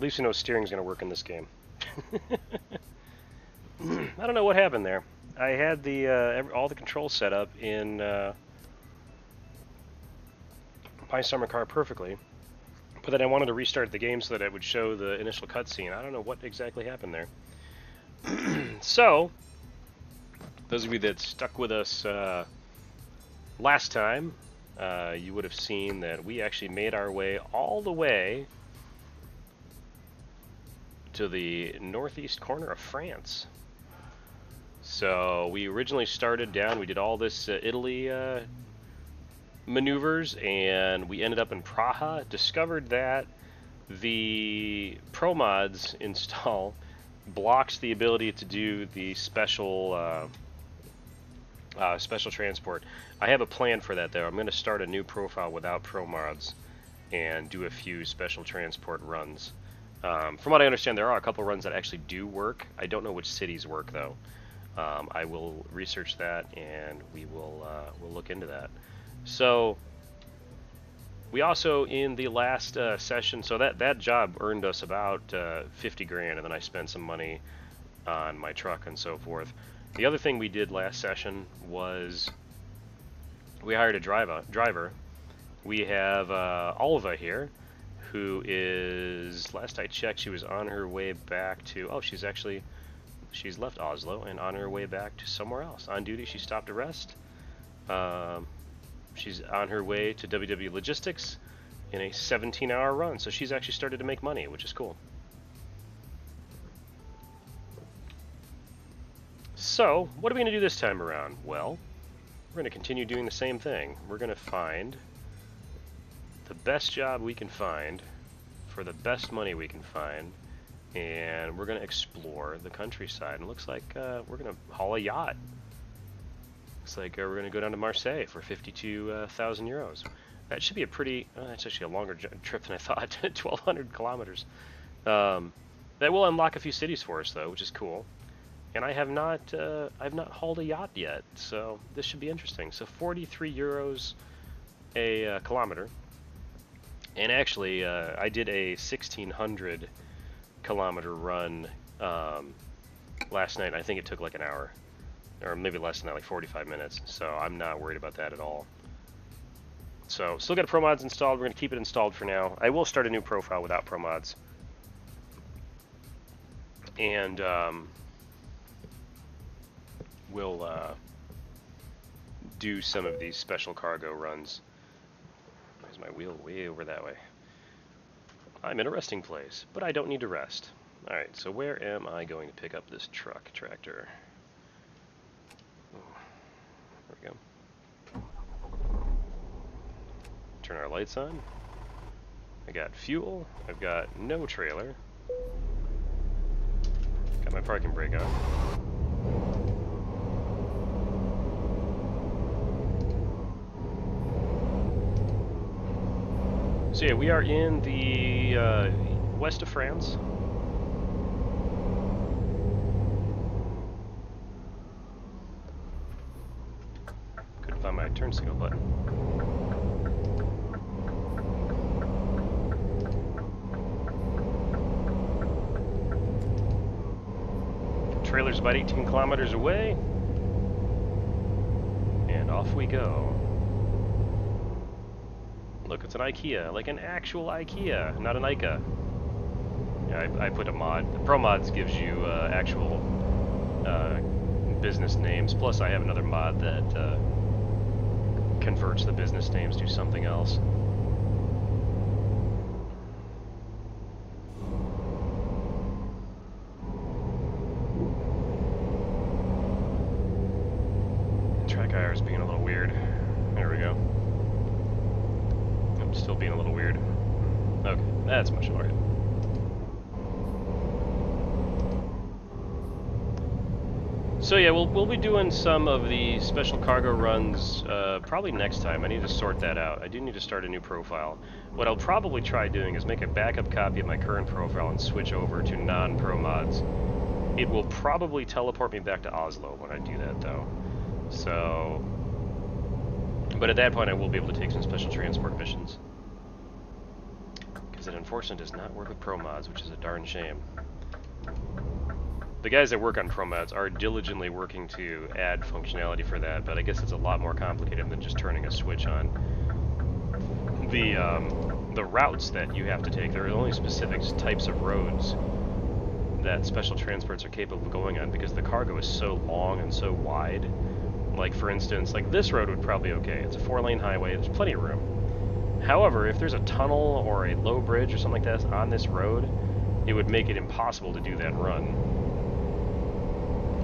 At least we know steering's going to work in this game. I don't know what happened there. I had the all the controls set up in my summer car perfectly, but then I wanted to restart the game so that it would show the initial cutscene. I don't know what exactly happened there. So, those of you that stuck with us last time, you would have seen that we actually made our way all the way to the northeast corner of France. So we originally started down, we did all this Italy maneuvers, and we ended up in Praha, discovered that the ProMods install blocks the ability to do the special special transport. I have a plan for that though. I'm going to start a new profile without ProMods and do a few special transport runs. From what I understand, there are a couple runs that actually do work. I don't know which cities work though. I will research that and we will we'll look into that. So we also, in the last session, so that job earned us about 50 grand, and then I spent some money on my truck and so forth. The other thing we did last session was we hired a driver. We have Oliva here, who is, last I checked, she was on her way back to, oh, she's left Oslo and on her way back to somewhere else. On duty, she stopped to rest. She's on her way to WW Logistics in a 17-hour run, so she's actually started to make money, which is cool. So, what are we going to do this time around? Well, we're going to continue doing the same thing. We're going to find the best job we can find for the best money we can find, and we're going to explore the countryside. And it looks like we're going to haul a yacht. Looks like we're going to go down to Marseille for 52,000 euros. That should be a pretty, it's actually a longer trip than I thought, 1,200 kilometers. That will unlock a few cities for us though, which is cool. And I have not hauled a yacht yet, so this should be interesting. So 43 euros a kilometer. And actually, I did a 1,600 kilometer run last night. I think it took like an hour, or maybe less than that, like 45 minutes. So I'm not worried about that at all. So still got ProMods installed. We're going to keep it installed for now. I will start a new profile without ProMods. And we'll do some of these special cargo runs. There's my wheel way over that way. I'm in a resting place, but I don't need to rest. Alright, so where am I going to pick up this tractor? Oh, there we go. Turn our lights on. I got fuel. I've got no trailer. Got my parking brake on. So yeah, we are in the west of France. Couldn't find my turn signal button. Trailer's about 18 kilometers away. And off we go. Look, it's an IKEA, like an actual IKEA, not an IKEA. Yeah, I put a mod. The ProMods gives you actual business names. Plus, I have another mod that converts the business names to something else. Track IR is being a little weird. There we go. Still being a little weird. Okay, that's much more. So yeah, we'll be doing some of the special cargo runs probably next time. I need to sort that out. I do need to start a new profile. What I'll probably try doing is make a backup copy of my current profile and switch over to non-ProMods. It will probably teleport me back to Oslo when I do that though. So, but at that point I will be able to take some special transport missions. Because it unfortunately does not work with ProMods, which is a darn shame. The guys that work on ProMods are diligently working to add functionality for that, but I guess it's a lot more complicated than just turning a switch on. The routes that you have to take, there are only specific types of roads that special transports are capable of going on because the cargo is so long and so wide. Like, for instance, like this road would probably be okay. It's a 4-lane highway, there's plenty of room. However, if there's a tunnel or a low bridge or something like that on this road, it would make it impossible to do that run.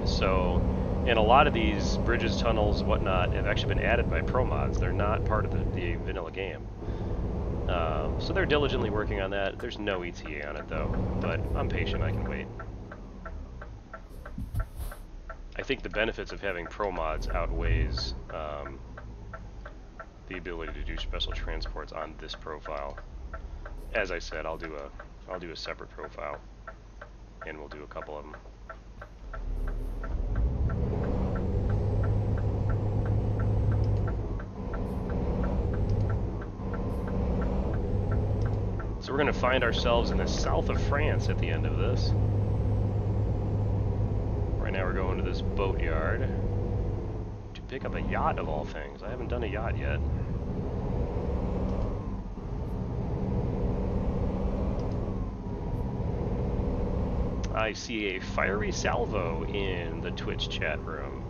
So, and a lot of these bridges, tunnels, whatnot have actually been added by ProMods. They're not part of the vanilla game. So they're diligently working on that. There's no ETA on it though, but I'm patient, I can wait. I think the benefits of having ProMods outweighs the ability to do special transports on this profile. As I said, I'll do a separate profile, and we'll do a couple of them. So we're going to find ourselves in the south of France at the end of this. Right now we're going to this boat yard to pick up a yacht of all things. I haven't done a yacht yet. I see a fiery salvo in the Twitch chat room.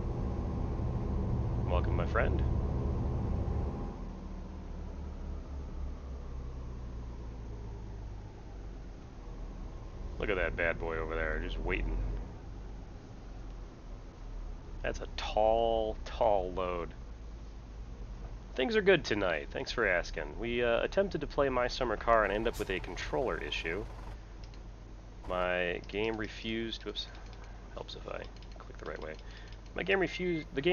Welcome, my friend. Look at that bad boy over there, just waiting. That's a tall, tall load. Things are good tonight, thanks for asking. We attempted to play My Summer Car and end up with a controller issue. My game refused, whoops, helps if I click the right way. The game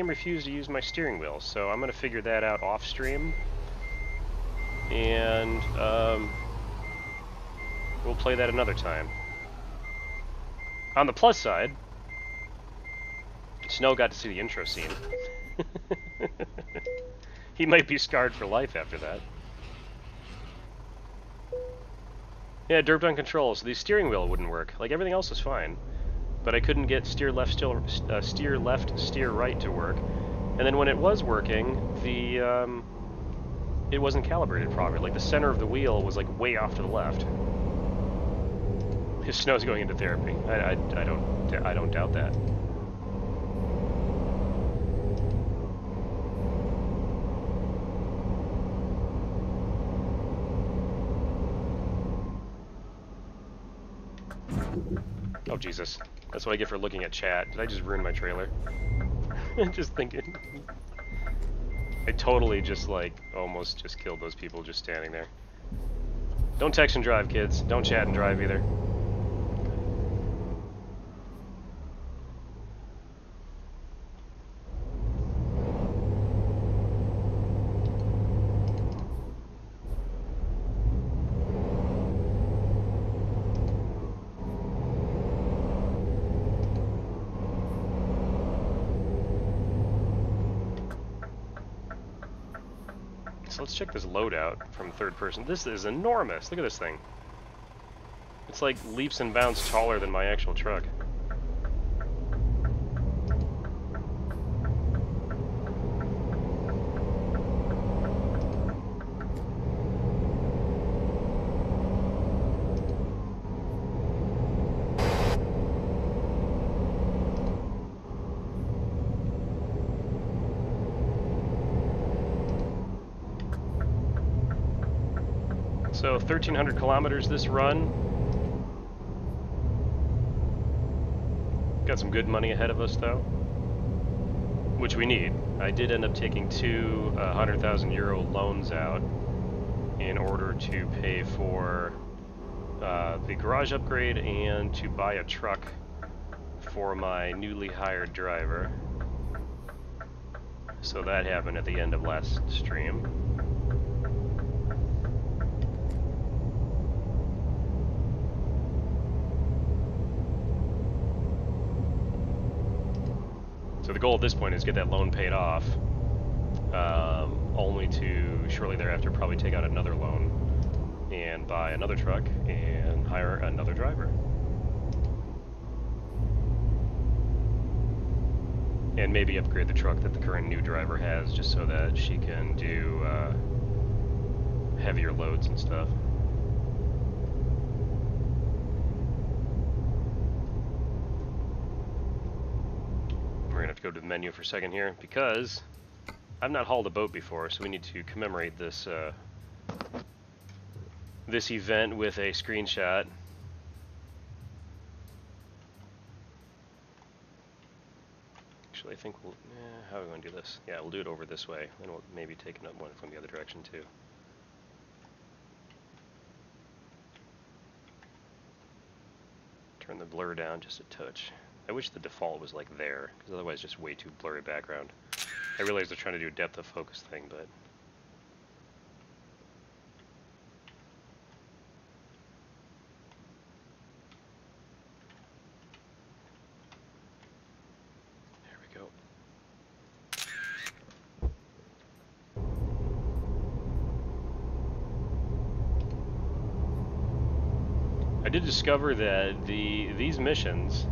refused to use my steering wheel, so I'm going to figure that out off stream. And we'll play that another time. On the plus side, Snow got to see the intro scene. He might be scarred for life after that. Yeah, derped on controls. So the steering wheel wouldn't work. Like, everything else was fine. But I couldn't get steer left, steer right to work. And then when it was working, it wasn't calibrated properly. Like, the center of the wheel was, like, way off to the left. His Snow's going into therapy. I don't doubt that. Oh, Jesus. That's what I get for looking at chat. Did I just ruin my trailer? Just thinking. I totally just, like, almost just killed those people just standing there. Don't text and drive, kids. Don't chat and drive either. So let's check this loadout from third person. This is enormous. Look at this thing. It's like leaps and bounds taller than my actual truck. So 1,300 kilometers this run. Got some good money ahead of us though, which we need. I did end up taking two 100,000 euro loans out in order to pay for the garage upgrade and to buy a truck for my newly hired driver. So that happened at the end of last stream. So the goal at this point is get that loan paid off, only to shortly thereafter probably take out another loan and buy another truck and hire another driver. And maybe upgrade the truck that the current new driver has, just so that she can do heavier loads and stuff. We're gonna have to go to the menu for a second here, because I've not hauled a boat before, so we need to commemorate this this event with a screenshot. Actually, I think we'll... how are we going to do this? Yeah, we'll do it over this way, and we'll maybe take another one from the other direction, too. Turn the blur down just a touch. I wish the default was, like, there, because otherwise just way too blurry background. I realize they're trying to do a depth of focus thing, but... I did discover that these missions,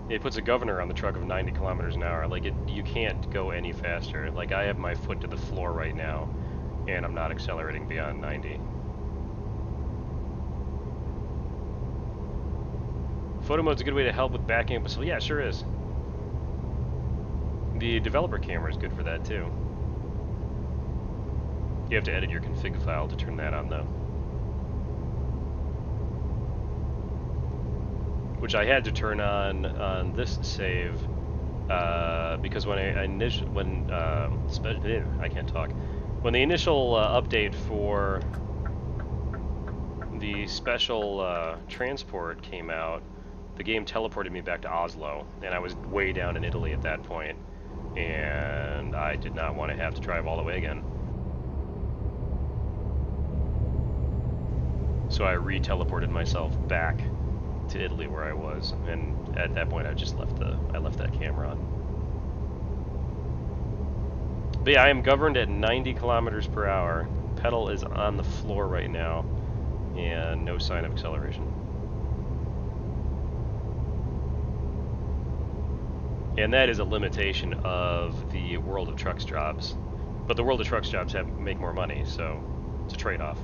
it puts a governor on the truck of 90 kilometers an hour. Like, you can't go any faster. Like, I have my foot to the floor right now, and I'm not accelerating beyond 90. Photo mode's a good way to help with backing up. So yeah, it sure is. The developer camera is good for that too. You have to edit your config file to turn that on though. Which I had to turn on this save because when I can't talk. When the initial update for the special transport came out, the game teleported me back to Oslo, and I was way down in Italy at that point, and I did not want to have to drive all the way again. So I re-teleported myself back to Italy where I was, and at that point I just left that camera on. But yeah, I am governed at 90 kilometers per hour. Pedal is on the floor right now, and no sign of acceleration. And that is a limitation of the World of Trucks jobs. But the World of Trucks jobs make more money, so it's a trade-off.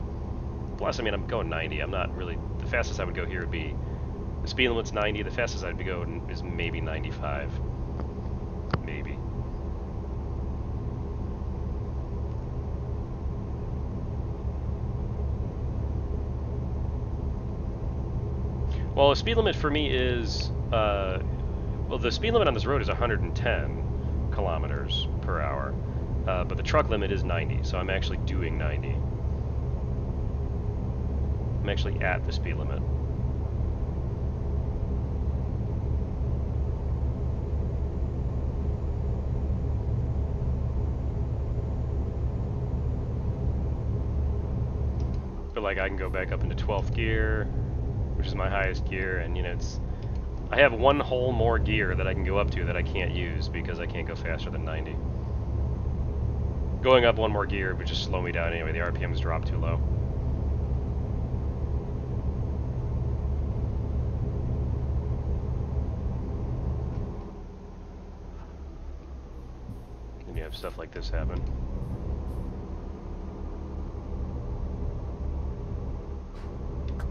Plus, I mean, I'm going 90. I'm not really... The fastest I would go here would be... The speed limit's 90. The fastest I'd be going is maybe 95. Maybe. Well, the speed limit for me is... well, the speed limit on this road is 110 kilometers per hour. But the truck limit is 90, so I'm actually doing 90. I'm actually at the speed limit. But like I can go back up into 12th gear, which is my highest gear, and you know I have one whole more gear that I can go up to that I can't use because I can't go faster than 90. Going up one more gear would just slow me down anyway. The RPMs drop too low. And you have stuff like this happen.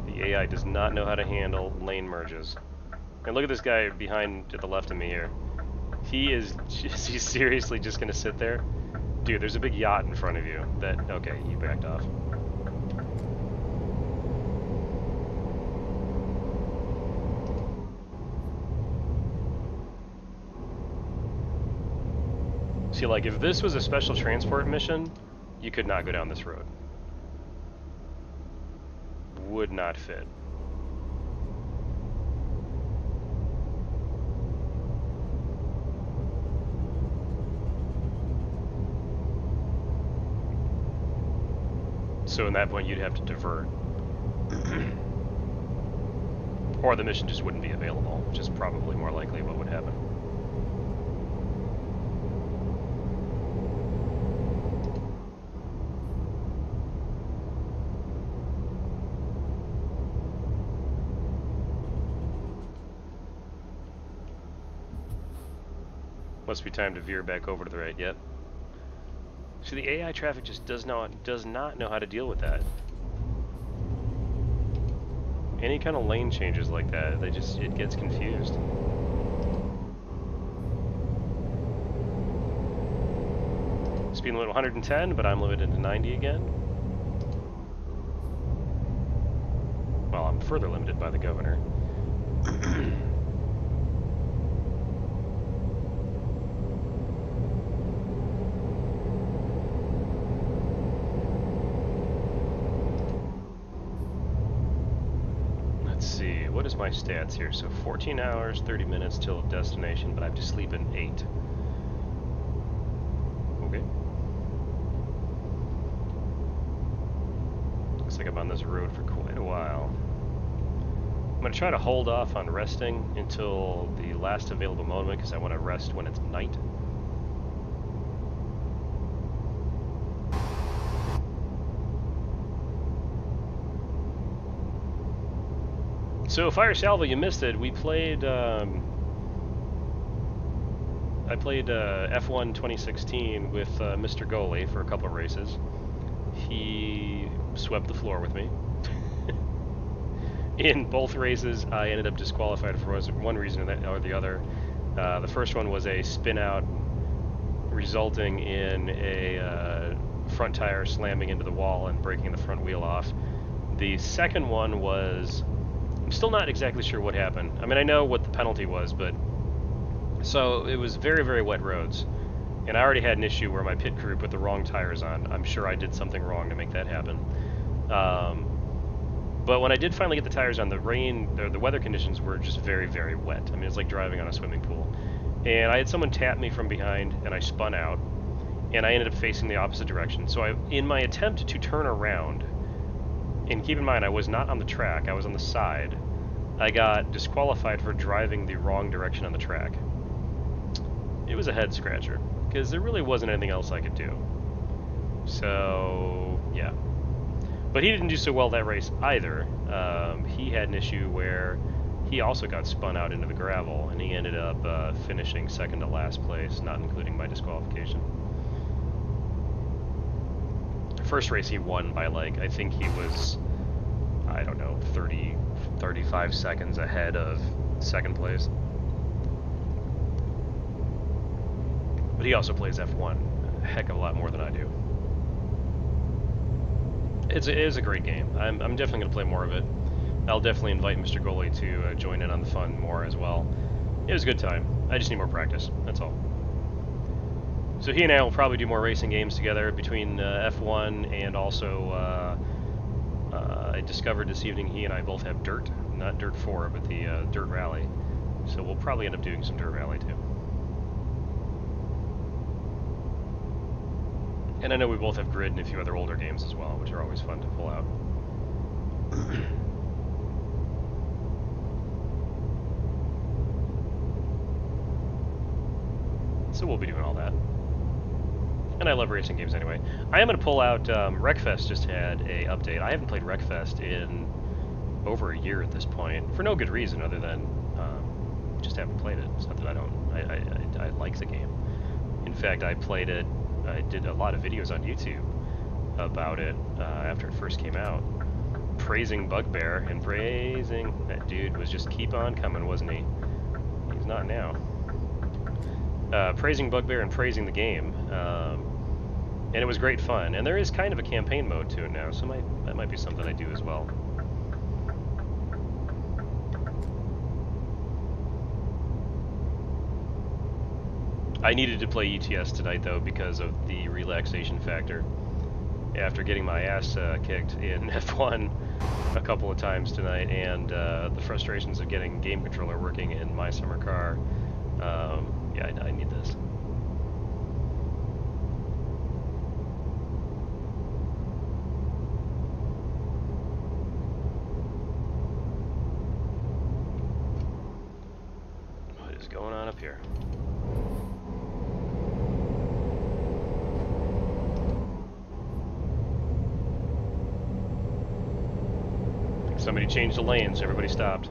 The AI does not know how to handle lane merges. And look at this guy behind to the left of me here. He's seriously just gonna sit there? Dude, there's a big yacht in front of you. Okay, you backed off. See, like, if this was a special transport mission, you could not go down this road. Would not fit. So in that point, you'd have to divert. Or the mission just wouldn't be available, which is probably more likely what would happen. Must be time to veer back over to the right. Yep. See, the AI traffic just does not know how to deal with that. Any kind of lane changes like that, it gets confused. Speed limit 110, but I'm limited to 90 again. Well, I'm further limited by the governor. Let's see, what is my stats here? So 14 hours, 30 minutes till destination, but I have to sleep in 8. Okay. Looks like I'm on this road for quite a while. I'm going to try to hold off on resting until the last available moment because I want to rest when it's night. So, Fire Salvo, you missed it. We played, I played F1 2016 with Mr. Goalie for a couple of races. He swept the floor with me. In both races, I ended up disqualified for one reason or the other. The first one was a spin out resulting in a front tire slamming into the wall and breaking the front wheel off. The second one was, I'm still not exactly sure what happened. I mean, I know what the penalty was, but so it was very, very wet roads. And I already had an issue where my pit crew put the wrong tires on. I'm sure I did something wrong to make that happen. But when I did finally get the tires on, the weather conditions were just very, very wet. I mean, it's like driving on a swimming pool. And I had someone tap me from behind, and I spun out, and I ended up facing the opposite direction. So in my attempt to turn around, and keep in mind, I was not on the track, I was on the side, I got disqualified for driving the wrong direction on the track. It was a head scratcher, because there really wasn't anything else I could do. So, yeah. But he didn't do so well that race either. He had an issue where he also got spun out into the gravel, and he ended up finishing second to last place, not including my disqualification. First race he won by, like, I think he was, I don't know, 35 seconds ahead of second place. But he also plays F1 a heck of a lot more than I do. It is a great game. I'm definitely going to play more of it. I'll definitely invite Mr. Goalie to join in on the fun more as well. It was a good time. I just need more practice, that's all. So he and I will probably do more racing games together between F1 and also I discovered this evening he and I both have Dirt. Not Dirt 4, but the Dirt Rally. So we'll probably end up doing some Dirt Rally too. And I know we both have Grid and a few other older games as well, which are always fun to pull out. So we'll be doing all that. And I love racing games anyway. I am going to pull out, Wreckfest just had a update. I haven't played Wreckfest in over a year at this point, for no good reason other than just haven't played it. It's not that I don't, I like the game. In fact, I played it, I did a lot of videos on YouTube about it after it first came out. Praising Bugbear and praising, that dude was just keep on coming, wasn't he? He's not now. Praising Bugbear and praising the game. And it was great fun. And there is kind of a campaign mode to it now, so that might be something I do as well. I needed to play ETS tonight, though, because of the relaxation factor. After getting my ass kicked in F1 a couple of times tonight, and the frustrations of getting game controller working in my summer car, yeah, I need this. What is going on up here? Somebody changed the lanes, everybody stopped.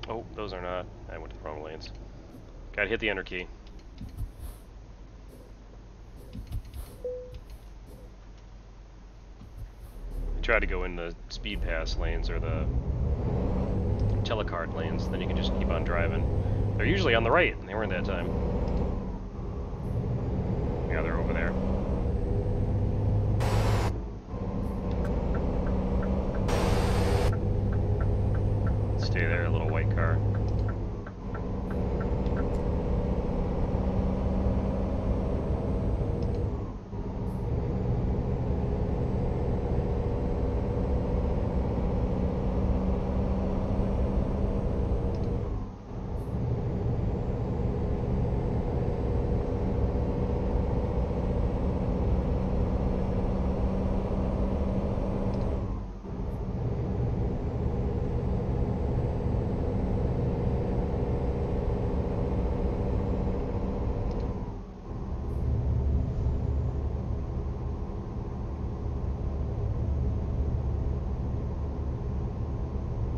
Oh, those are not. I went to the wrong lanes. Gotta hit the enter key. I tried to go in the speed pass lanes or the telecard lanes, then you can just keep on driving. They're usually on the right, and they weren't that time. Yeah, they're over there. Stay there, a little white car.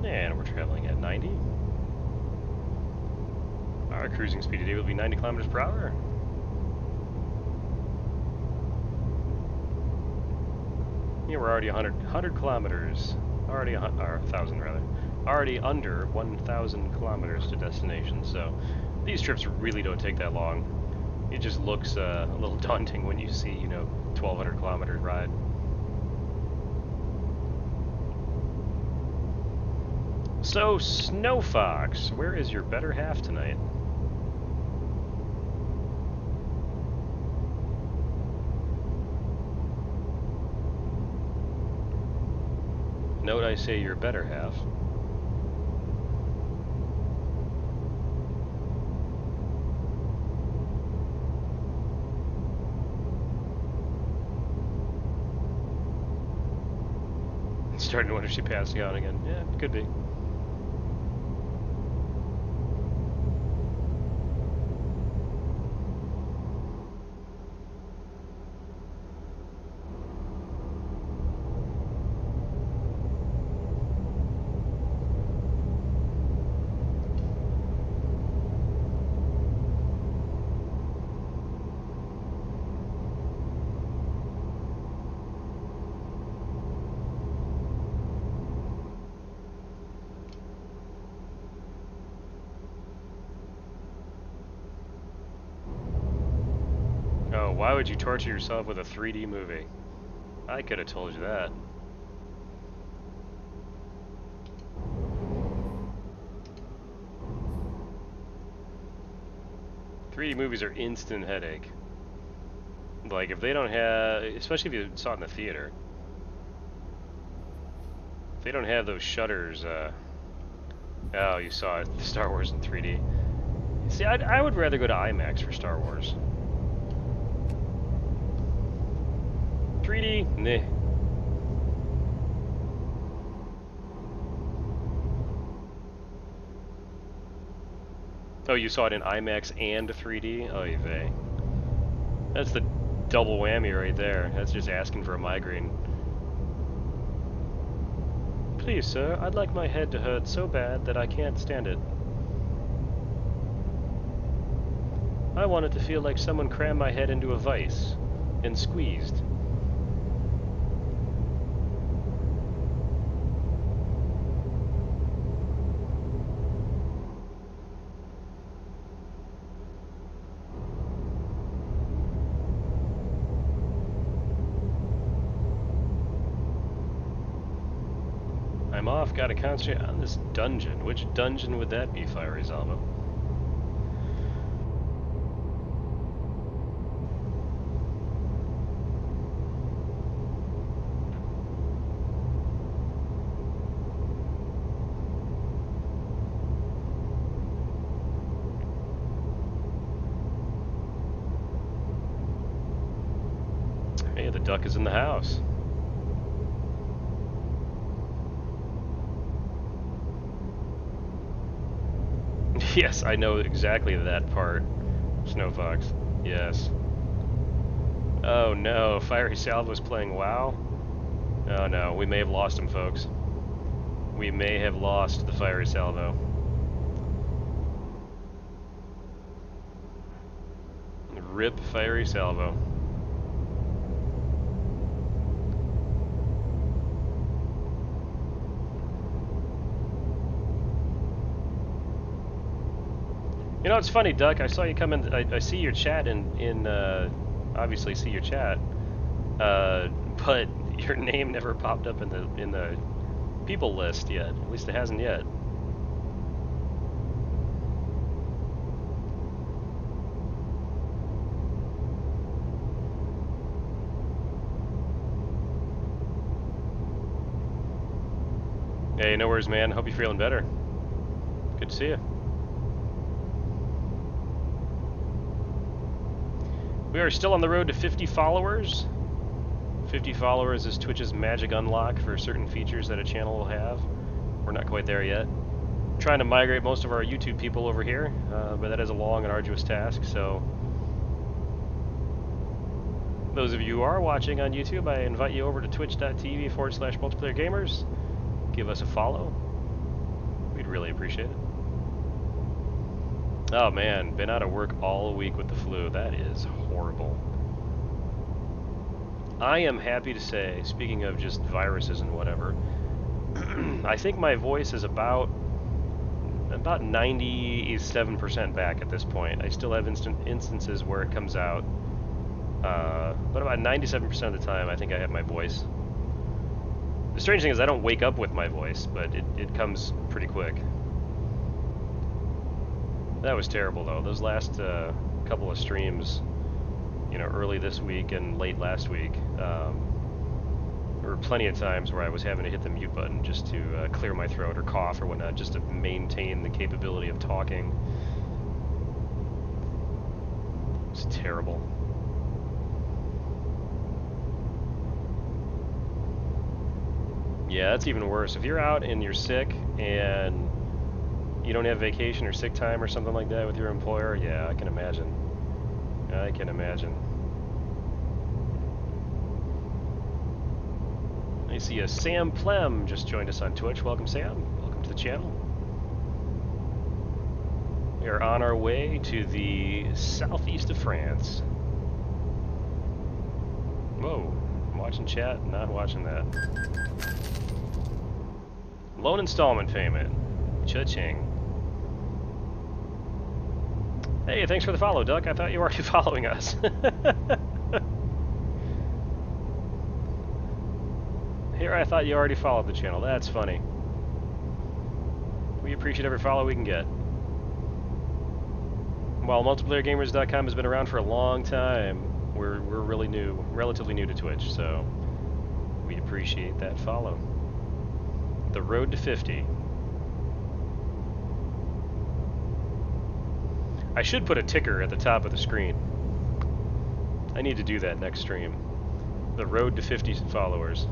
And we're traveling at 90. Our cruising speed today will be 90 kilometers per hour. Yeah, we're already 100 kilometers. Already, or 1,000 rather. Already under 1,000 kilometers to destination, so these trips really don't take that long. It just looks a little daunting when you see, 1,200 kilometers ride. So, Snow Fox, where is your better half tonight? Note I say your better half. Starting to wonder if she passed out again. Yeah, could be. Oh, why would you torture yourself with a 3D movie? I could have told you that. .3D movies are instant headache. Like, if they don't have, especially if you saw it in the theater, if they don't have those shutters, oh, you saw it, Star Wars in 3D. See, I would rather go to IMAX for Star Wars. 3D? Nah. Oh, you saw it in IMAX and 3D? Oy vey. That's the double whammy right there. That's just asking for a migraine. Please, sir, I'd like my head to hurt so bad that I can't stand it. I want it to feel like someone crammed my head into a vice and squeezed. I'm off, gotta concentrate on this dungeon. Which dungeon would that be, Fiery Salvo? Hey, the duck is in the house. Yes, I know exactly that part, Snow Fox. Yes. Oh no, Fiery Salvo's playing WoW? Oh no, we may have lost him, folks. We may have lost the Fiery Salvo. Rip Fiery Salvo. You know, it's funny, Duck. I saw you come in. I see your chat in obviously see your chat, but your name never popped up in the people list yet. At least it hasn't yet. Hey, no worries, man. Hope you're feeling better. Good to see you. We are still on the road to 50 followers. 50 followers is Twitch's magic unlock for certain features that a channel will have. We're not quite there yet. I'm trying to migrate most of our YouTube people over here, but that is a long and arduous task, so those of you who are watching on YouTube, I invite you over to twitch.tv/multiplayergamers. Give us a follow. We'd really appreciate it. Oh man, been out of work all week with the flu. That is horrible. I am happy to say, speaking of just viruses and whatever, I think my voice is about 97% back at this point. I still have instances where it comes out, but about 97% of the time I think I have my voice. The strange thing is I don't wake up with my voice, but it comes pretty quick. That was terrible though. Those last couple of streams, you know, early this week and late last week, there were plenty of times where I was having to hit the mute button just to clear my throat or cough or whatnot, just to maintain the capability of talking. It's terrible. Yeah, that's even worse. If you're out and you're sick and you don't have vacation or sick time or something like that with your employer, yeah, I can imagine. I can imagine. I see a Sam Plem just joined us on Twitch. Welcome, Sam. Welcome to the channel. We are on our way to the southeast of France. Whoa, I'm watching chat, not watching that. Loan installment payment. Cha-ching. Hey, thanks for the follow, Duck. I thought you were already following us. Here, I thought you already followed the channel. That's funny. We appreciate every follow we can get. While MultiplayerGamers.com has been around for a long time, we're really new, relatively new to Twitch, so we appreciate that follow. The road to 50. I should put a ticker at the top of the screen. I need to do that next stream. The road to 50 followers.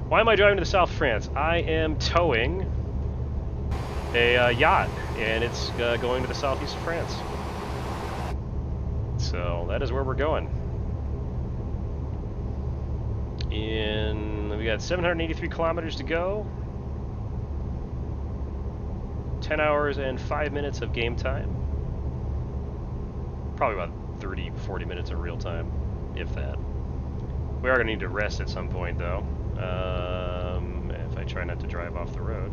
Why am I driving to the south of France? I am towing a yacht, and it's going to the southeast of France. So that is where we're going. We got 783 kilometers to go. 10 hours and 5 minutes of game time. Probably about 30, 40 minutes of real time, if that. We are going to need to rest at some point, though. If I try not to drive off the road.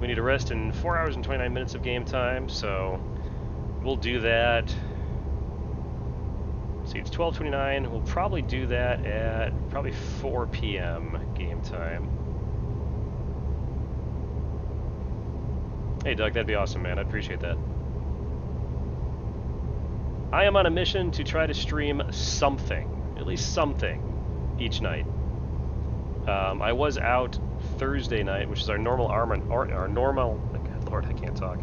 We need to rest in 4 hours and 29 minutes of game time, so we'll do that. See, it's 12:29. We'll probably do that at probably 4 p.m. game time. Hey, Doug, that'd be awesome, man. I'd appreciate that. I am on a mission to try to stream something, at least something, each night. I was out Thursday night, which is our normal Arma, our normal, Lord, I can't talk.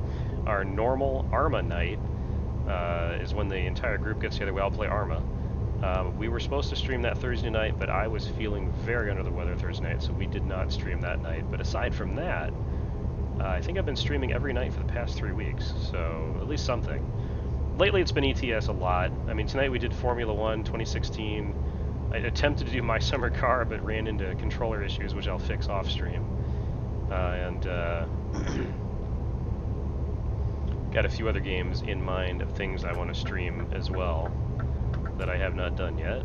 Our normal Arma night is when the entire group gets together. We all play Arma. We were supposed to stream that Thursday night, but I was feeling very under the weather Thursday night, so we did not stream that night. But aside from that, I think I've been streaming every night for the past 3 weeks, so at least something. Lately it's been ETS a lot. I mean, tonight we did Formula 1 2016. I attempted to do My Summer Car, but ran into controller issues, which I'll fix off stream. got a few other games in mind of things I want to stream as well that I have not done yet.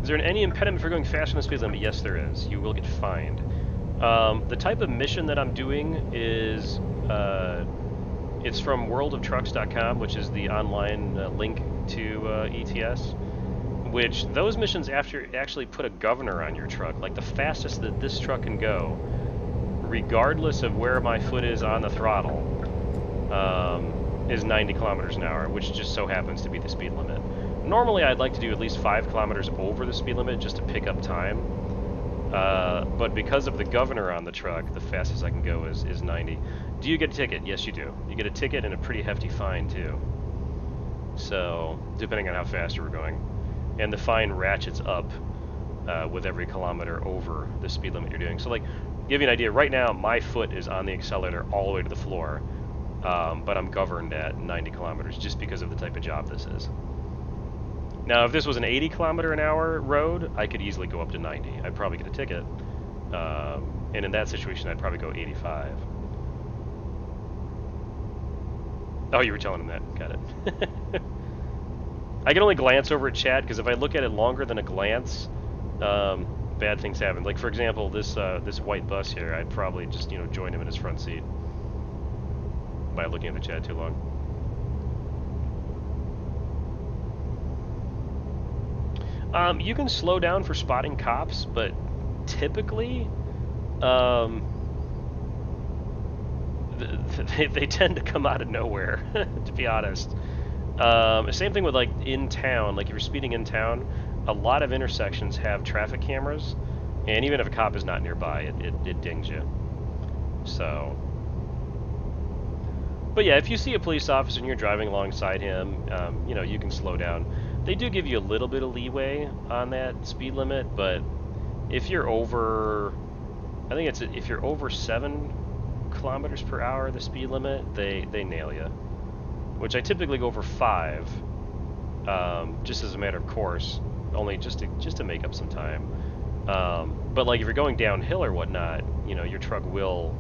Is there any impediment for going faster than the speed limit? Yes, there is. You will get fined. The type of mission that I'm doing is, it's from worldoftrucks.com, which is the online link to ETS, which those missions actually put a governor on your truck. Like the fastest that this truck can go, regardless of where my foot is on the throttle, is 90 kilometers an hour, which just so happens to be the speed limit. Normally, I'd like to do at least 5 kilometers over the speed limit just to pick up time. But because of the governor on the truck, the fastest I can go is 90. Do you get a ticket? Yes, you do. You get a ticket and a pretty hefty fine, too. So, depending on how fast we're going. And the fine ratchets up with every kilometer over the speed limit you're doing. So, like, give you an idea, right now, my foot is on the accelerator all the way to the floor, but I'm governed at 90 kilometers just because of the type of job this is. Now, if this was an 80 kilometer an hour road, I could easily go up to 90. I'd probably get a ticket. And in that situation, I'd probably go 85. Oh, you were telling him that. Got it. I can only glance over at chat, because if I look at it longer than a glance, bad things happen. Like, for example, this white bus here, I'd probably just, join him in his front seat by looking at the chat too long. You can slow down for spotting cops, but typically, they tend to come out of nowhere, to be honest. Same thing with, like, in town. Like, if you're speeding in town, a lot of intersections have traffic cameras, and even if a cop is not nearby, it dings you. So, but yeah, if you see a police officer and you're driving alongside him, you can slow down. They do give you a little bit of leeway on that speed limit, but if you're over, I think it's if you're over 7 kilometers per hour, the speed limit, they nail you. Which I typically go over 5, just as a matter of course, only just to make up some time. But like if you're going downhill or whatnot, your truck will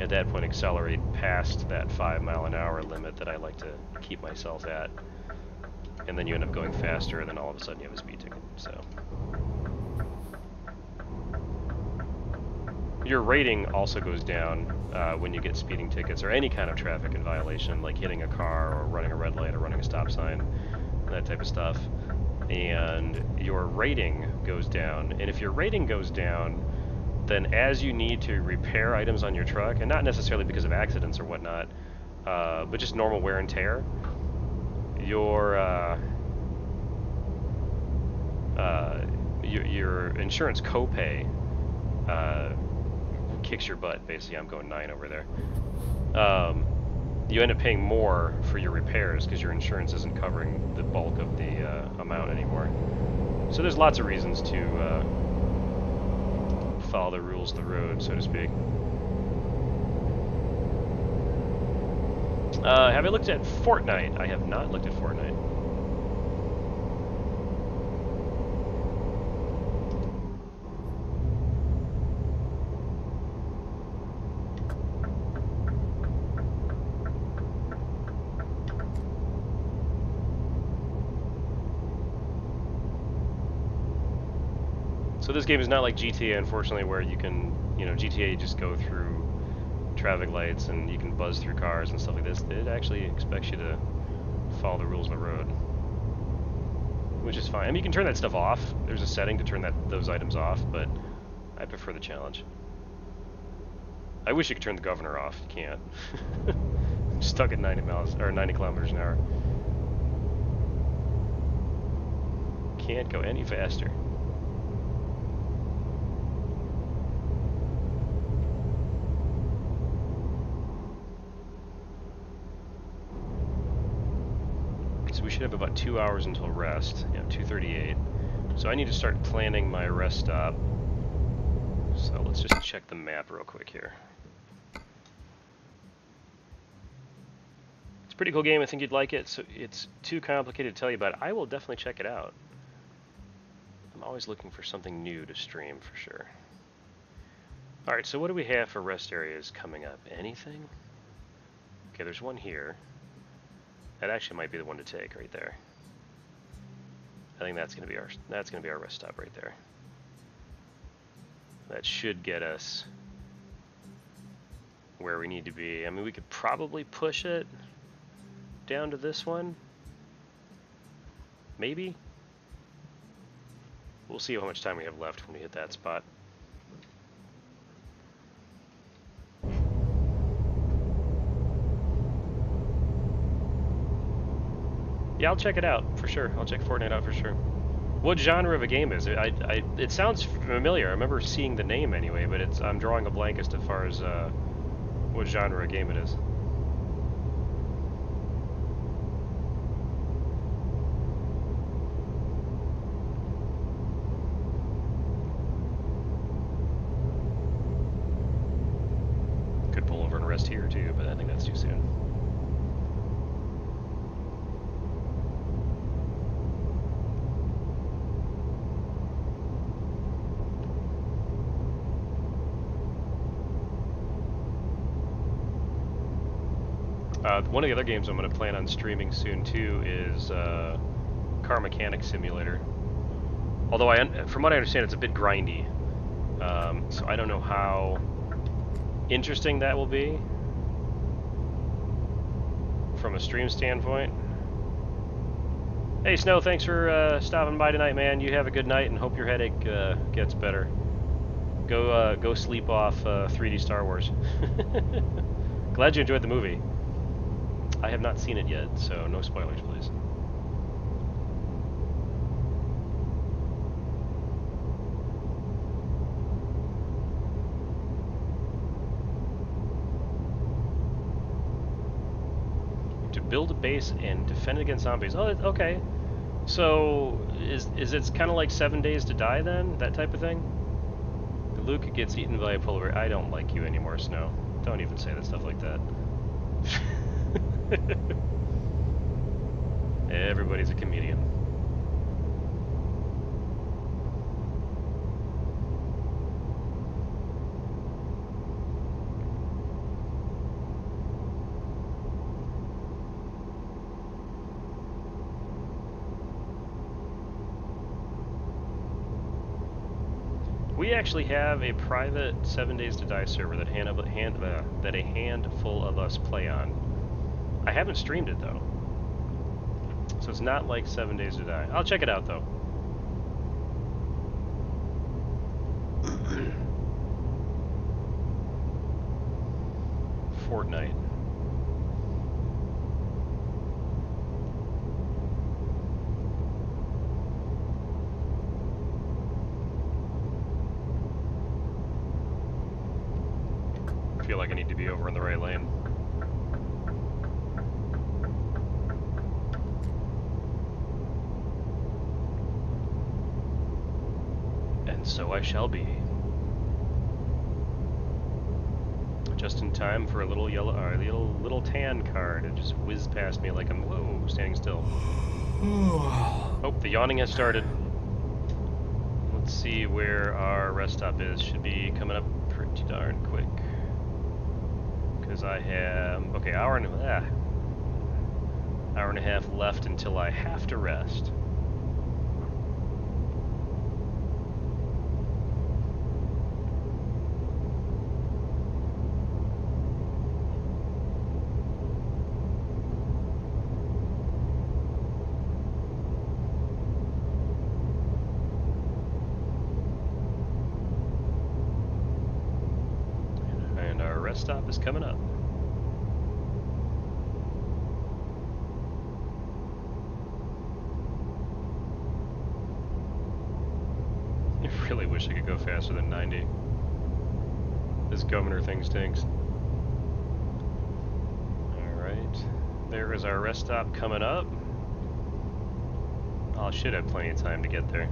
at that point accelerate past that 5 mile an hour limit that I like to keep myself at. And then you end up going faster, and then all of a sudden you have a speed ticket. So your rating also goes down when you get speeding tickets or any kind of traffic in violation, like hitting a car or running a red light or running a stop sign, that type of stuff. And your rating goes down. And if your rating goes down, then as you need to repair items on your truck, and not necessarily because of accidents or whatnot, but just normal wear and tear, your insurance copay kicks your butt. Basically, I'm going 9 over there. You end up paying more for your repairs because your insurance isn't covering the bulk of the amount anymore. So there's lots of reasons to follow the rules of the road, so to speak. Have I looked at Fortnite? I have not looked at Fortnite. So this game is not like GTA, unfortunately, where you can, GTA, you just go through traffic lights and you can buzz through cars and stuff like this. It actually expects you to follow the rules of the road, which is fine. I mean, you can turn that stuff off. There's a setting to turn those items off, but I prefer the challenge. I wish you could turn the governor off. You can't. I'm stuck at 90 kilometers an hour. Can't go any faster. So we should have about 2 hours until rest. Yeah, 2:38. So I need to start planning my rest stop. So let's just check the map real quick here. pretty cool game. I think you'd like it. So it's too complicated to tell you about it. I will definitely check it out. I'm always looking for something new to stream for sure. All right, so what do we have for rest areas coming up? Anything? Okay, there's one here. That actually might be the one to take right there. I think that's gonna be our rest stop right there. That should get us where we need to be. I mean, we could probably push it down to this one. Maybe. We'll see how much time we have left when we hit that spot. Yeah, I'll check it out for sure. I'll check Fortnite out for sure. What genre of a game is it? It sounds familiar. I remember seeing the name anyway, but I'm drawing a blank as far as what genre of game it is. Could pull over and rest here too, but I think that's too soon. One of the other games I'm going to plan on streaming soon too is Car Mechanic Simulator. Although from what I understand, it's a bit grindy, so I don't know how interesting that will be from a stream standpoint. Hey Snow, thanks for stopping by tonight, man. You have a good night and hope your headache gets better. Go sleep off 3D Star Wars. Glad you enjoyed the movie. I have not seen it yet, so no spoilers, please. To build a base and defend against zombies. Oh, okay. So is it kind of like 7 Days to Die then? That type of thing? Luke gets eaten by a polar bear. I don't like you anymore, Snow. Don't even say that stuff like that. Everybody's a comedian. We actually have a private 7 Days to Die server that a handful of us play on. I haven't streamed it though, so it's not like 7 Days to Die. I'll check it out though. Fortnite. I feel like I need to be over in the right lane. So I shall be. Just in time for a little yellow, little tan car to just whiz past me like I'm standing still. Oh, the yawning has started. Let's see where our rest stop is. Should be coming up pretty darn quick. Because I have hour and a half left until I have to rest. Stop is coming up. I really wish I could go faster than 90. This governor thing stinks. Alright. There is our rest stop coming up. I should have plenty of time to get there.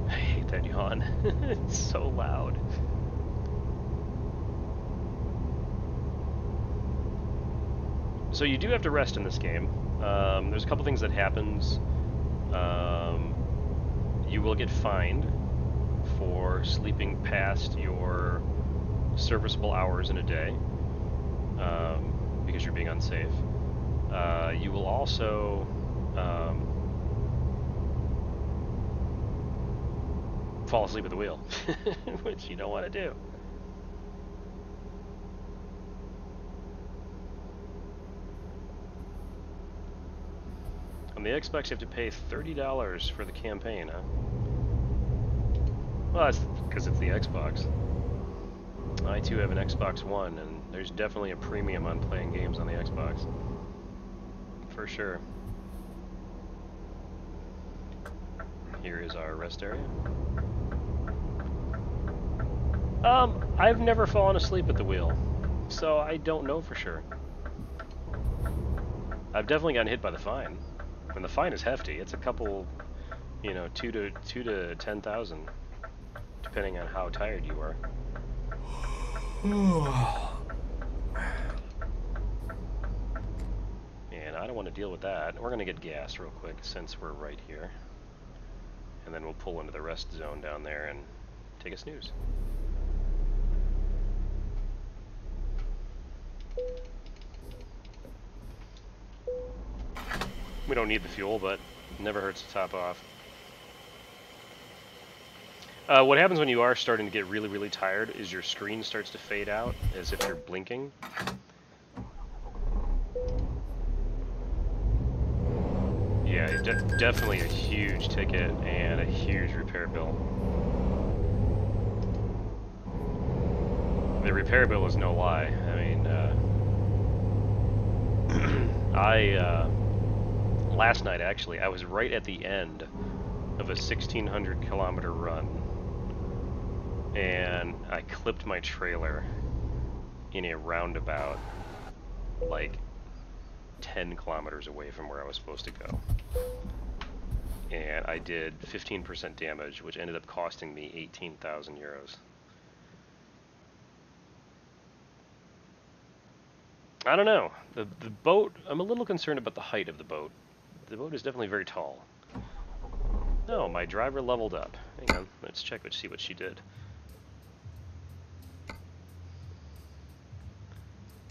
I hate that yawn. It's so loud. So you do have to rest in this game. There's a couple things that happens. You will get fined for sleeping past your serviceable hours in a day, because you're being unsafe. You will also fall asleep at the wheel, which you don't want to do. On the Xbox, you have to pay $30 for the campaign, huh? Well, that's because it's the Xbox. I too have an Xbox One, and there's definitely a premium on playing games on the Xbox. For sure. Here is our rest area. I've never fallen asleep at the wheel, so I don't know for sure. I've definitely gotten hit by the fine, and the fine is hefty. It's a couple, you know, two to 10,000, depending on how tired you are. And I don't want to deal with that. We're gonna get gas real quick since we're right here, and then we'll pull into the rest zone down there and take a snooze. We don't need the fuel, but it never hurts to top off. What happens when you are starting to get really, really tired is your screen starts to fade out as if you're blinking. Yeah, definitely a huge ticket and a huge repair bill. The repair bill is no lie. I mean, last night actually, I was right at the end of a 1,600 kilometer run, and I clipped my trailer in a roundabout like 10 kilometers away from where I was supposed to go. And I did 15% damage, which ended up costing me 18,000 euros. I don't know. The boat, I'm a little concerned about the height of the boat. The boat is definitely very tall. No, my driver leveled up. Hang on, let's check, let's see what she did.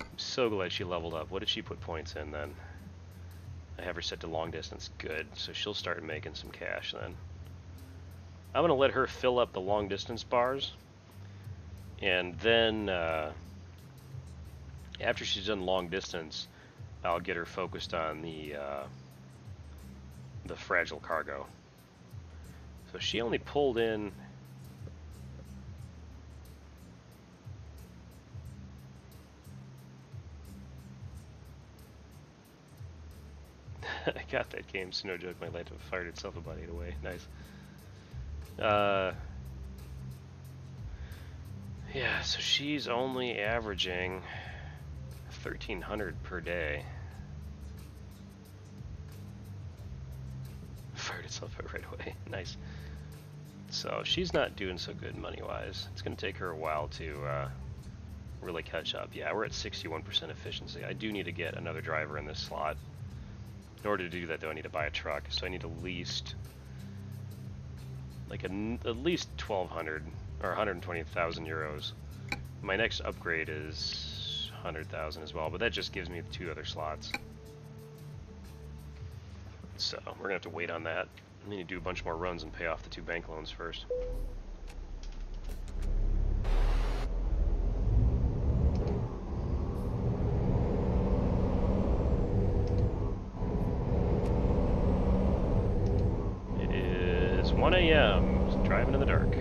I'm so glad she leveled up. What did she put points in then? I have her set to long distance. Good, so she'll start making some cash then. I'm gonna let her fill up the long distance bars, and then after she's done long distance, I'll get her focused on the fragile cargo. So she only pulled in. I got that game, so no joke, my light fired itself about 8 away. Nice. Yeah, so she's only averaging 1,300 per day. Fired itself out right away. Nice. So she's not doing so good money-wise. It's going to take her a while to really catch up. Yeah, we're at 61% efficiency. I do need to get another driver in this slot. In order to do that, though, I need to buy a truck. So I need at least, like, at least 1,200 or 120,000 euros. My next upgrade is 100,000 as well, but that just gives me 2 other slots. So we're gonna have to wait on that. I need to do a bunch more runs and pay off the 2 bank loans first. It is 1 a.m. driving in the dark.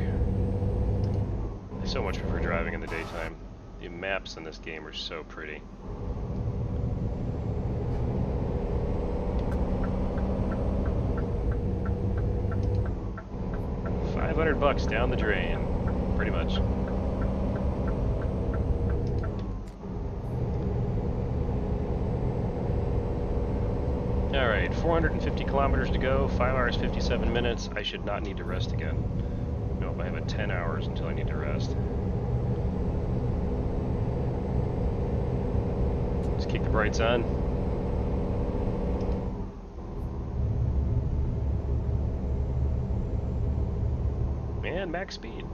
I so much prefer driving in the daytime. The maps in this game are so pretty. $500 down the drain, pretty much. All right, 450 kilometers to go, 5 hours, 57 minutes. I should not need to rest again. Nope, I have 10 hours until I need to rest. Just keep the brights on. And max speed.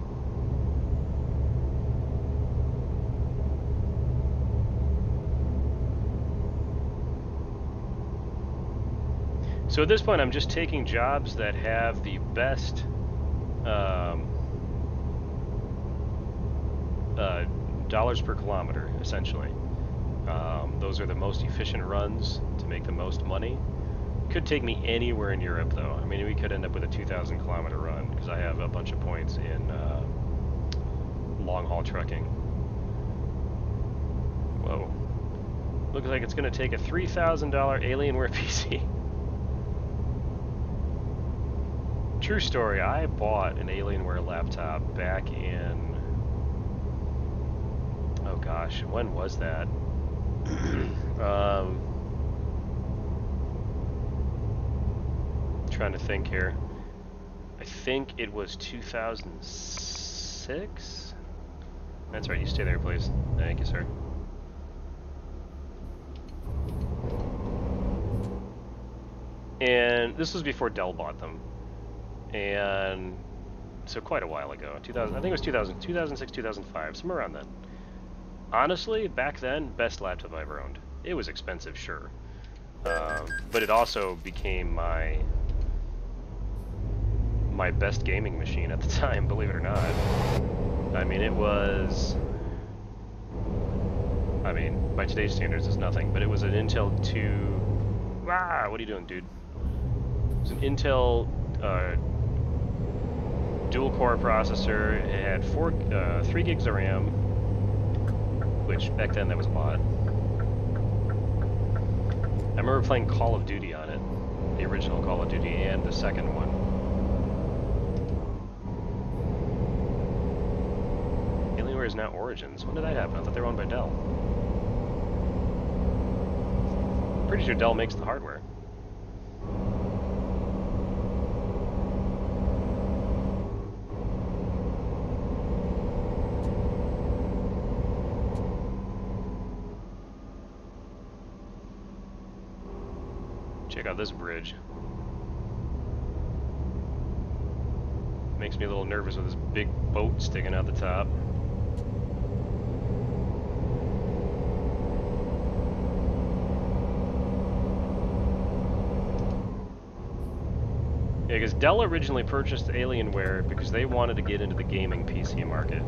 So at this point, I'm just taking jobs that have the best dollars per kilometer, essentially. Those are the most efficient runs to make the most money. Could take me anywhere in Europe, though. I mean, we could end up with a 2,000 kilometer run, because I have a bunch of points in long-haul trucking. Whoa. Looks like it's going to take a $3,000 Alienware PC. True story, I bought an Alienware laptop back in... Oh gosh, when was that? Trying to think here. I think it was 2006? That's right, you stay there, please. Thank you, sir. And this was before Dell bought them. And so quite a while ago. 2000, I think it was 2006, 2005, somewhere around then. Honestly, back then, best laptop I ever owned. It was expensive, sure. But it also became my best gaming machine at the time, believe it or not. I mean, it was... I mean, by today's standards, it's nothing, but it was an Intel 2... Ah, what are you doing, dude? It was an Intel dual-core processor. It had 3 gigs of RAM, which back then that was a lot. I remember playing Call of Duty on it, the original Call of Duty and the second one. Alienware is now Origins. When did that happen? I thought they were owned by Dell. Pretty sure Dell makes the hardware. Check out this bridge. Makes me a little nervous with this big boat sticking out the top. Yeah, because Dell originally purchased Alienware because they wanted to get into the gaming PC market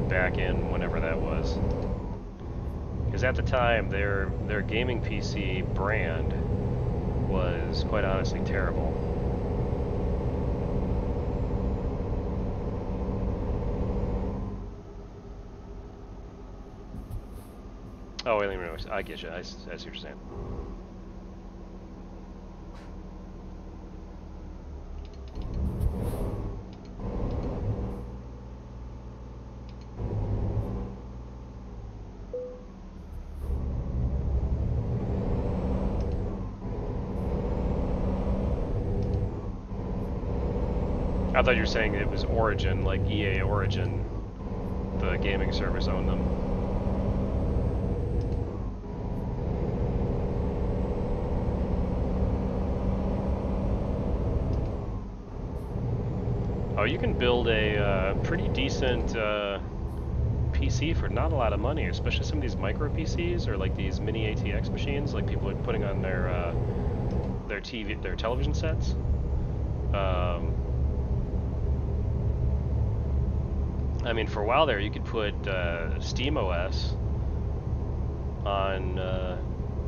back in whenever that was. Because at the time, their gaming PC brand was quite honestly terrible. Oh, Alienware, I get you. I see what you're saying. I thought you were saying it was Origin, like EA Origin, the gaming service owned them. Oh, you can build a pretty decent PC for not a lot of money, especially some of these micro PCs or like these mini ATX machines, like people are putting on their television sets. I mean, for a while there, you could put SteamOS on,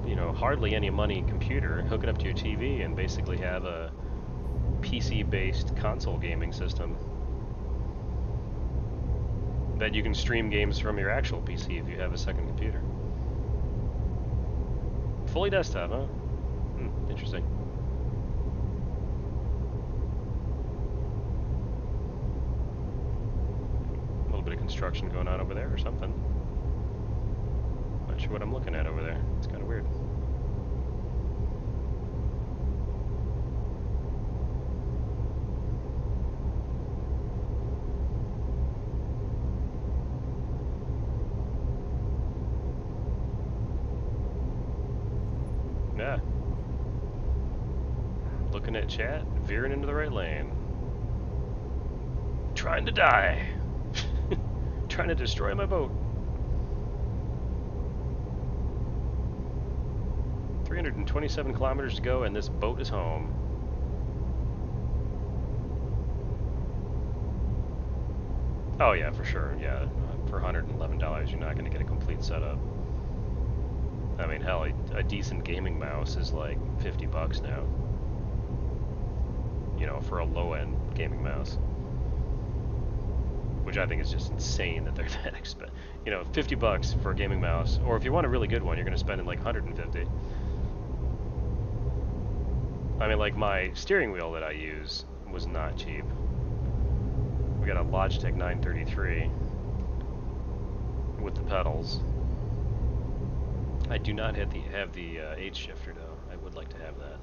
you know, hardly any money computer, hook it up to your TV, and basically have a PC-based console gaming system that you can stream games from your actual PC if you have a second computer. Fully desktop, huh? Interesting. A little bit of construction going on over there or something. Not sure what I'm looking at over there. It's kind of weird. Yeah. Looking at chat, veering into the right lane. trying to die. Trying to destroy my boat. 327 kilometers to go, and this boat is home. Oh yeah, for sure. Yeah, for $111, you're not going to get a complete setup. I mean, hell, a decent gaming mouse is like $50 now. You know, for a low-end gaming mouse, which I think is just insane that they're that expensive. You know, $50 for a gaming mouse, or if you want a really good one, you're going to spend in like 150. I mean, like my steering wheel that I use was not cheap. We got a Logitech 933 with the pedals. I do not have the H shifter though. I would like to have that.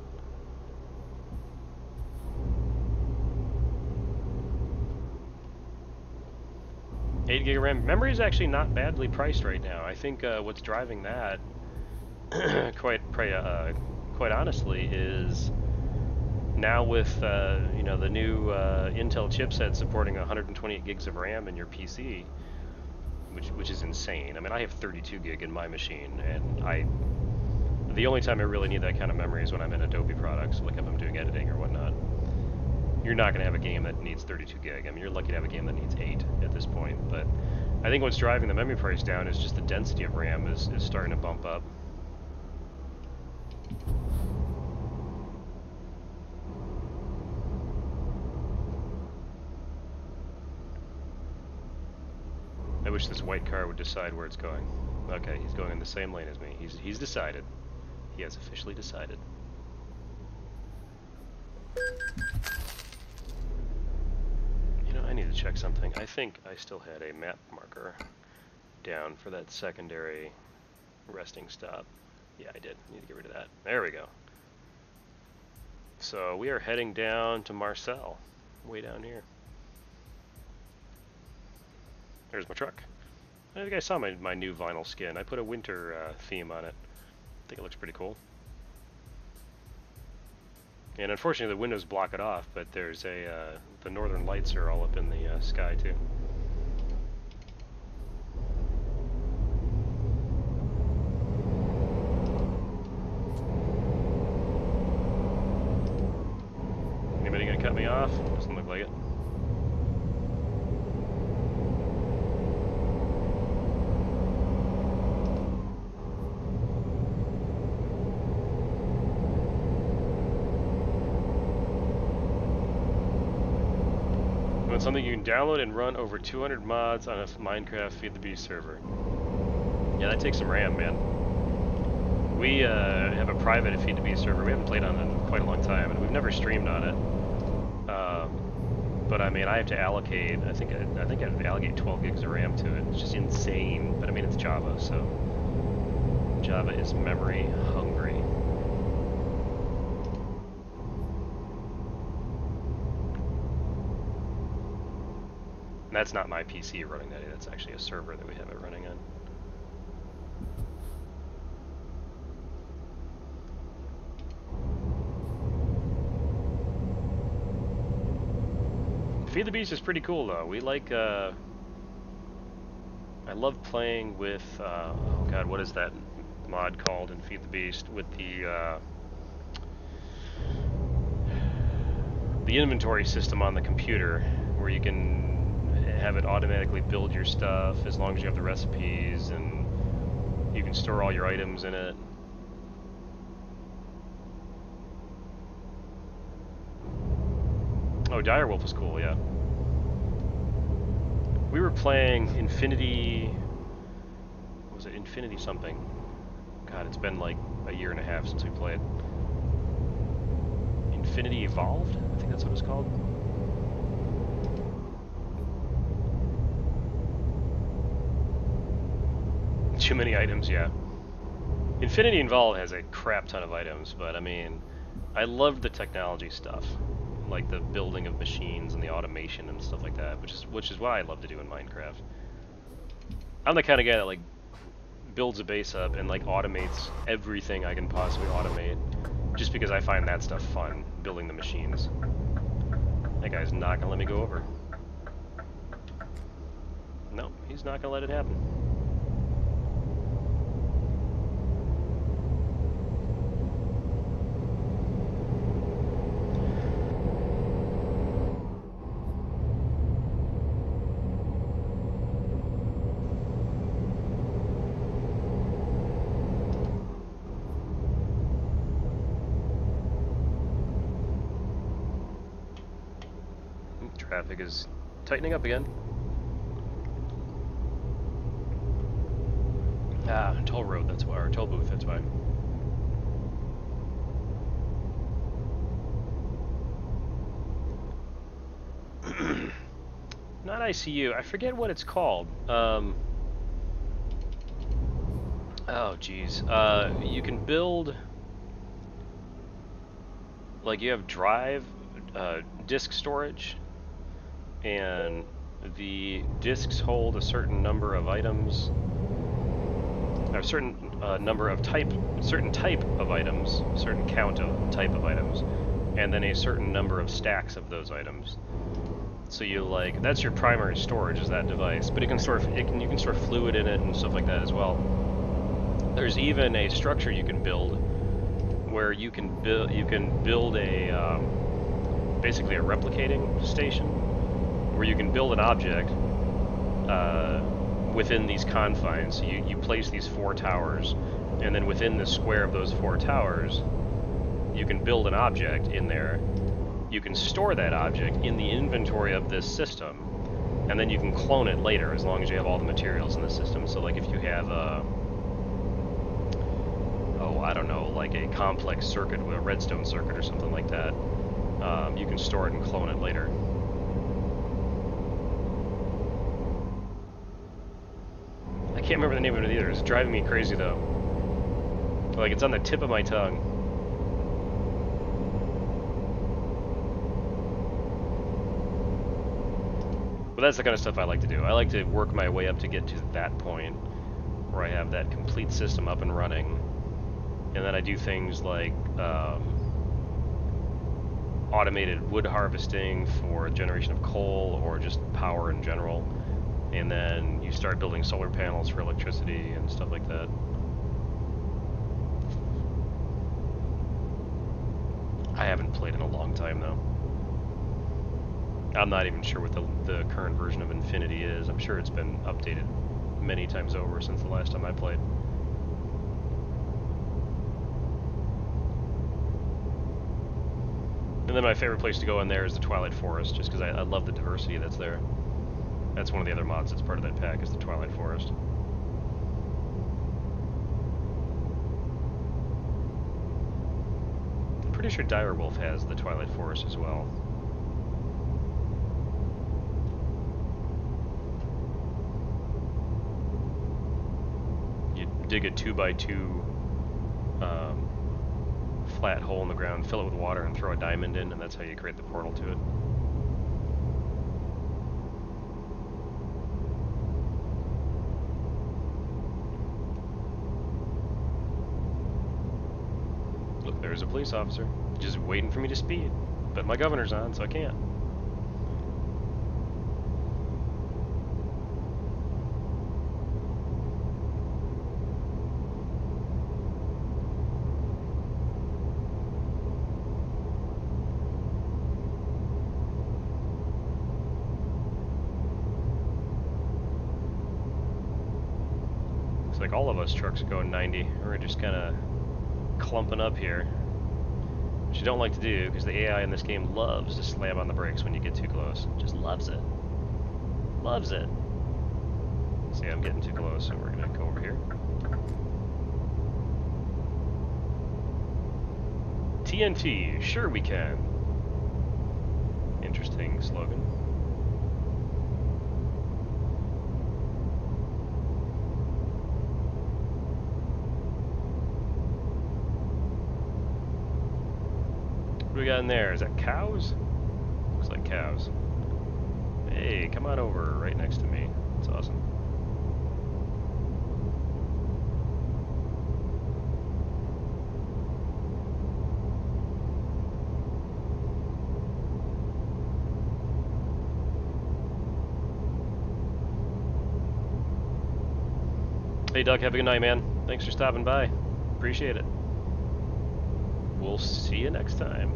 $8 GB RAM. Memory is actually not badly priced right now. I think what's driving that, quite honestly, is now with you know, the new Intel chipset supporting 128 gigs of RAM in your PC, which is insane. I mean, I have 32 gig in my machine, and the only time I really need that kind of memory is when I'm in Adobe products, like if I'm doing editing or whatnot. You're not going to have a game that needs 32 gig. I mean, you're lucky to have a game that needs 8 at this point. But I think what's driving the memory price down is just the density of RAM is starting to bump up. I wish this white car would decide where it's going. Okay, he's going in the same lane as me. He's decided. He has officially decided. You know, I need to check something. I think I still had a map marker down for that secondary resting stop. Yeah, I did. Need to get rid of that. There we go. So we are heading down to Marseille, way down here. There's my truck. I think you guys saw my new vinyl skin. I put a winter theme on it. I think it looks pretty cool. And unfortunately the windows block it off, but there's the northern lights are all up in the sky too. Anybody gonna cut me off? Doesn't look like it. Something you can download and run over 200 mods on a Minecraft Feed the Beast server. Yeah, that takes some RAM, man. We have a private Feed the Beast server. We haven't played on it in quite a long time, and we've never streamed on it. But I mean, I have to allocate. I think I have to allocate 12 gigs of RAM to it. It's just insane. But I mean, it's Java, so Java is memory hungry. And that's not my PC running that. That's actually a server that we have it running on. Feed the Beast is pretty cool though. We like, I love playing with, oh god, what is that mod called in Feed the Beast? With the inventory system on the computer, where you can have it automatically build your stuff as long as you have the recipes, and you can store all your items in it. Oh, Direwolf was cool, yeah. We were playing Infinity... What was it? Infinity something. God, it's been like a year and a half since we played. Infinity Evolved? I think that's what it's called. Too many items, yeah. Infinity Evolved has a crap ton of items, but I mean, I loved the technology stuff, like the building of machines and the automation and stuff like that, which is what I love to do in Minecraft. I'm the kind of guy that like builds a base up and like automates everything I can possibly automate, just because I find that stuff fun, building the machines. That guy's not gonna let me go over. Nope, he's not gonna let it happen. Traffic is tightening up again. Ah, toll road, that's why, or toll booth, that's why. Not ICU, I forget what it's called. Oh geez, you can build, like you have drive, disk storage, and the disks hold a certain number of items, a certain number of certain type of items, certain count of type of items, and then a certain number of stacks of those items. So you like, that's your primary storage, is that device, but you can store fluid in it and stuff like that as well. There's even a structure you can build where you can build a basically a replicating station where you can build an object within these confines. So you place these 4 towers, and then within the square of those 4 towers, you can build an object in there. You can store that object in the inventory of this system, and then you can clone it later as long as you have all the materials in the system. So like if you have a, I don't know, like a complex circuit, a redstone circuit or something like that, you can store it and clone it later. I can't remember the name of it either. It's driving me crazy though. Like it's on the tip of my tongue. But that's the kind of stuff I like to do. I like to work my way up to get to that point where I have that complete system up and running. And then I do things like automated wood harvesting for generation of coal or just power in general. And then you start building solar panels for electricity and stuff like that. I haven't played in a long time though. I'm not even sure what the current version of Infinity is. I'm sure it's been updated many times over since the last time I played. And then my favorite place to go in there is the Twilight Forest, just because I love the diversity that's there. That's one of the other mods that's part of that pack, is the Twilight Forest. I'm pretty sure Direwolf has the Twilight Forest as well. You dig a 2x2 flat hole in the ground, fill it with water, and throw a diamond in, and that's how you create the portal to it. Look, there's a police officer, just waiting for me to speed, but my governor's on, so I can't. Like all of us trucks are going 90. We're just kind of clumping up here, which you don't like to do because the AI in this game loves to slam on the brakes when you get too close. Just loves it. Loves it. See, I'm getting too close, so we're gonna go over here. TNT, sure we can. Interesting slogan. What do we got in there? Is that cows? Looks like cows. Hey, come on over right next to me. That's awesome. Hey, Doug, have a good night, man. Thanks for stopping by. Appreciate it. We'll see you next time.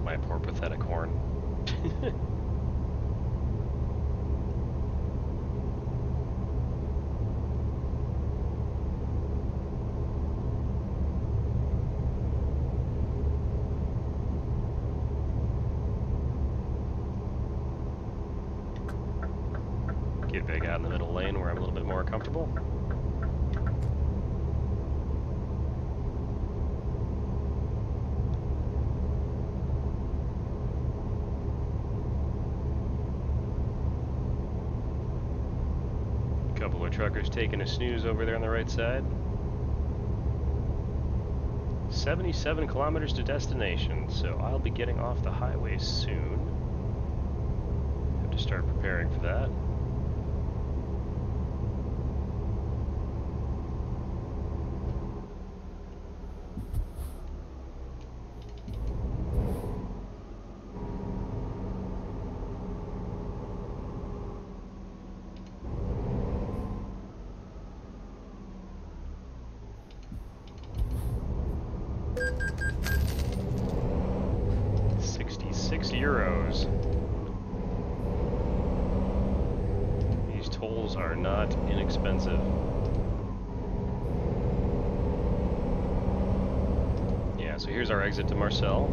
My poor pathetic horn. Get big out in the middle lane where I'm a little bit more comfortable. Couple of truckers taking a snooze over there on the right side. 77 kilometers to destination, so I'll be getting off the highway soon. Have to start preparing for that. €66. These tolls are not inexpensive. Yeah, so here's our exit to Marseille.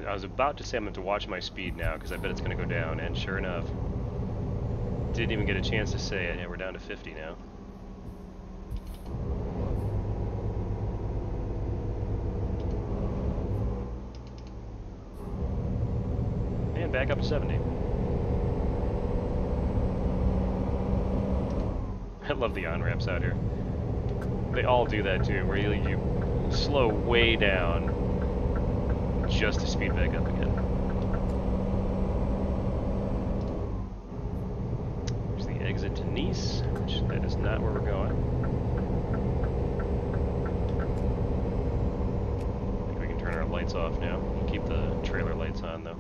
I was about to say I'm going to watch my speed now because I bet it's going to go down, and sure enough, didn't even get a chance to say it, and we're down to 50 now. And back up to 70. I love the on-ramps out here. They all do that too, where you slow way down just to speed back up again. There's the exit to Nice, which that is not where we're going. I think we can turn our lights off now. We'll keep the trailer lights on though.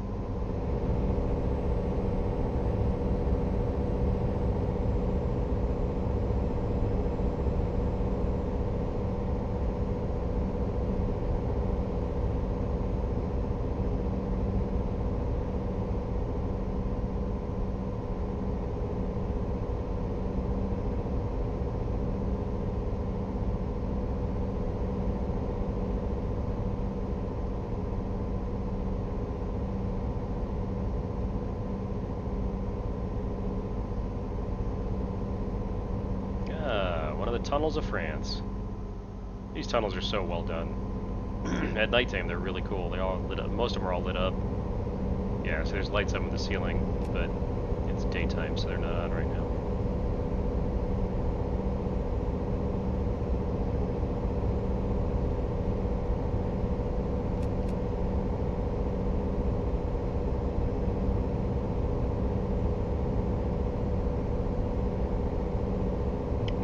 Tunnels of France. These tunnels are so well done. At nighttime, they're really cool. They all lit up. Most of them are all lit up. Yeah, so there's lights up in the ceiling, but it's daytime, so they're not on right now.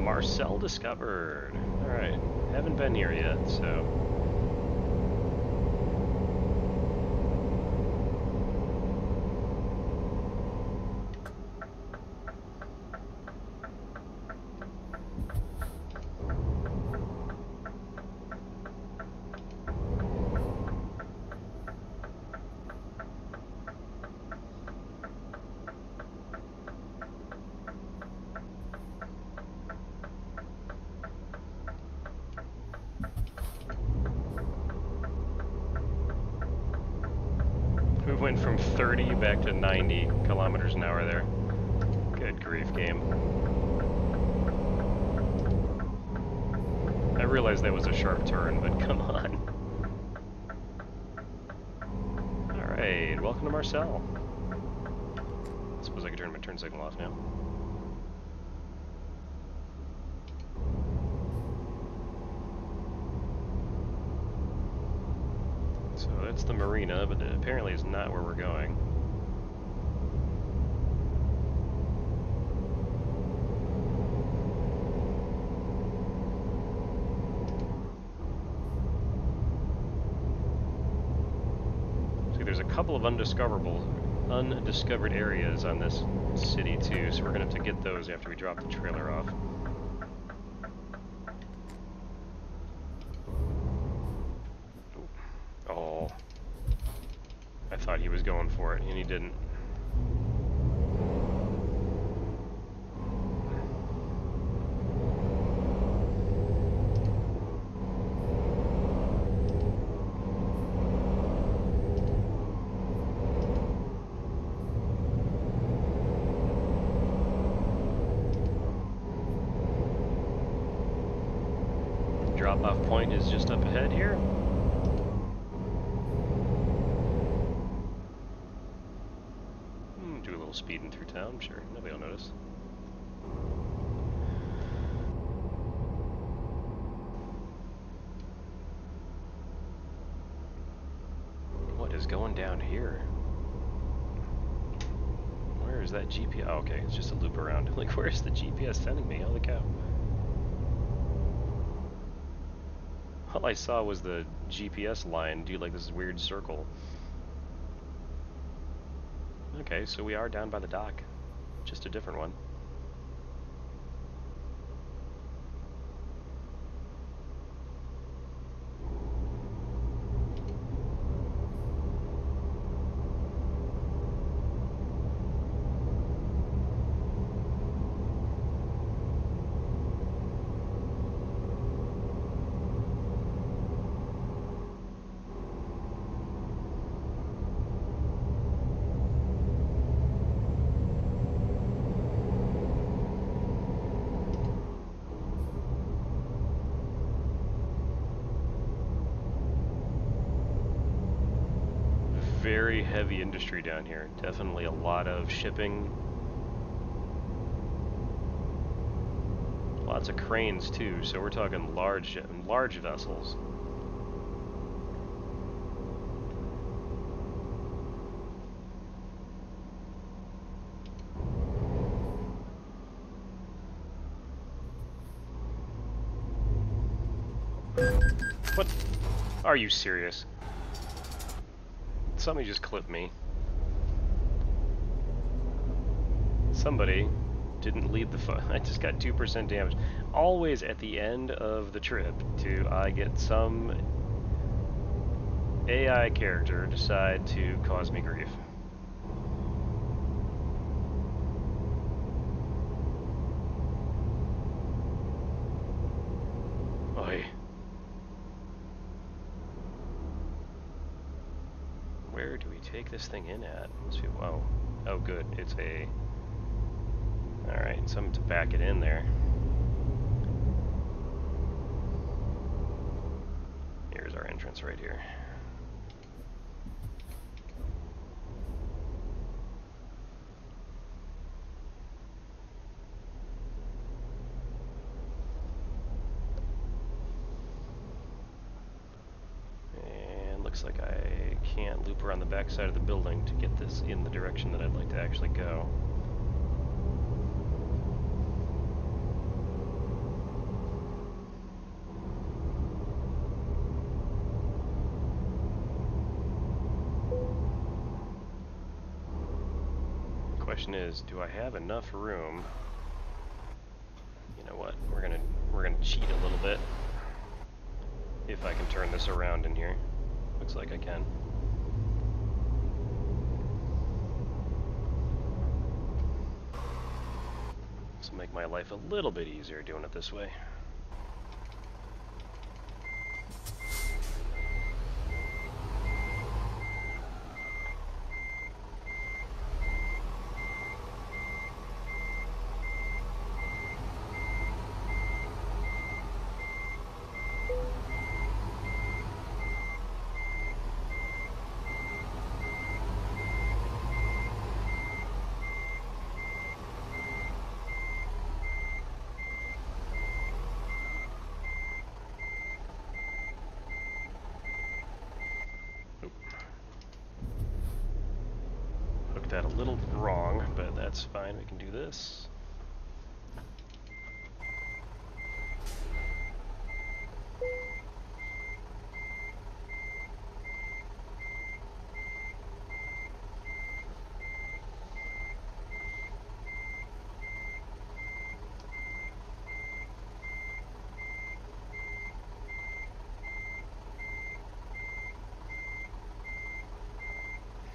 Marseille discovered. Alright, haven't been here yet, so... We went from 30 back to 90 kilometers an hour there. Good grief, game. I realized that was a sharp turn, but come on. Alright, welcome to Marseille. I suppose I could turn my turn signal off now. That's the marina, but it apparently is not where we're going. See, there's a couple of undiscovered areas on this city too, so we're gonna have to get those after we drop the trailer off. Oh, I thought he was going for it, and he didn't. Drop-off point is just up ahead here. Do a little speeding through town, sure, nobody will notice. What is going down here? Where is that GPS? Oh, okay, it's just a loop around. Like, where's the GPS sending me? Holy cow. All I saw was the GPS line do like this weird circle. Okay, so we are down by the dock. Just a different one. Very heavy industry down here. Definitely a lot of shipping. Lots of cranes too, so we're talking large vessels. What? Are you serious? Somebody just clipped me. Somebody didn't lead the I just got 2% damage. Always at the end of the trip do I get some AI character decide to cause me grief. Oy. Where do we take this thing in at? Let's see. Whoa. Oh, good. It's a... Alright, something to back it in there. Here's our entrance right here. Looks like I can't loop around the back side of the building to get this in the direction that I'd like to actually go. The question is, do I have enough room? You know what? We're gonna cheat a little bit. If I can turn this around in here. Looks like I can. This will make my life a little bit easier doing it this way. that a little wrong, but that's fine. We can do this.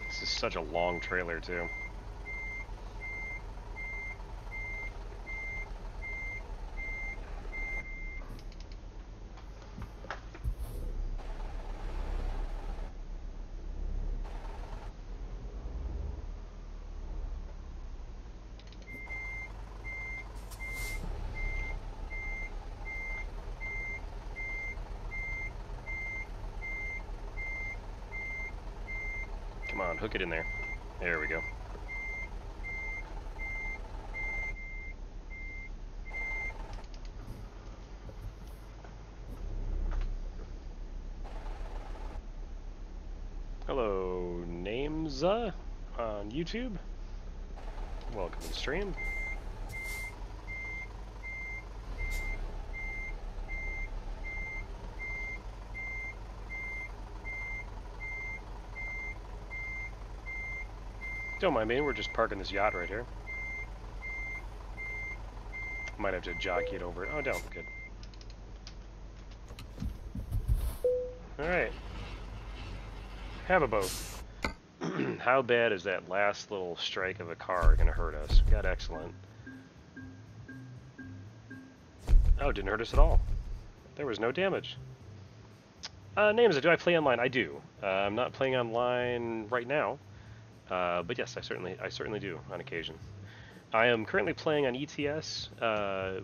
This is such a long trailer, too. Come on, hook it in there. There we go. Hello, names on YouTube. Welcome to the stream. Don't mind me, we're just parking this yacht right here. Might have to jockey it over. Oh, don't. Good. Alright. Have a boat. How bad is that last little strike of a car going to hurt us? We got excellent. Oh, it didn't hurt us at all. There was no damage. Names, do I play online? I do. I'm not playing online right now. But yes, I certainly do on occasion. I am currently playing on ETS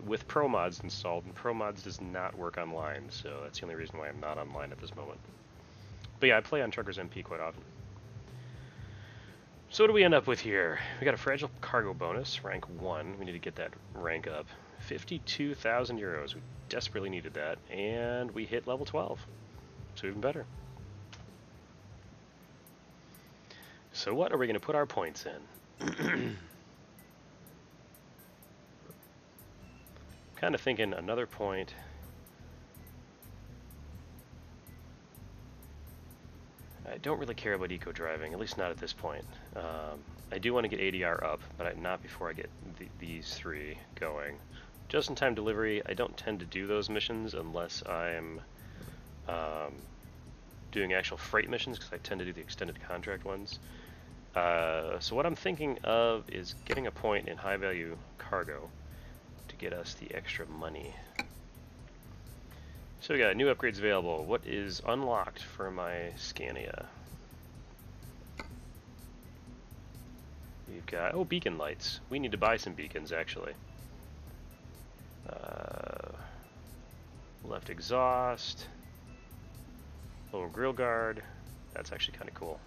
with ProMods installed, and ProMods does not work online, so that's the only reason why I'm not online at this moment. But yeah, I play on Truckers MP quite often. So what do we end up with here? We got a fragile cargo bonus, rank 1. We need to get that rank up. 52,000 euros. We desperately needed that, and we hit level 12. So even better. So what are we going to put our points in? Kind of thinking another point. I don't really care about eco driving, at least not at this point. I do want to get ADR up, but not before I get these 3 going. Just-in-time delivery, I don't tend to do those missions unless I'm doing actual freight missions, because I tend to do the extended contract ones. So what I'm thinking of is getting a point in high-value cargo to get us the extra money. So we got new upgrades available. What is unlocked for my Scania? We've got, oh, beacon lights. We need to buy some beacons, actually. Left exhaust. Lower grill guard. That's actually kind of cool.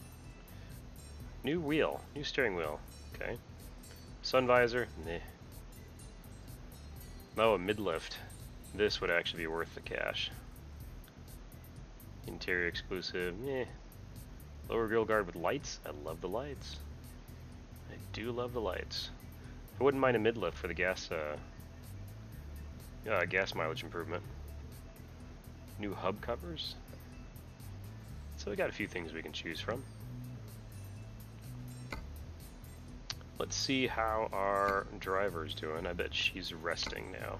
New wheel. New steering wheel. Okay. Sun visor. Meh. Oh, a mid-lift. This would actually be worth the cash. Interior exclusive. Meh. Lower grill guard with lights. I love the lights. I do love the lights. I wouldn't mind a mid-lift for the gas gas mileage improvement. New hub covers. So we got a few things we can choose from. Let's see how our driver's doing. I bet she's resting now.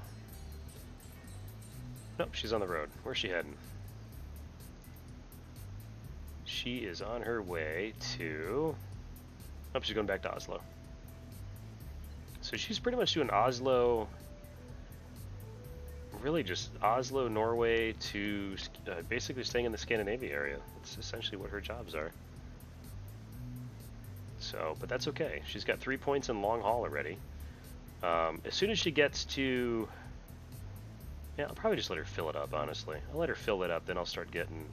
Nope, she's on the road. Where's she heading? She is on her way to... Oh, she's going back to Oslo. So she's pretty much doing Oslo... Really just Oslo, Norway to basically staying in the Scandinavia area. That's essentially what her jobs are. So, but that's okay. She's got 3 points in long haul already. As soon as she gets to... Yeah, I'll probably just let her fill it up, honestly. I'll let her fill it up, then I'll start getting...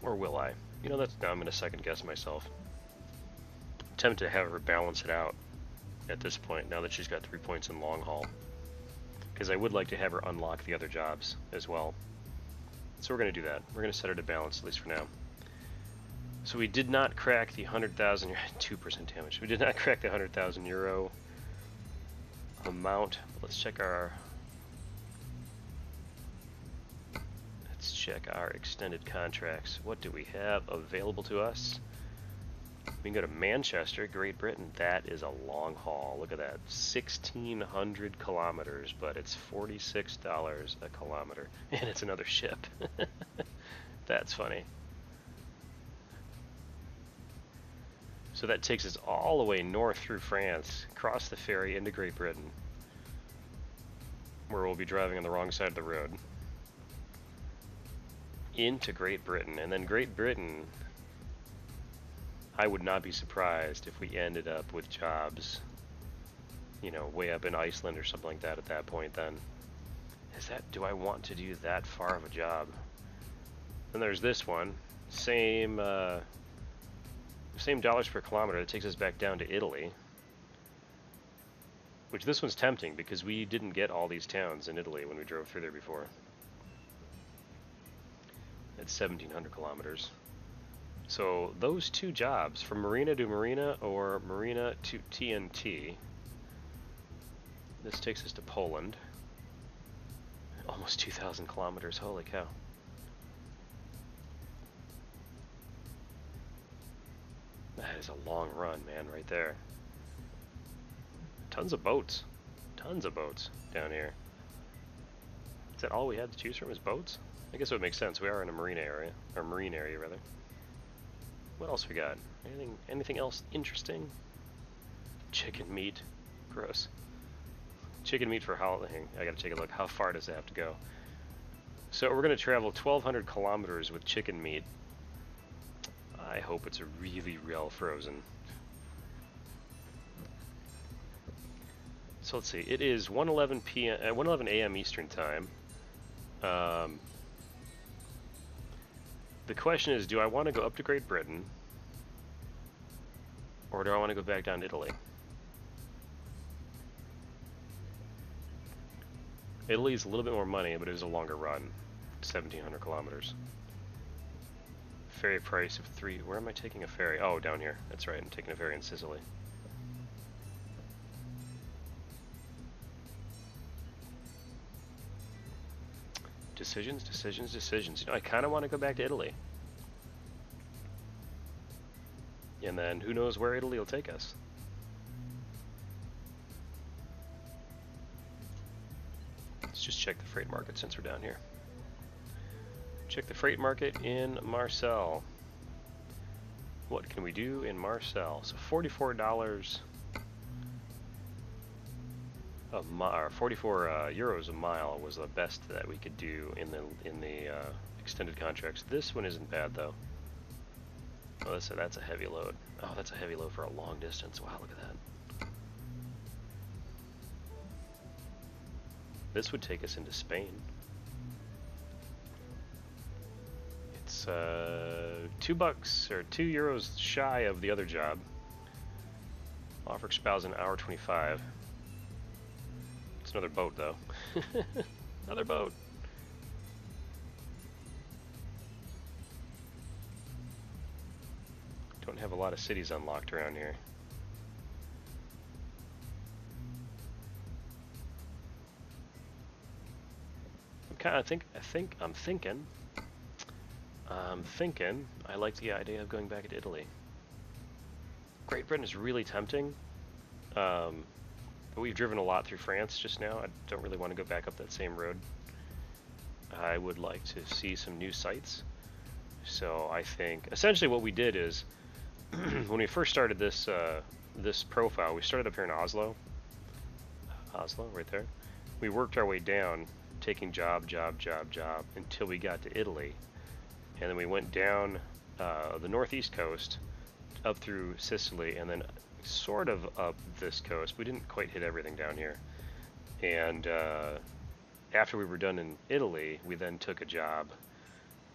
Or will I? You know, that's... No, I'm going to second guess myself. I'm tempted to have her balance it out at this point, now that she's got 3 points in long haul. Because I would like to have her unlock the other jobs as well. So we're going to do that. We're going to set her to balance, at least for now. So we did not crack the 100,000, 2% damage. We did not crack the 100,000 euro amount. Let's check our extended contracts. What do we have available to us? We can go to Manchester, Great Britain. That is a long haul. Look at that, 1,600 kilometers, but it's $46 a kilometer, and it's another ship. That's funny. So that takes us all the way north through France, across the ferry into Great Britain, where we'll be driving on the wrong side of the road, into Great Britain. And then Great Britain, I would not be surprised if we ended up with jobs, you know, way up in Iceland or something like that at that point. Then do I want to do that far of a job? Then there's this one, same dollars per kilometer. That takes us back down to Italy, which this one's tempting because we didn't get all these towns in Italy when we drove through there before. It's 1,700 kilometers. So those two jobs, from Marina to Marina or Marina to TNT, this takes us to Poland. Almost 2,000 kilometers, holy cow. That is a long run, man, right there. Tons of boats. Tons of boats down here. Is that all we had to choose from is boats? I guess it would make sense. We are in a marine area, or marine area, rather. What else we got? Anything else interesting? Chicken meat. Gross. Chicken meat for Haulin. I gotta take a look. How far does it have to go? So we're gonna travel 1,200 kilometers with chicken meat. I hope it's really well frozen. So let's see. It is 1:11 p.m. 1:11 a.m. Eastern time. The question is, do I want to go up to Great Britain, or do I want to go back down to Italy? Italy's a little bit more money, but it is a longer run. 1,700 kilometers. Ferry price of 3. Where am I taking a ferry? Oh, down here. That's right. I'm taking a ferry in Sicily. Decisions, decisions, decisions. You know, I kind of want to go back to Italy. And then who knows where Italy will take us. Let's just check the freight market since we're down here. Check the freight market in Marseille. What can we do in Marseille? So $44 a mile, 44 euros a mile was the best that we could do in the extended contracts. This one isn't bad though. Oh, that's a heavy load. Oh, that's a heavy load for a long distance. Wow, look at that. This would take us into Spain. It's $2 or €2 shy of the other job. Offer expires an hour 25. It's another boat though. Another boat. Don't have a lot of cities unlocked around here. I'm thinking I like the idea of going back to Italy. Great Britain is really tempting, but we've driven a lot through France just now. I don't really want to go back up that same road. I would like to see some new sites. So I think essentially what we did is when we first started this this profile, we started up here in Oslo, right there. We worked our way down, taking job until we got to Italy, and then we went down the northeast coast up through Sicily, and then sort of up this coast. We didn't quite hit everything down here, and after we were done in Italy, we then took a job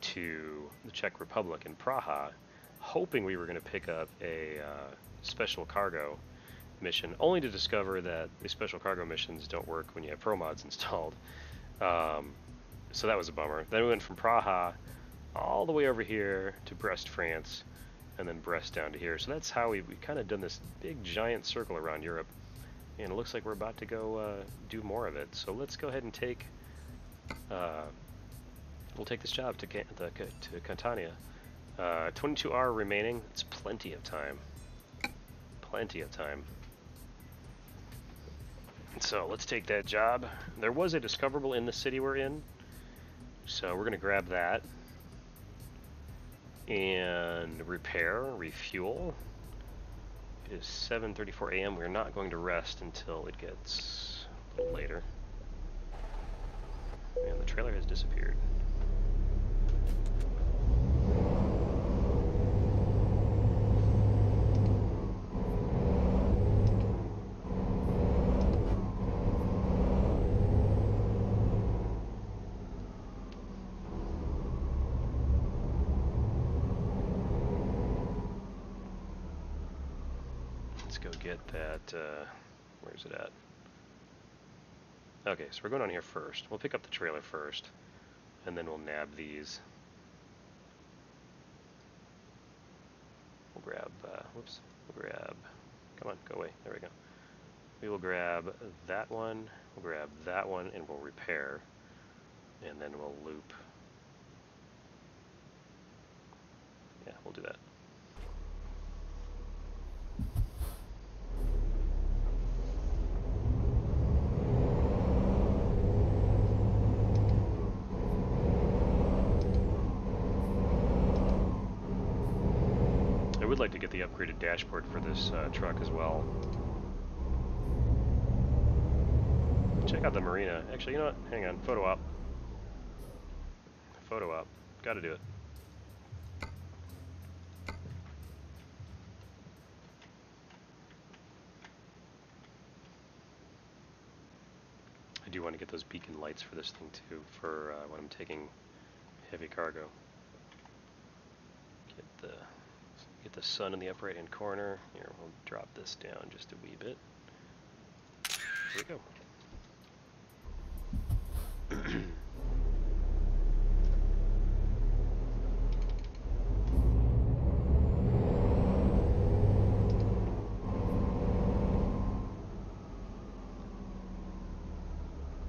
to the Czech Republic in Praha, hoping we were going to pick up a special cargo mission, only to discover that the special cargo missions don't work when you have ProMods installed. So that was a bummer. Then we went from Praha all the way over here to Brest, France, and then Brest down to here. So that's how we kind of done this big giant circle around Europe, and it looks like we're about to go do more of it. So let's go ahead and take we'll take this job to Catania. 22 hours remaining. It's plenty of time. Plenty of time. So let's take that job. There was a discoverable in the city we're in, so we're going to grab that and refuel. It is 7:34 a.m. We're not going to rest until it gets a little later. And the trailer has disappeared. Get that, where's it at? Okay, so we're going on here first. We'll pick up the trailer first, and then we'll nab these. We'll grab, come on, go away, there we go. We will grab that one, we'll grab that one, and we'll repair, and then we'll loop. Yeah, we'll do that. I would like to get the upgraded dashboard for this truck as well. Check out the marina. Actually, you know what? Hang on. Photo op. Photo op. Gotta do it. I do want to get those beacon lights for this thing too, for when I'm taking heavy cargo. Get the sun in the upper right hand corner. Here, we'll drop this down just a wee bit. Here we go.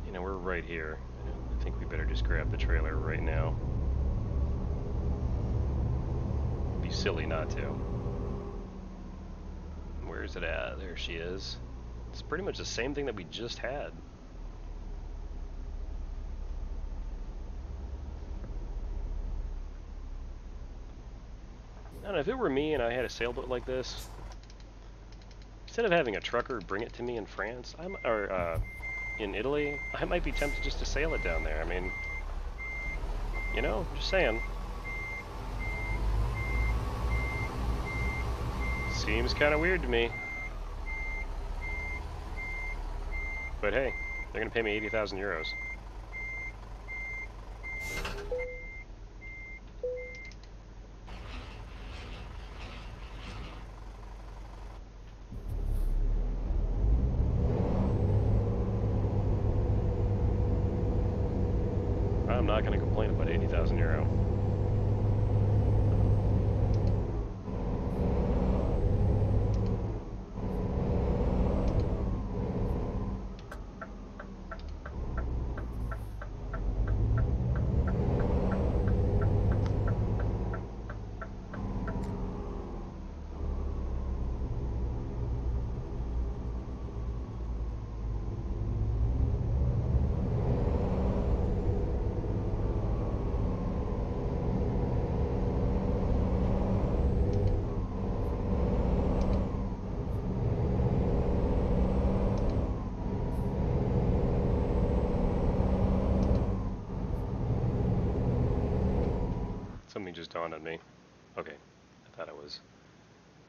You know, we're right here. I think we better just grab the trailer right now. Silly not to. Where is it at? There she is. It's pretty much the same thing that we just had. I don't know, if it were me and I had a sailboat like this, instead of having a trucker bring it to me in France, or in Italy, I might be tempted just to sail it down there. I mean, you know, just saying. Seems kind of weird to me. But hey, they're going to pay me 80,000 euros. I'm not going to complain about 80,000 euro. Something just dawned on me. Okay, I thought I was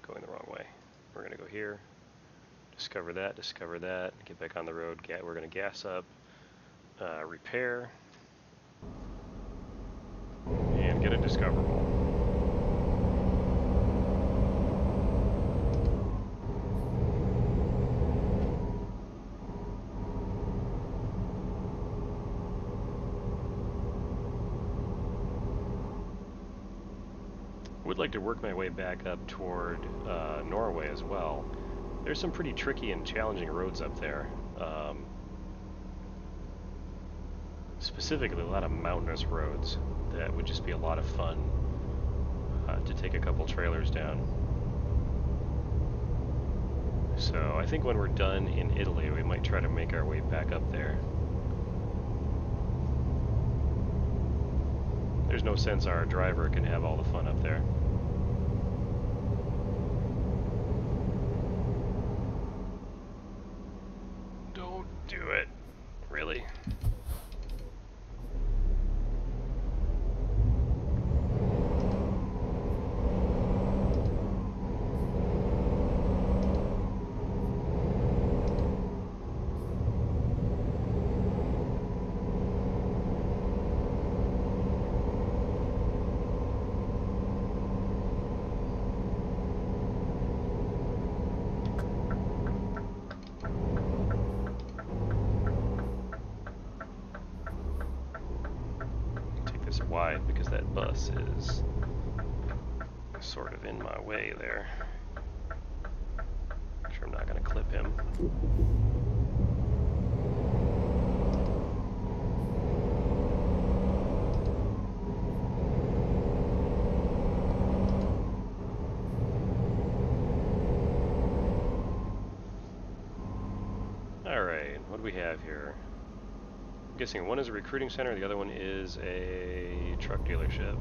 going the wrong way. We're going to go here, discover that, get back on the road. We're going to gas up, repair, and get a discoverable. would like to work my way back up toward Norway as well. There's some pretty tricky and challenging roads up there. Specifically, a lot of mountainous roads that would just be a lot of fun to take a couple trailers down. So I think when we're done in Italy, we might try to make our way back up there. There's no sense our driver can have all the fun up there. Don't do it. Really? Wide because that bus is sort of in my way there. Make sure I'm not going to clip him. Alright, what do we have here? I'm guessing one is a recruiting center, the other one is a truck dealership.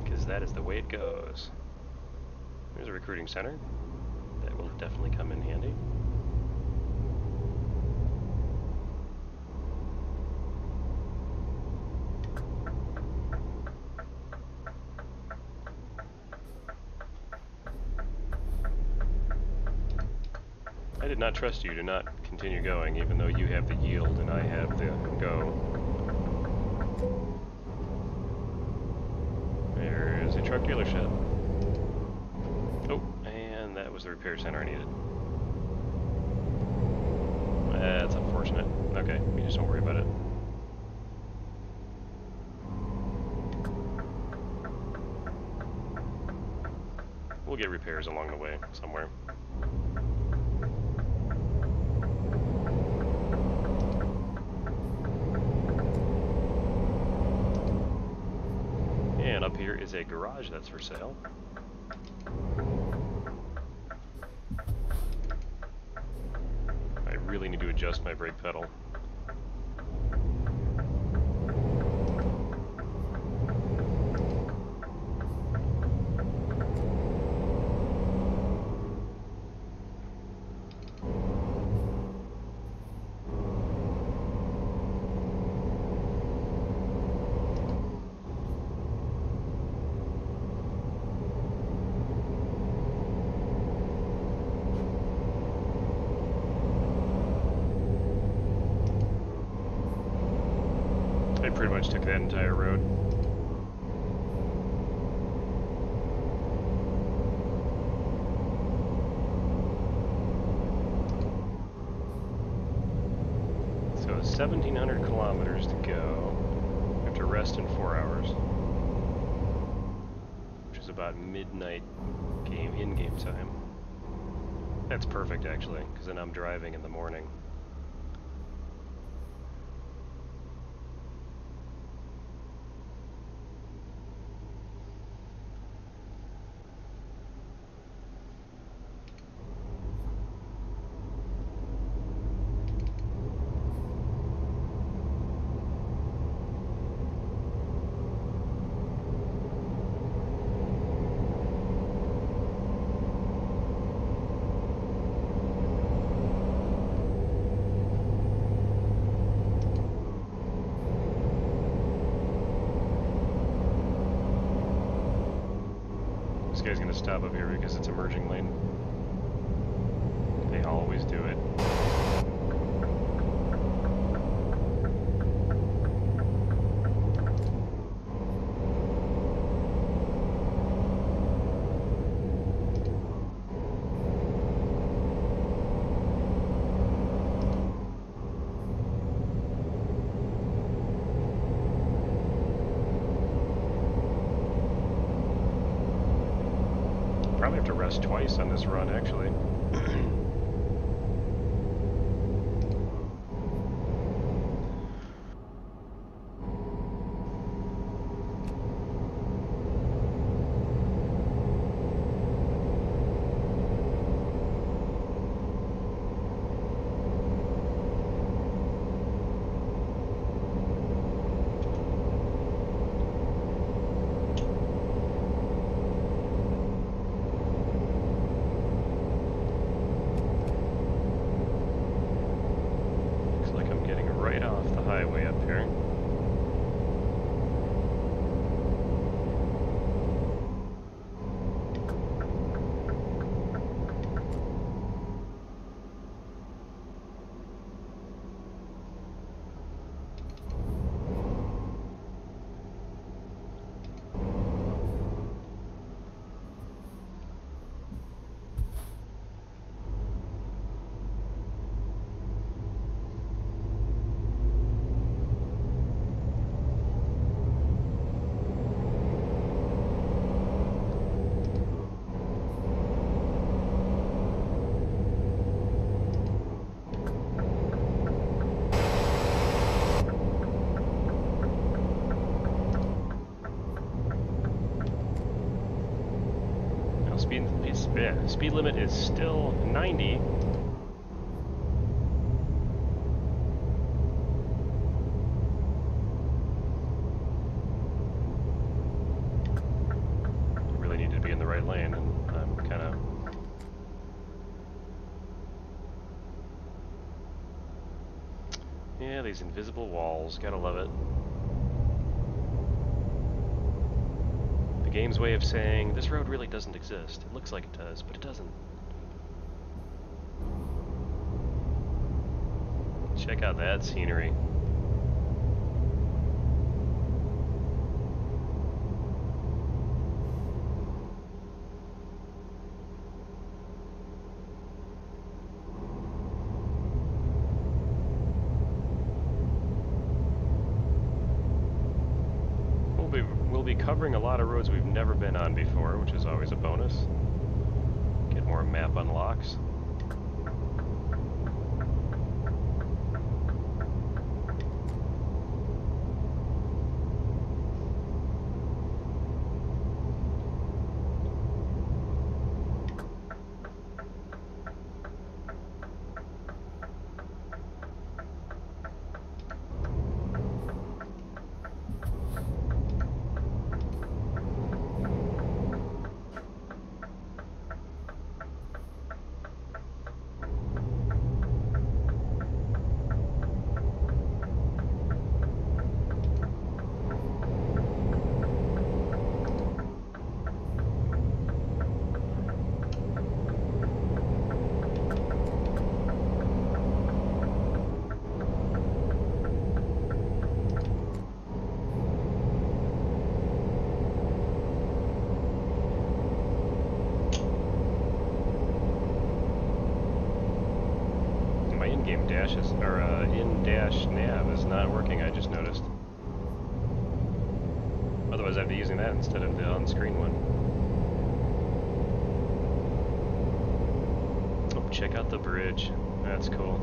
Because that is the way it goes. There's a recruiting center. That will definitely come in handy. I did not trust you to not continue going, even though you have the yield and I have the go. There's a truck dealership. Oh, and that was the repair center I needed. That's unfortunate. Okay, you just don't worry about it. We'll get repairs along the way somewhere. And up here is a garage that's for sale. I really need to adjust my brake pedal. I pretty much took that entire road. So 1,700 kilometers to go. I have to rest in 4 hours, which is about midnight in-game time. That's perfect actually, because then I'm driving in the morning. This guy's gonna stop up here because it's a merging lane. They always do it. Probably have to rest twice on this run, actually. Speed limit is still 90. Really need to be in the right lane, and I'm kind of... Yeah, these invisible walls, gotta love it. The game's way of saying, this road really doesn't exist. It looks like it does, but it doesn't. Check out that scenery. We'll be covering a lot of roads we've never been on before, which is always a bonus. Get more map unlocks. In-dash nav is not working, I just noticed. Otherwise I'd be using that instead of the on-screen one. Oh, check out the bridge. That's cool.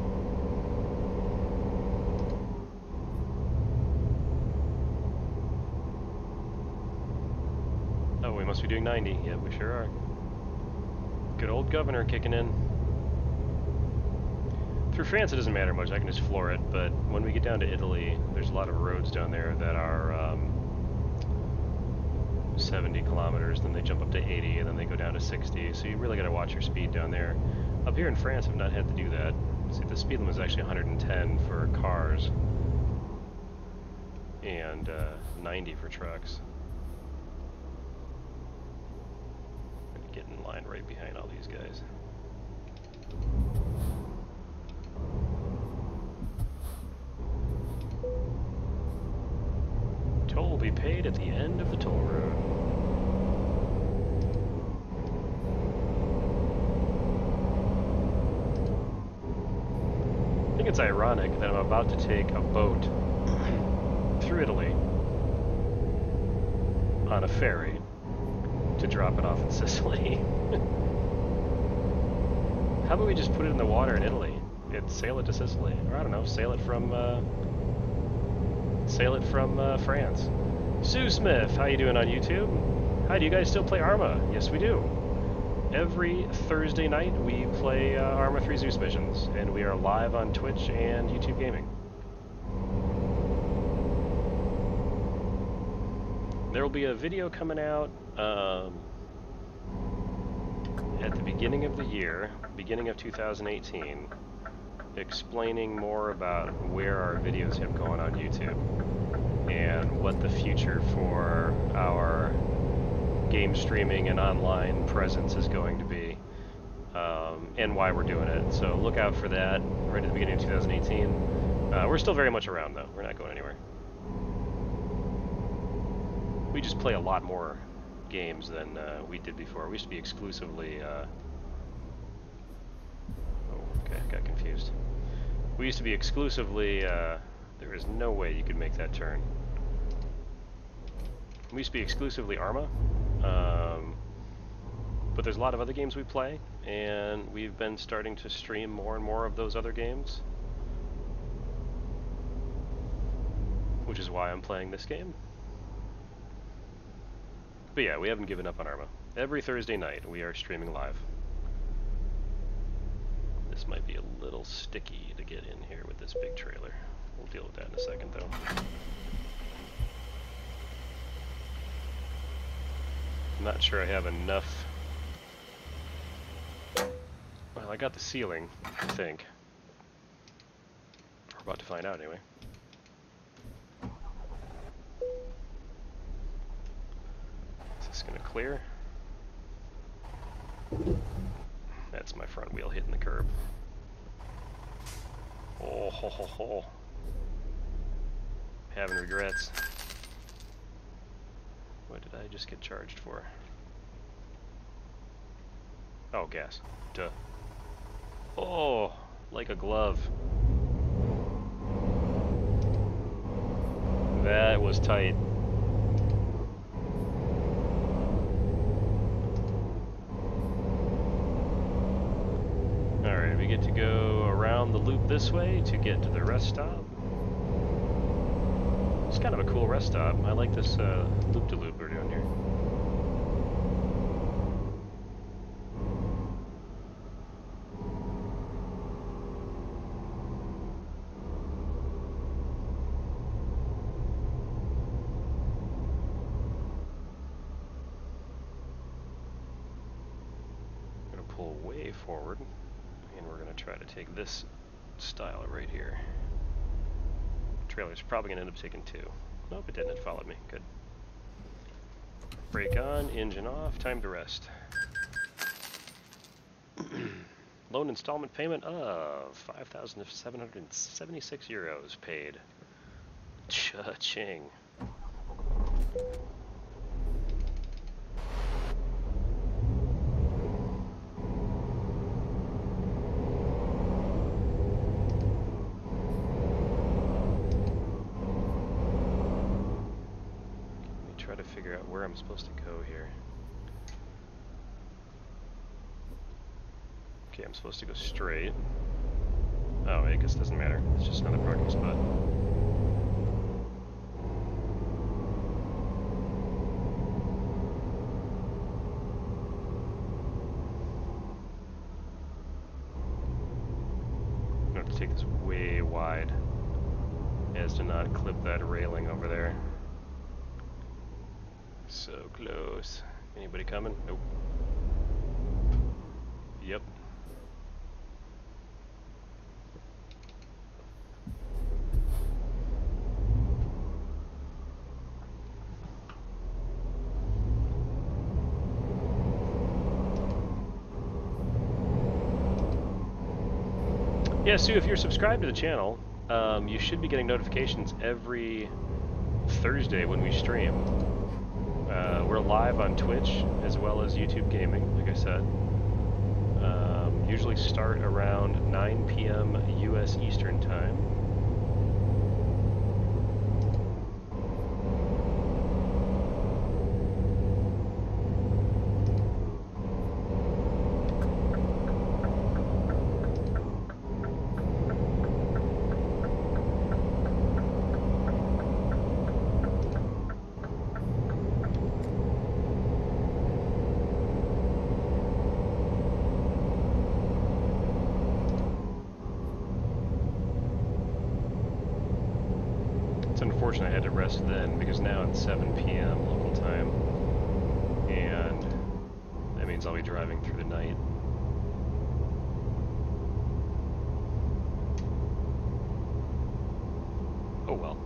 Oh, we must be doing 90. Yeah, we sure are. Good old governor kicking in. Through France it doesn't matter much, I can just floor it, but when we get down to Italy, there's a lot of roads down there that are 70 kilometers, then they jump up to 80, and then they go down to 60, so you really got to watch your speed down there. Up here in France, I've not had to do that. See, the speed limit is actually 110 for cars, and 90 for trucks. I'm gonna get in line right behind all these guys. Toll will be paid at the end of the toll road. I think it's ironic that I'm about to take a boat through Italy on a ferry to drop it off in Sicily. How about we just put it in the water in Italy? Sail it to Sicily, or I don't know, sail it from France. Sue Smith, how you doing on YouTube? Hi, do you guys still play Arma? Yes, we do. Every Thursday night we play Arma 3 Zeus missions, and we are live on Twitch and YouTube Gaming. There will be a video coming out at the beginning of the year, beginning of 2018, explaining more about where our videos have gone on YouTube and what the future for our game streaming and online presence is going to be, and why we're doing it. So look out for that right at the beginning of 2018. We're still very much around though. We're not going anywhere. We just play a lot more games than we did before. We used to be exclusively got confused. We used to be exclusively there is no way you could make that turn. We used to be exclusively Arma, but there's a lot of other games we play, and we've been starting to stream more and more of those other games, which is why I'm playing this game. But yeah, we haven't given up on Arma. Every Thursday night we are streaming live. This might be a little sticky to get in here with this big trailer. We'll deal with that in a second though. I'm not sure I have enough. Well, I got the ceiling, I think. We're about to find out anyway. Is this gonna clear? That's my front wheel hitting the curb. Oh ho ho ho. Having regrets. What did I just get charged for? Oh, gas. Duh. Oh, like a glove. That was tight. Alright, we get to go around the loop this way to get to the rest stop. It's kind of a cool rest stop. I like this loop-de-loop we're doing here. I'm going to pull way forward, and we're going to try to take this style right here. Trailer's probably going to end up taking two. Nope, it didn't. It followed me. Good. Brake on, engine off, time to rest. Loan installment payment of 5,776 euros paid. Cha-ching. Figure out where I'm supposed to go here. Okay, I'm supposed to go straight. Oh, I guess it doesn't matter. It's just another parking spot. I'm going to have to take this way wide as to not clip that railing over there. So close. Anybody coming? Nope. Yep. Yeah, Sue, if you're subscribed to the channel, you should be getting notifications every Thursday when we stream. We're live on Twitch as well as YouTube Gaming, like I said. Usually start around 9 p.m. U.S. Eastern Time. unfortunately I had to rest then because now it's 7 p.m. local time, and that means I'll be driving through the night. Oh well.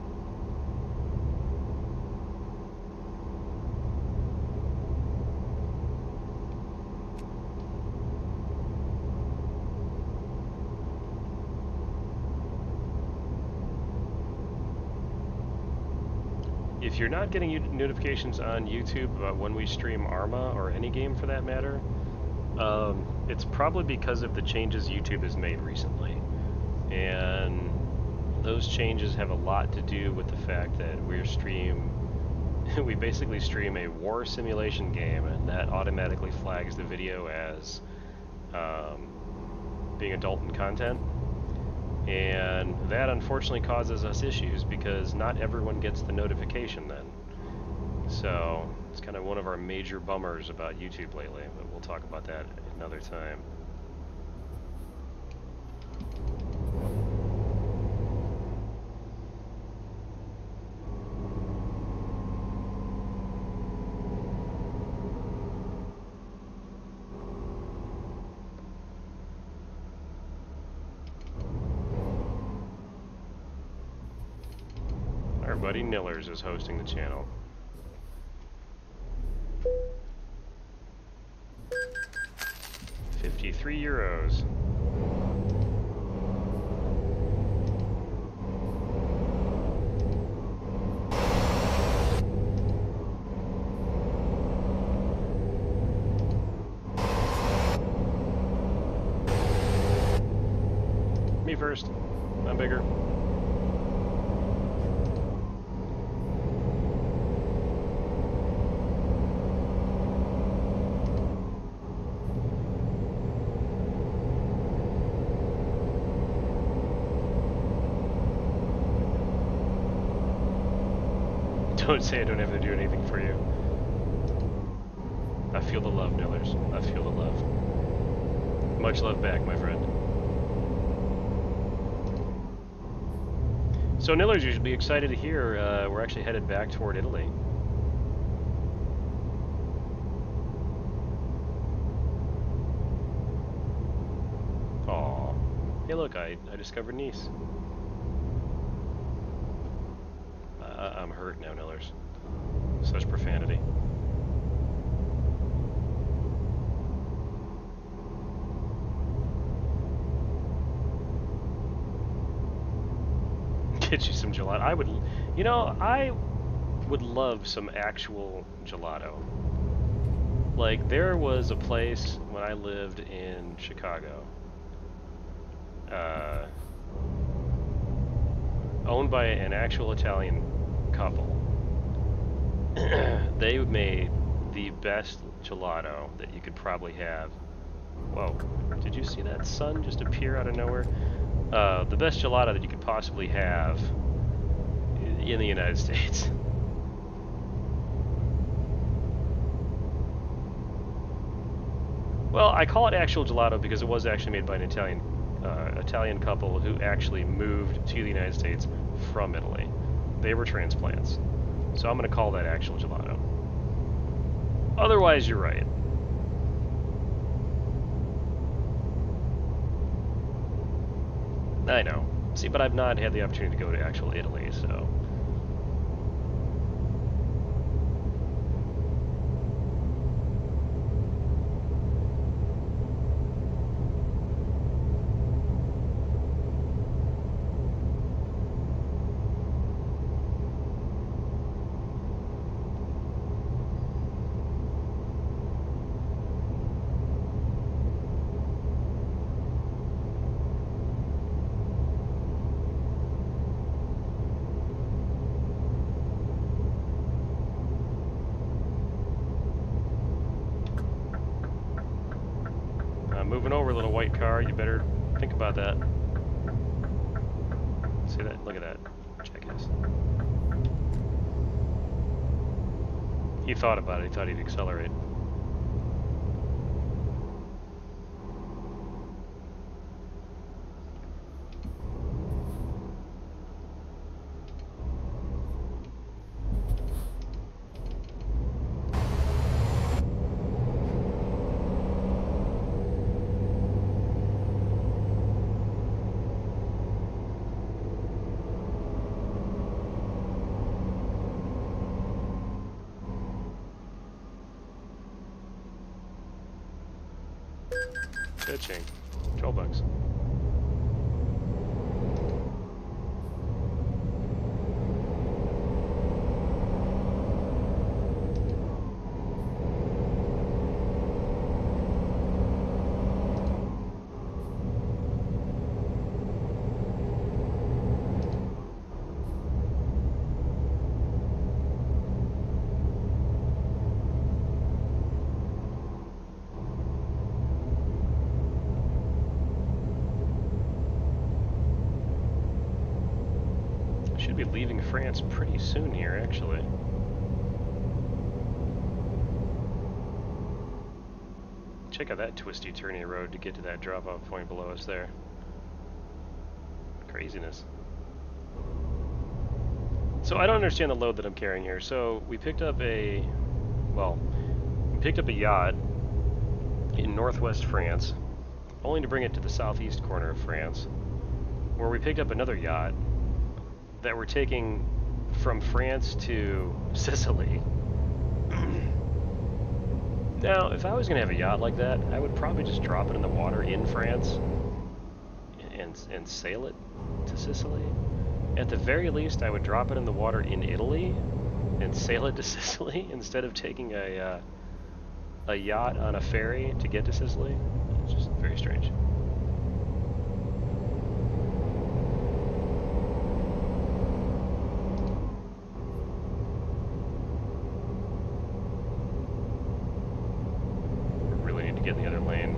If you're not getting notifications on YouTube about when we stream Arma, or any game for that matter, it's probably because of the changes YouTube has made recently. And those changes have a lot to do with the fact that we basically stream a war simulation game, and that automatically flags the video as being adult in content. And that unfortunately causes us issues because not everyone gets the notification then. So it's kind of one of our major bummers about YouTube lately, but we'll talk about that another time. Our buddy Nillers is hosting the channel. €53. Me first. I'm bigger. Don't say I don't have to do anything for you. I feel the love, Nillers. I feel the love. Much love back, my friend. So Nillers, you should be excited to hear we're actually headed back toward Italy. Aw. Hey look, I discovered Nice. I'm hurt now, Nillers. Such profanity. Get you some gelato. I would love some actual gelato. Like, there was a place when I lived in Chicago, owned by an actual Italian couple. They made the best gelato that you could probably have. Whoa, did you see that sun just appear out of nowhere? The best gelato that you could possibly have in the United States. Well, I call it actual gelato because it was actually made by an Italian couple who actually moved to the United States from Italy. They were transplants. So I'm going to call that actual gelato. Otherwise, you're right. I know. See, but I've not had the opportunity to go to actual Italy, so... moving over, little white car, you better think about that. See that? Look at that. Jackass. He thought about it, he thought he'd accelerate. Pitching. 12 bucks. Should be leaving France pretty soon here, actually. Check out that twisty turny road to get to that drop-off point below us there. Craziness. So I don't understand the load that I'm carrying here. So we picked up a yacht in northwest France, only to bring it to the southeast corner of France, where we picked up another yacht that we're taking from France to Sicily. Now, if I was going to have a yacht like that, I would probably just drop it in the water in France and sail it to Sicily. At the very least, I would drop it in the water in Italy and sail it to Sicily instead of taking a yacht on a ferry to get to Sicily. It's just very strange. Get in the other lane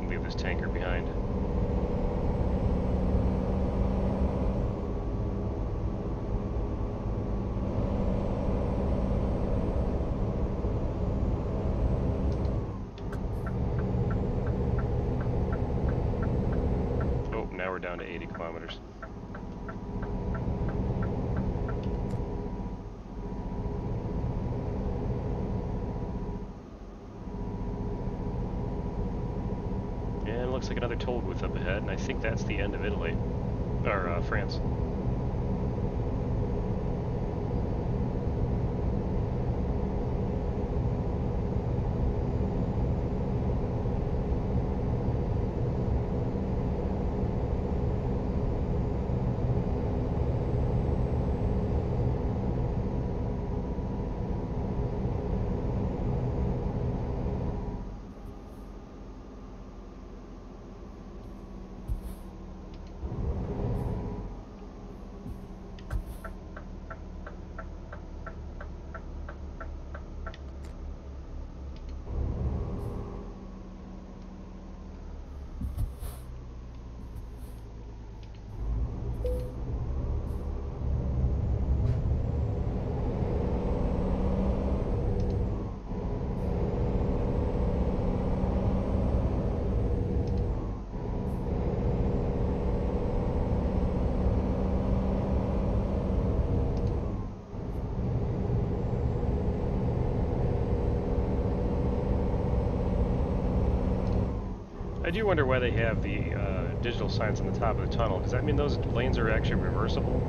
and leave this tanker behind. Oh, now we're down to 80 kilometers. Looks like another toll booth up ahead, and I think that's the end of Italy, or France. I do wonder why they have the digital signs on the top of the tunnel. Does that mean those lanes are actually reversible?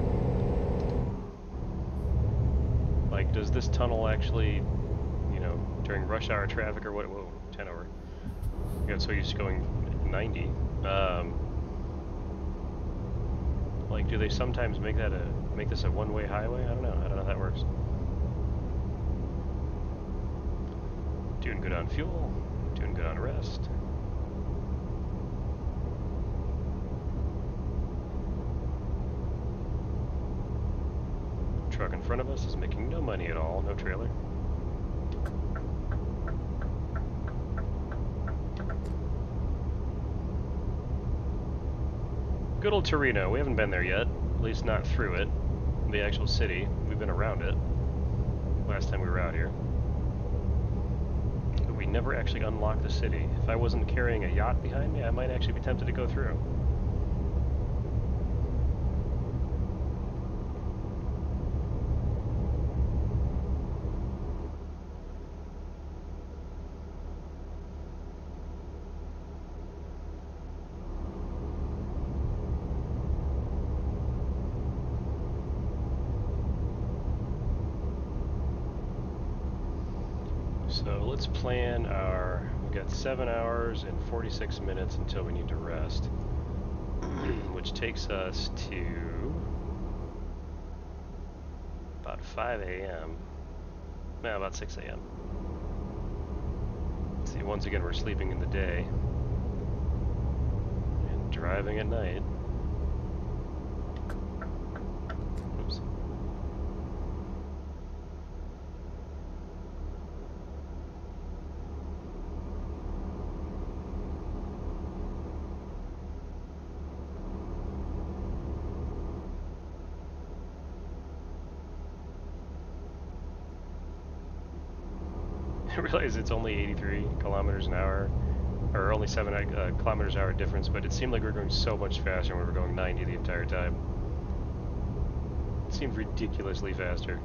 Like, does this tunnel actually, you know, during rush hour traffic or what? Whoa, 10 over. I got so used to going 90. Like, do they sometimes make this a one-way highway? I don't know how that works. Doing good on fuel, doing good on rest. Truck in front of us is making no money at all, no trailer. Good old Torino. We haven't been there yet, at least not through it. The actual city. We've been around it last time we were out here. But we never actually unlocked the city. If I wasn't carrying a yacht behind me, I might actually be tempted to go through. So let's plan our, we've got 7 hours and 46 minutes until we need to rest, which takes us to about 5 a.m. No, about 6 a.m. See, once again, we're sleeping in the day and driving at night. Oops. I realize it's only 83 kilometers an hour, or only 7 kilometers an hour difference, but it seemed like we were going so much faster when we were going 90 the entire time. It seemed ridiculously faster.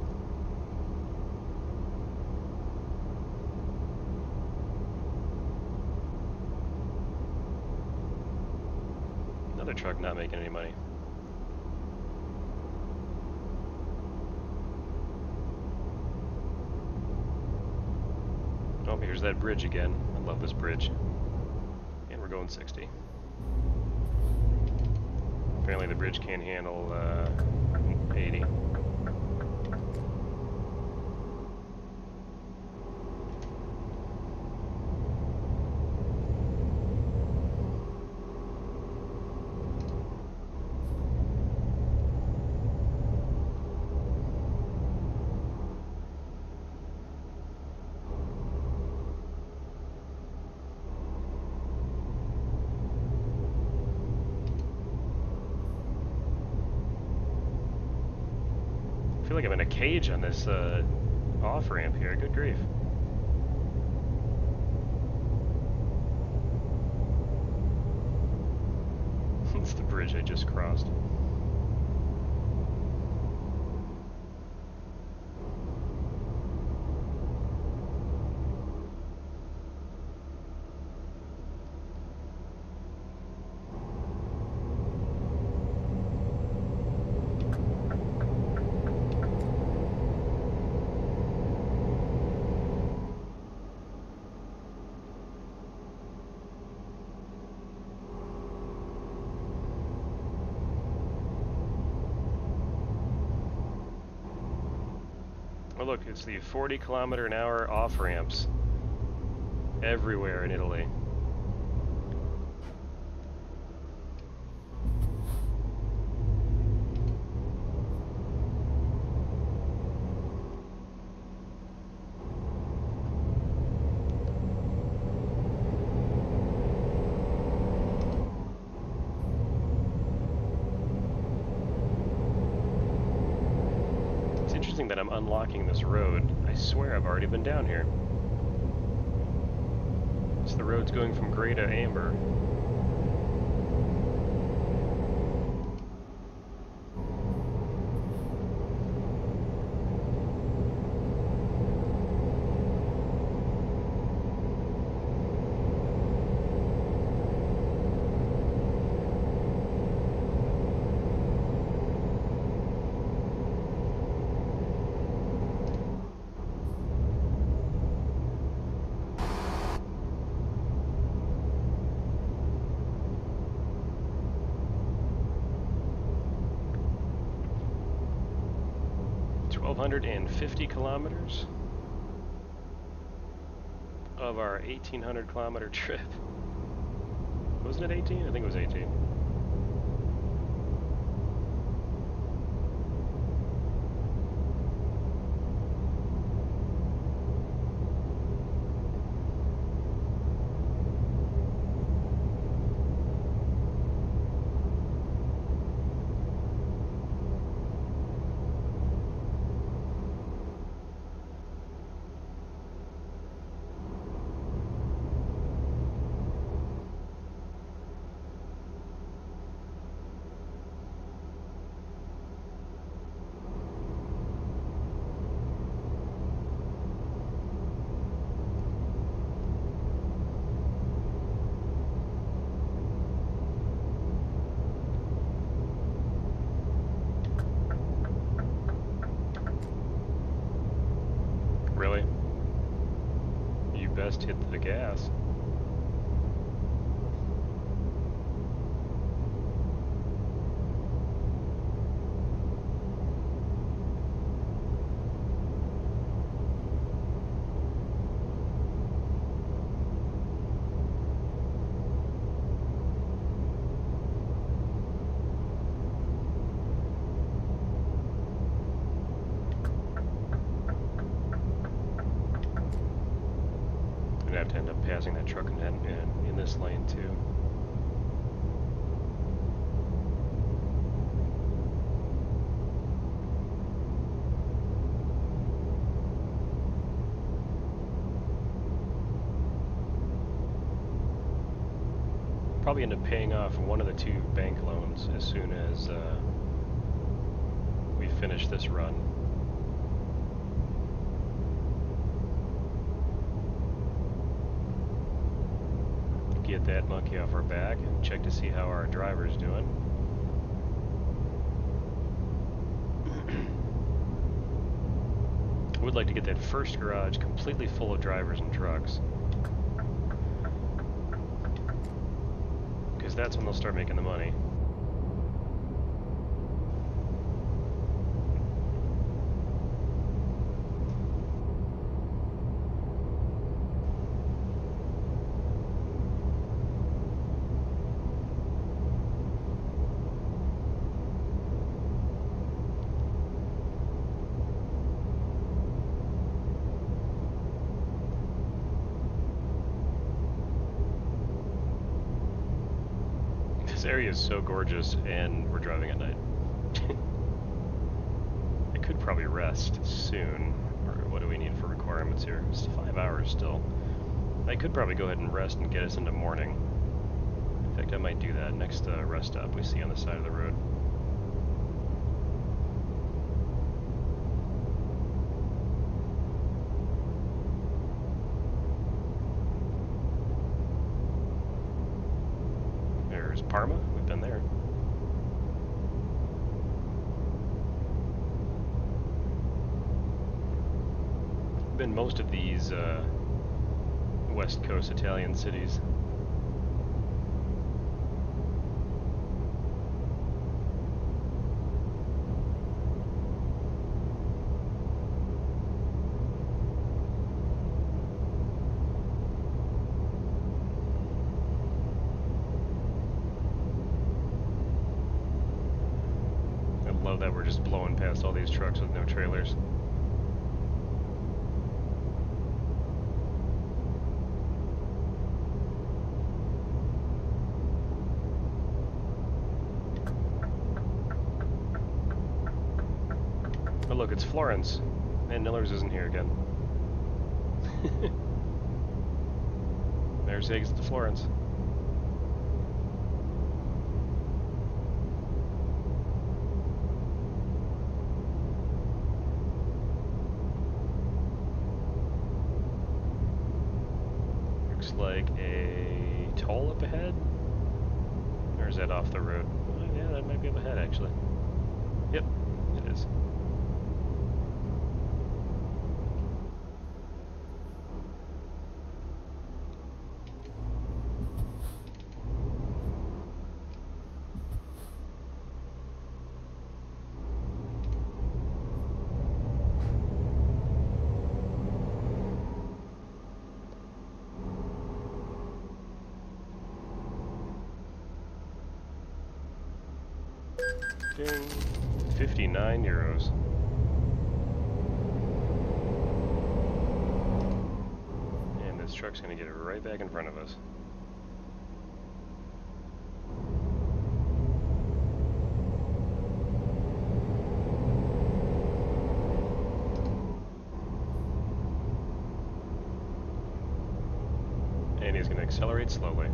Another truck not making any money. Oh, here's that bridge again. I love this bridge. And we're going 60. Apparently the bridge can't handle 80. I feel like I'm in a cage on this off-ramp here. Good grief. It's the bridge I just crossed. Oh look, it's the 40-kilometer-an-hour off-ramps everywhere in Italy. That I'm unlocking this road. I swear I've already been down here. It's the road's going from gray to amber. And 50 kilometers of our 1,800 kilometer trip. Wasn't it 18? I think it was 18. Really? You best hit the gas. passing that truck in this lane too. Probably end up paying off one of the 2 bank loans as soon as we finish this run. Get that monkey off our back and check to see how our driver's doing. I would like to get that first garage completely full of drivers and trucks, because that's when they'll start making the money. This area is so gorgeous, and we're driving at night. I could probably rest soon. Or what do we need for requirements here? It's 5 hours still. I could probably go ahead and rest and get us into morning. In fact, I might do that. Next rest stop we see on the side of the road. There's Parma. We've been there. Been most of these West Coast Italian cities. I love that we're just blowing past all these trucks with no trailers. Oh look, it's Florence. And Nillers isn't here again. There's the exit to Florence. Looks like a toll up ahead? Or is that off the road? Oh, yeah, that might be up ahead actually. Yep, it is. Ding. 59 euros. And this truck's gonna get it right back in front of us. And he's gonna accelerate slowly.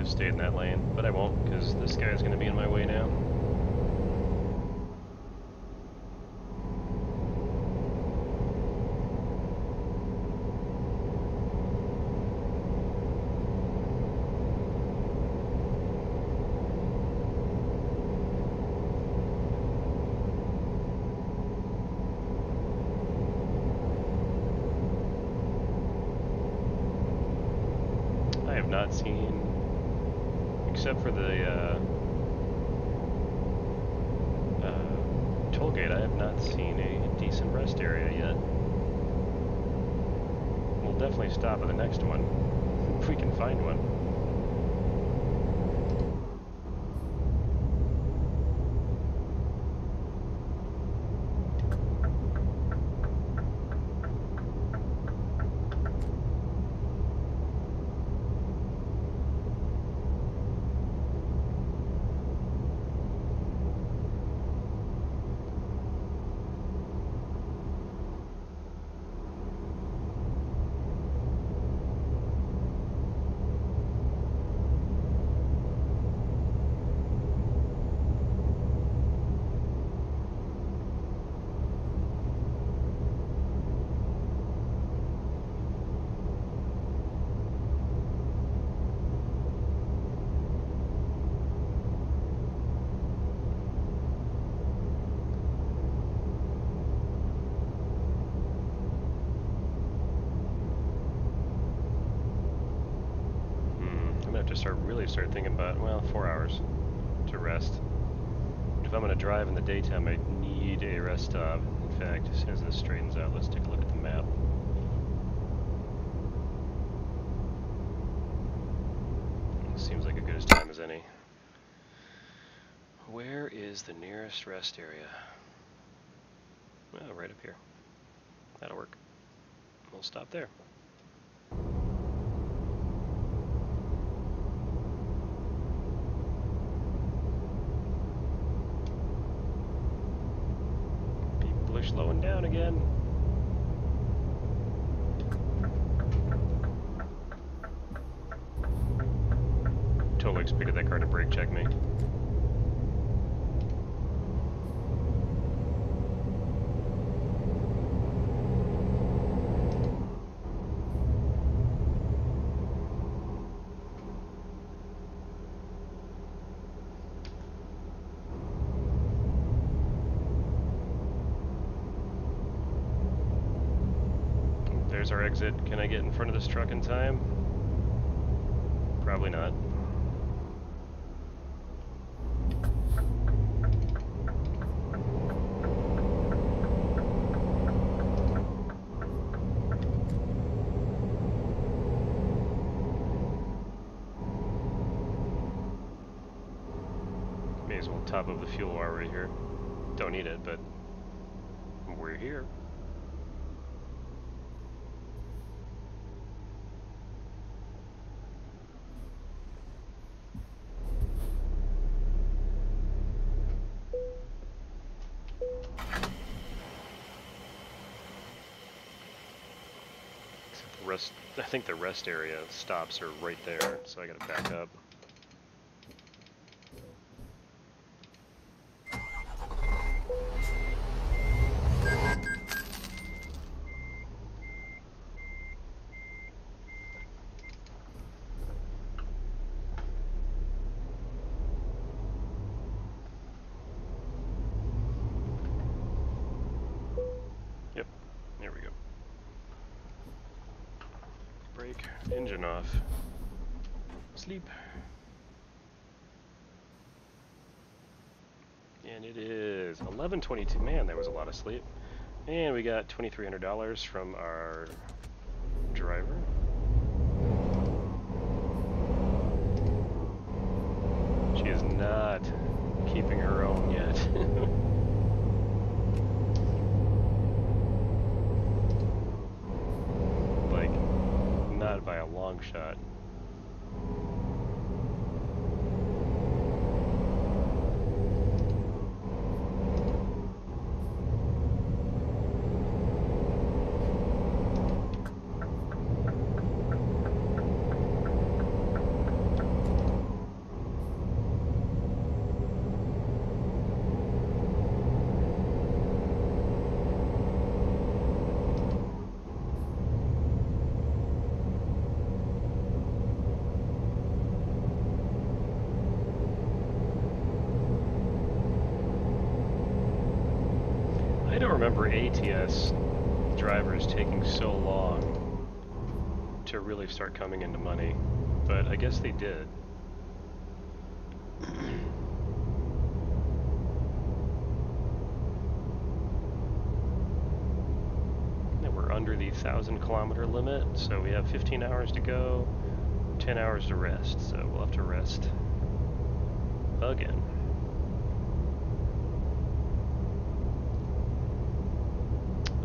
Stay in that lane, but I won't because this guy's going to be in my way now. I have not not seen, except for the toll gate, I have not seen a decent rest area yet. We'll definitely stop at the next one, if we can find one. Start thinking about, well, 4 hours to rest. If I'm going to drive in the daytime, I need a rest stop. In fact, as soon as this straightens out, let's take a look at the map. Seems like as good a time as any. Where is the nearest rest area? Well, right up here. That'll work. We'll stop there. Slowing down again. Totally expected that car to brake check me. There's our exit. Can I get in front of this truck in time? Probably not. May as well top up the fuel while we're here. Don't need it, but we're here. I think the rest area stops are right there, so I gotta back up. Yep, there we go. Brake, engine off, sleep, and it is 11:22. Man, there was a lot of sleep. And we got $2,300 from our driver. She is not keeping her own yet. Not by a long shot. I don't remember ATS drivers taking so long to really start coming into money. but I guess they did. And we're under the 1,000-kilometer limit, so we have 15 hours to go, 10 hours to rest, so we'll have to rest again.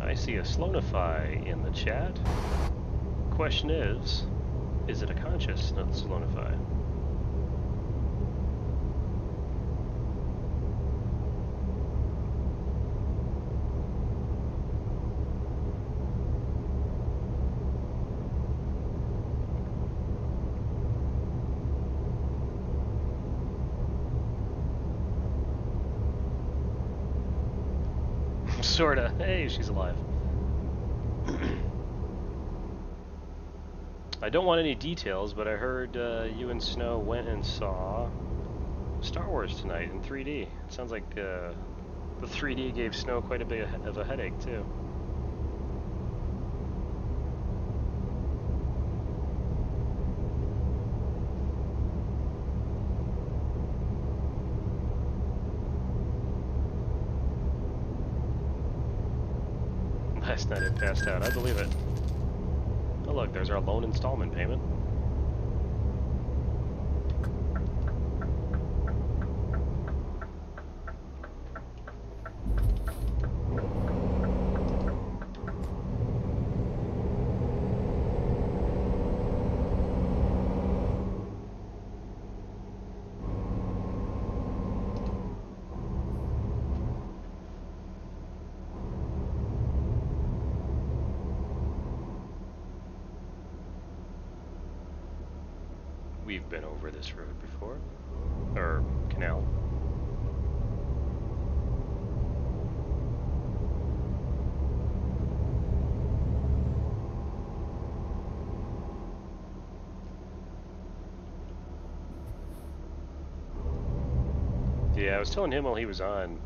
I see a Slonify in the chat. Question is it a conscious Slonify? Sorta. Hey, she's alive. I don't want any details, but I heard you and Snow went and saw Star Wars tonight in 3D. It sounds like the 3D gave Snow quite a bit of a headache, too. Last night it passed out. I believe it. Oh look, there's our loan installment payment. We've been over this road before. Or canal. Yeah, I was telling him while he was on,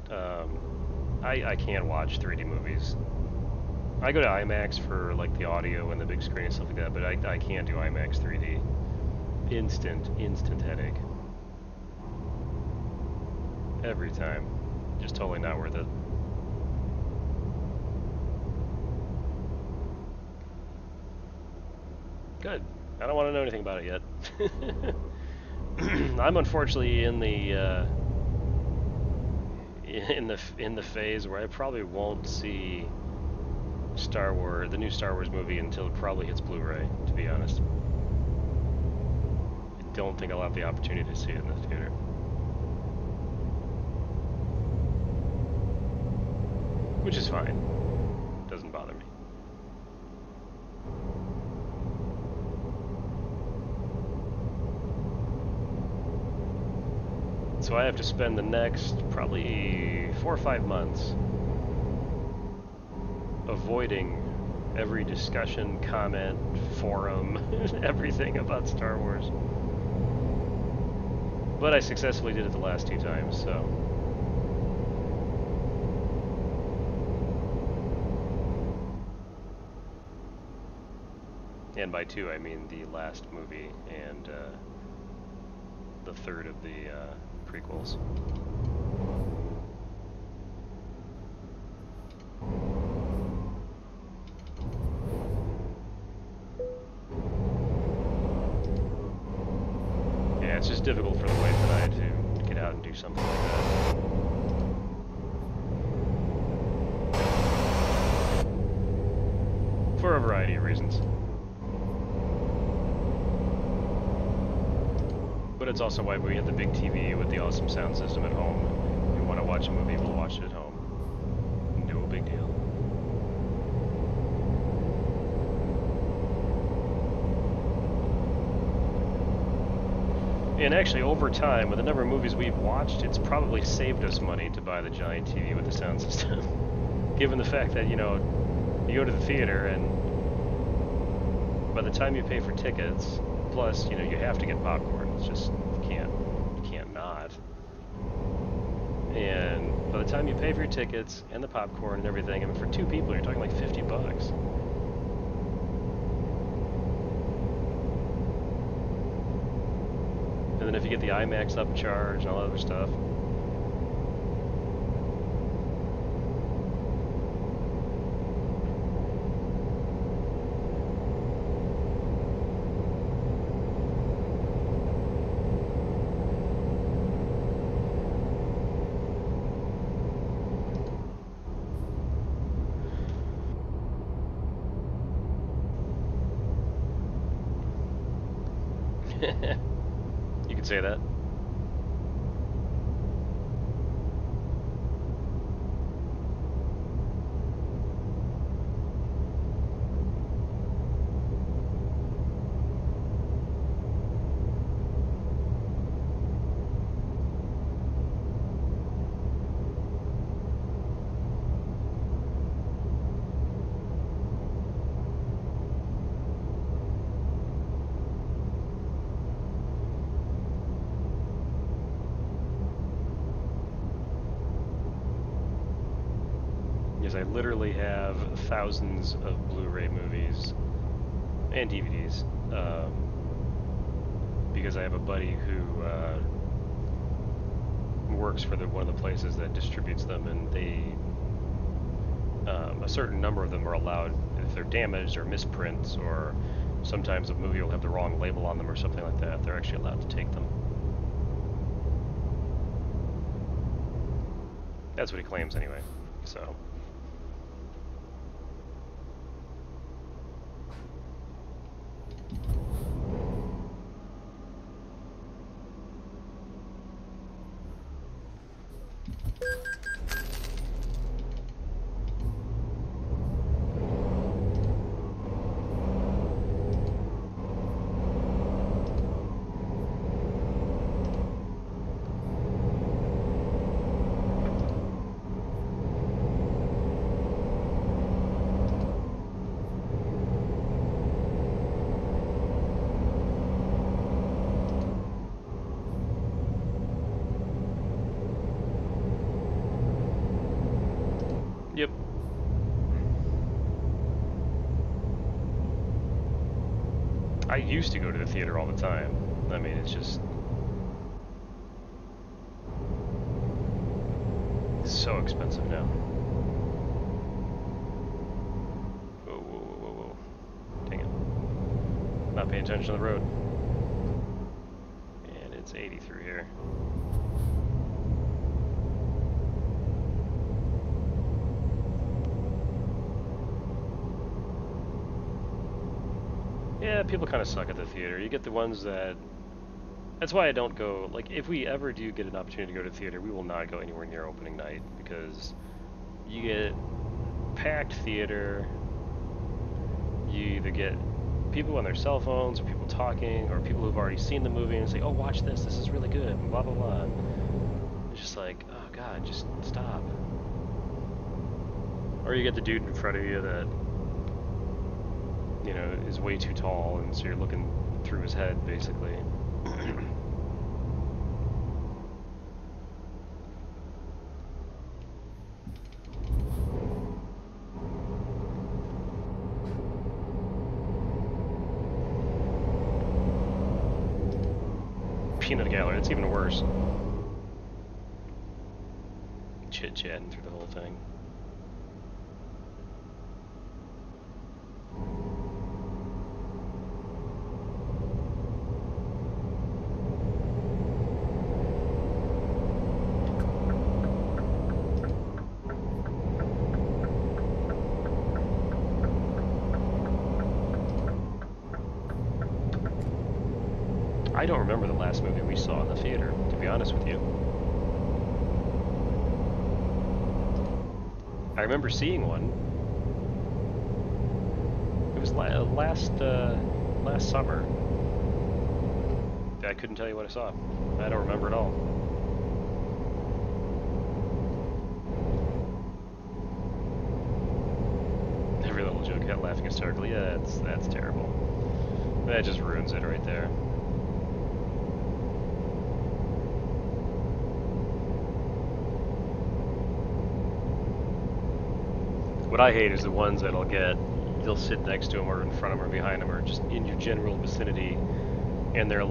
I can't watch 3D movies. I go to IMAX for like the audio and the big screen and stuff like that, but I can't do IMAX 3D. Instant headache. Every time. Just totally not worth it. Good. I don't want to know anything about it yet. I'm unfortunately in the phase where I probably won't see the new Star Wars movie until it probably hits Blu-ray, to be honest. I don't think I'll have the opportunity to see it in the theater. Which is fine. Doesn't bother me. So I have to spend the next probably 4 or 5 months avoiding every discussion, comment, forum, everything about Star Wars. But I successfully did it the last 2 times, so. And by 2, I mean the last movie and the third of the prequels. Yeah, it's just difficult for the wife and I to get out and do something like that. For a variety of reasons. But it's also why we have the big TV with the awesome sound system at home. If we want to watch a movie, we'll watch it at home. No big deal. And actually, over time, with the number of movies we've watched, it's probably saved us money to buy the giant TV with the sound system. Given the fact that, you know, you go to the theater and by the time you pay for tickets, plus, you know, you have to get popcorn. It's just, you can't not. And by the time you pay for your tickets and the popcorn and everything, I mean, for 2 people, you're talking like $50. And then if you get the IMAX upcharge and all that other stuff. You could say that. I literally have thousands of Blu-ray movies and DVDs because I have a buddy who works for one of the places that distributes them, and they a certain number of them are allowed, if they're damaged or misprints, or sometimes a movie will have the wrong label on them or something like that, they're actually allowed to take them. That's what he claims anyway, so. Yep. I used to go to the theater all the time. I mean, it's just so expensive now. Whoa, whoa, whoa, whoa, whoa. Dang it. Not paying attention to the road. And it's 80 through here. Yeah, people kind of suck at the theater. You get the ones that... That's why I don't go... Like, if we ever do get an opportunity to go to the theater, we will not go anywhere near opening night, because you get packed theater, you either get people on their cell phones, or people talking, or people who've already seen the movie and say, oh, watch this is really good, and blah, blah, blah. It's just like, oh, God, just stop. Or you get the dude in front of you that... you know, is way too tall, and so you're looking through his head, basically. Peanut gallery, it's even worse. Chit-chatting through the whole thing. I don't remember the last movie we saw in the theater, to be honest with you. I remember seeing one. It was last summer. I couldn't tell you what I saw. I don't remember at all. Every little joke got laughing hysterically. Yeah, that's terrible. That just ruins it right there. What I hate is the ones that'll get, you'll sit next to them or in front of them or behind them or just in your general vicinity, and they're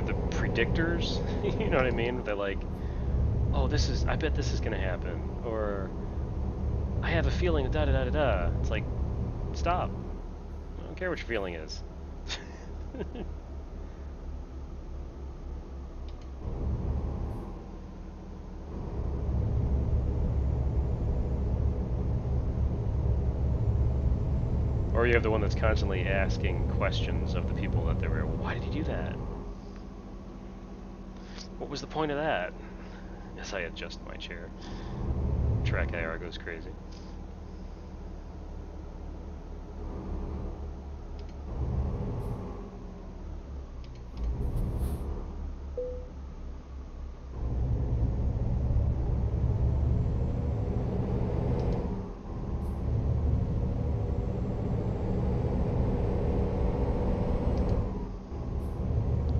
the predictors. You know what I mean? They're like, oh, I bet this is gonna happen, or I have a feeling da da da da da. It's like, stop. I don't care what your feeling is. Or you have the one that's constantly asking questions of the people that they were, why did he do that? What was the point of that? As I adjust my chair. Track IR goes crazy.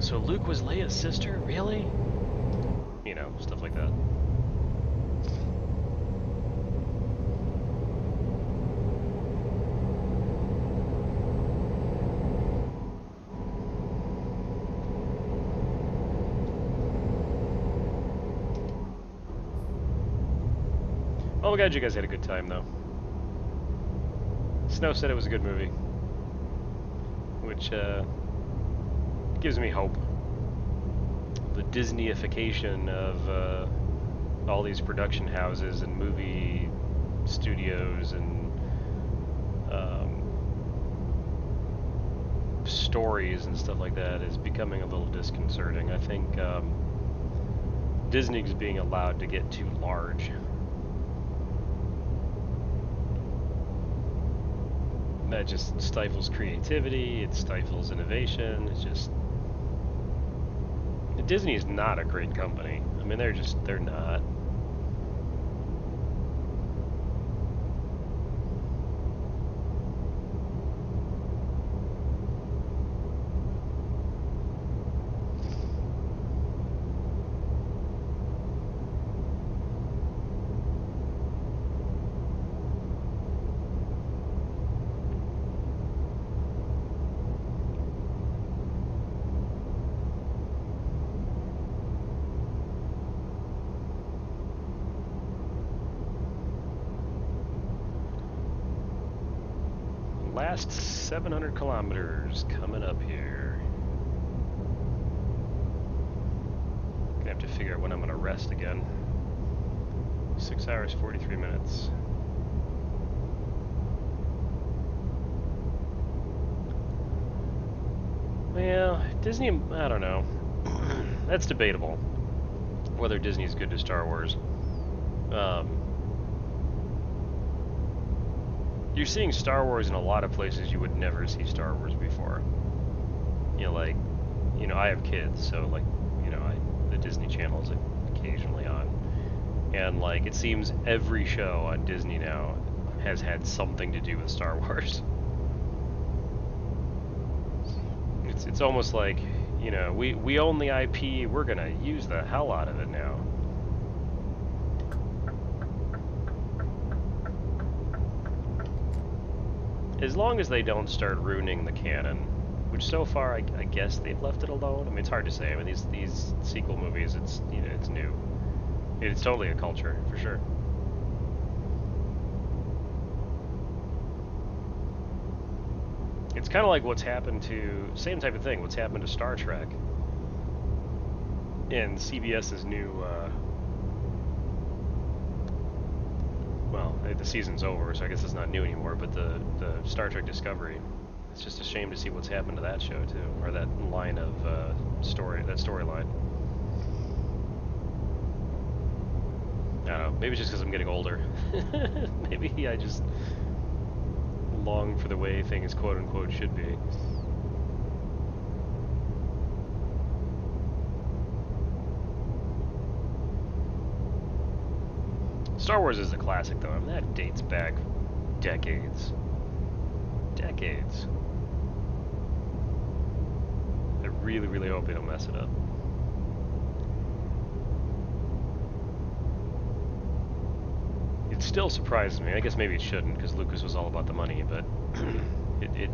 So Luke was Leia's sister? Really? You know, stuff like that. Well, I'm glad you guys had a good time, though. Snow said it was a good movie, which gives me hope. The Disneyification of all these production houses and movie studios and stories and stuff like that is becoming a little disconcerting. I think Disney's being allowed to get too large. That just stifles creativity, it stifles innovation, it's just... Disney is not a great company. I mean, they're not. Last 700 kilometers coming up here. Gonna have to figure out when I'm gonna rest again. 6 hours, 43 minutes. Well, Disney, I don't know. That's debatable, whether Disney's good to Star Wars. You're seeing Star Wars in a lot of places you would never see Star Wars before. You know, like, you know, I have kids, so like, you know, the Disney Channel is occasionally on. And like, it seems every show on Disney now has had something to do with Star Wars. It's almost like, you know, we own the IP, we're gonna use the hell out of it now. As long as they don't start ruining the canon, which so far I guess they've left it alone. I mean, it's hard to say. I mean, these sequel movies, it's, you know, it's new. It's totally a culture for sure. It's kind of like what's happened to, same type of thing, what's happened to Star Trek. And CBS's new, well, the season's over, so I guess it's not new anymore, but the Star Trek Discovery, it's just a shame to see what's happened to that show too, or that line of storyline. I don't know, maybe it's just because I'm getting older. Maybe I just long for the way things quote-unquote should be. Star Wars is a classic, though. I mean, that dates back decades. Decades. I really, really hope they don't mess it up. It still surprises me. I guess maybe it shouldn't, because Lucas was all about the money, but it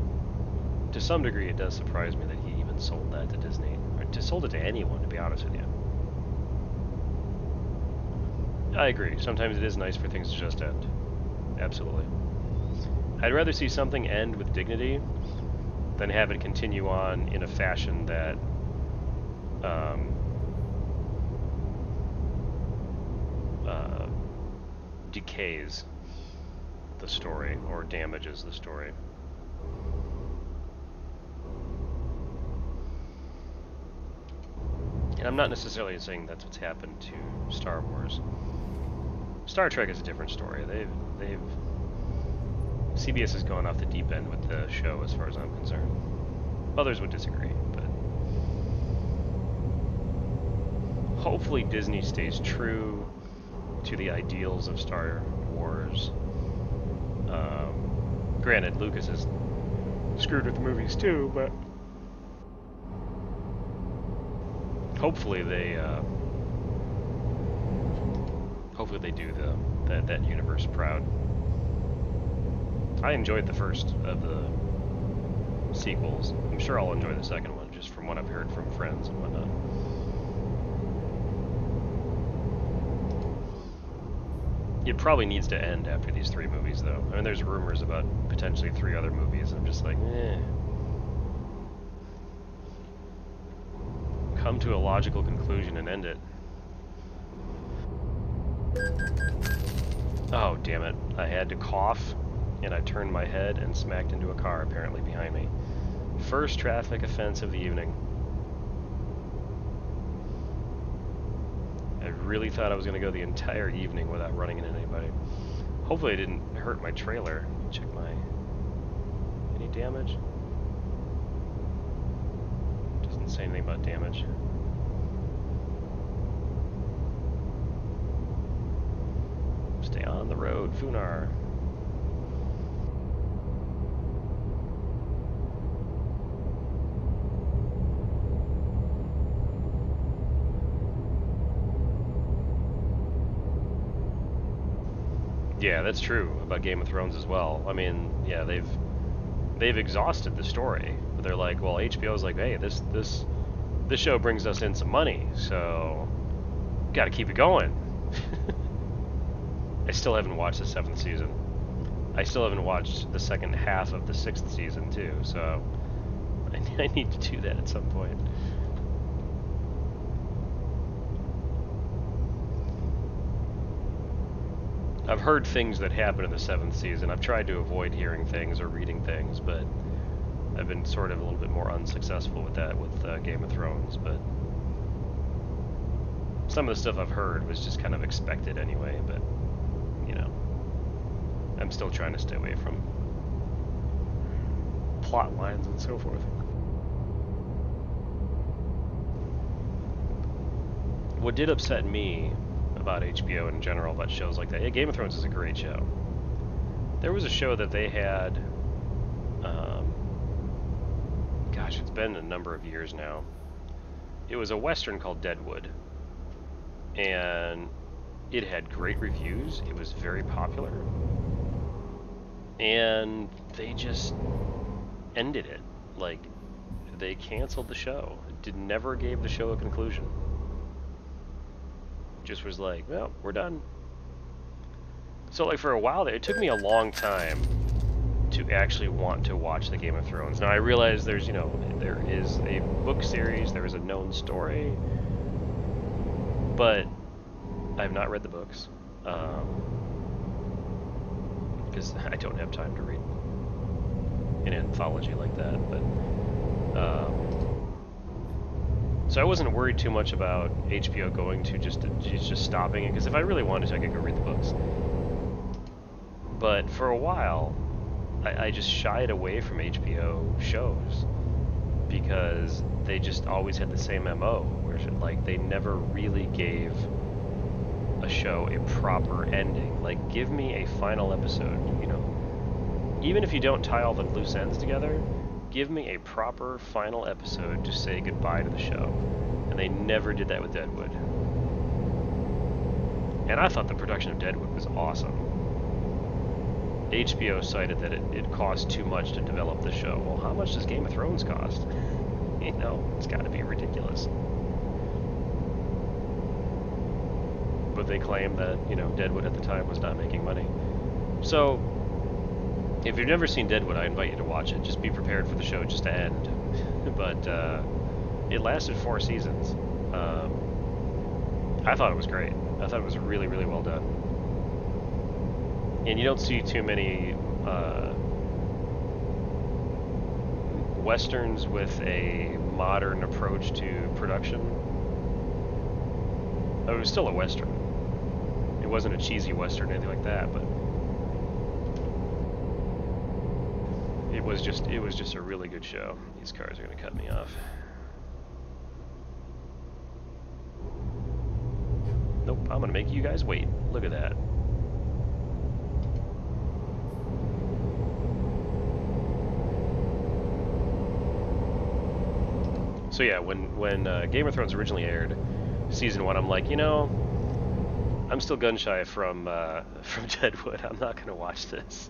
to some degree it does surprise me that he even sold that to Disney, or to sold it to anyone, to be honest with you. I agree. Sometimes it is nice for things to just end. Absolutely. I'd rather see something end with dignity than have it continue on in a fashion that decays the story or damages the story. And I'm not necessarily saying that's what's happened to Star Wars. Star Trek is a different story. CBS has gone off the deep end with the show as far as I'm concerned. Others would disagree, but hopefully Disney stays true to the ideals of Star Wars. Granted, Lucas is screwed with the movies too, but hopefully they do that universe proud. I enjoyed the first of the sequels. I'm sure I'll enjoy the second one, just from what I've heard from friends and whatnot. It probably needs to end after these 3 movies, though. I mean, there's rumors about potentially 3 other movies. I'm just like, come to a logical conclusion and end it. Oh, damn it. I had to cough, and I turned my head and smacked into a car apparently behind me. First traffic offense of the evening. I really thought I was going to go the entire evening without running into anybody. Hopefully I didn't hurt my trailer. Check any damage? Doesn't say anything about damage. Stay on the road, Funar. Yeah, that's true about Game of Thrones as well. I mean, yeah, they've exhausted the story. They're like, well, HBO's like, hey, this show brings us in some money, so got to keep it going. I still haven't watched the 7th season. I still haven't watched the second half of the 6th season too, so I need to do that at some point. I've heard things that happen in the 7th season. I've tried to avoid hearing things or reading things, but I've been sort of a little bit more unsuccessful with that with Game of Thrones. But some of the stuff I've heard was just kind of expected anyway, but you know, I'm still trying to stay away from plot lines and so forth. What did upset me about HBO in general, about shows like that, yeah, Game of Thrones is a great show. There was a show that they had, gosh, it's been a number of years now. It was a Western called Deadwood, and it had great reviews. It was very popular, and they just ended it. Like, they canceled the show. Never gave the show a conclusion. Just was like, well, we're done. So like for a while there, it took me a long time to actually want to watch the Game of Thrones. Now I realize there's, you know, there is a book series, there is a known story, but I have not read the books because I don't have time to read an anthology like that. But so I wasn't worried too much about HBO going to just stopping it, because if I really wanted to, I could go read the books. But for a while, I just shied away from HBO shows because they just always had the same MO, where like they never really gave a show a proper ending. Like, give me a final episode, you know. Even if you don't tie all the loose ends together, give me a proper final episode to say goodbye to the show. And they never did that with Deadwood. And I thought the production of Deadwood was awesome. HBO cited that it cost too much to develop the show. Well, how much does Game of Thrones cost? You know, it's got to be ridiculous. But they claim that, you know, Deadwood at the time was not making money. So, if you've never seen Deadwood, I invite you to watch it. Just be prepared for the show just to end. But it lasted 4 seasons. I thought it was great. I thought it was really, really well done. And you don't see too many westerns with a modern approach to production. It was still a western. It wasn't a cheesy western or anything like that, but it was just a really good show. These cars are going to cut me off. Nope, I'm going to make you guys wait. Look at that. So yeah, when Game of Thrones originally aired, season 1, I'm like, you know, I'm still gun shy from Deadwood. I'm not gonna watch this.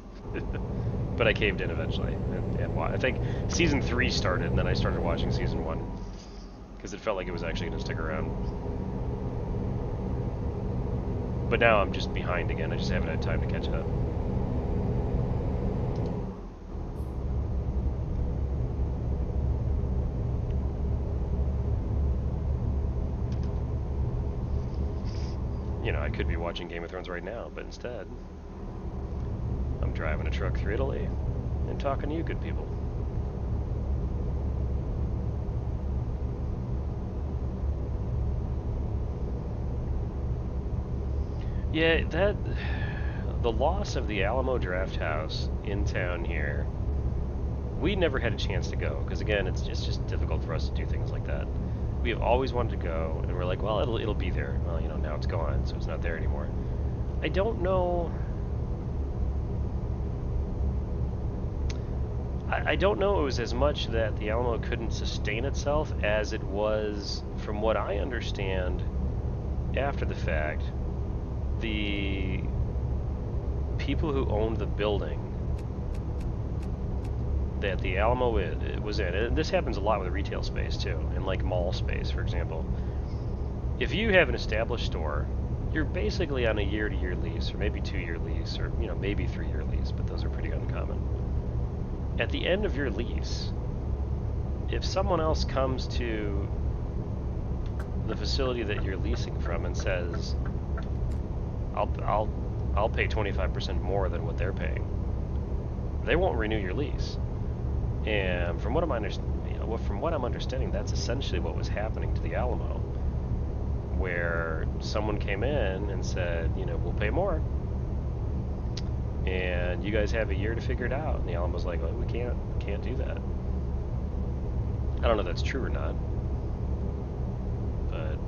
But I caved in eventually, and I think season 3 started, and then I started watching season 1 because it felt like it was actually gonna stick around. But now I'm just behind again. I just haven't had time to catch up. You know, I could be watching Game of Thrones right now, but instead, I'm driving a truck through Italy and talking to you good people. Yeah, the loss of the Alamo Draft House in town here, we never had a chance to go, because again, it's just difficult for us to do things like that. We have always wanted to go, and we're like, well, it'll be there. Well, you know, now it's gone, so it's not there anymore. I don't know. I don't know it was as much that the Alamo couldn't sustain itself as it was, from what I understand, after the fact, the people who owned the building that the Alamo it was in, and this happens a lot with retail space too, and like mall space, for example. If you have an established store, you're basically on a year-to-year lease, or maybe 2-year lease, or you know, maybe 3-year lease, but those are pretty uncommon. At the end of your lease, if someone else comes to the facility that you're leasing from and says, I'll pay 25% more than what they're paying, they won't renew your lease. And from what I'm understanding, that's essentially what was happening to the Alamo, where someone came in and said, you know, we'll pay more, and you guys have a year to figure it out. And the Alamo's like, well, we can't do that. I don't know if that's true or not, but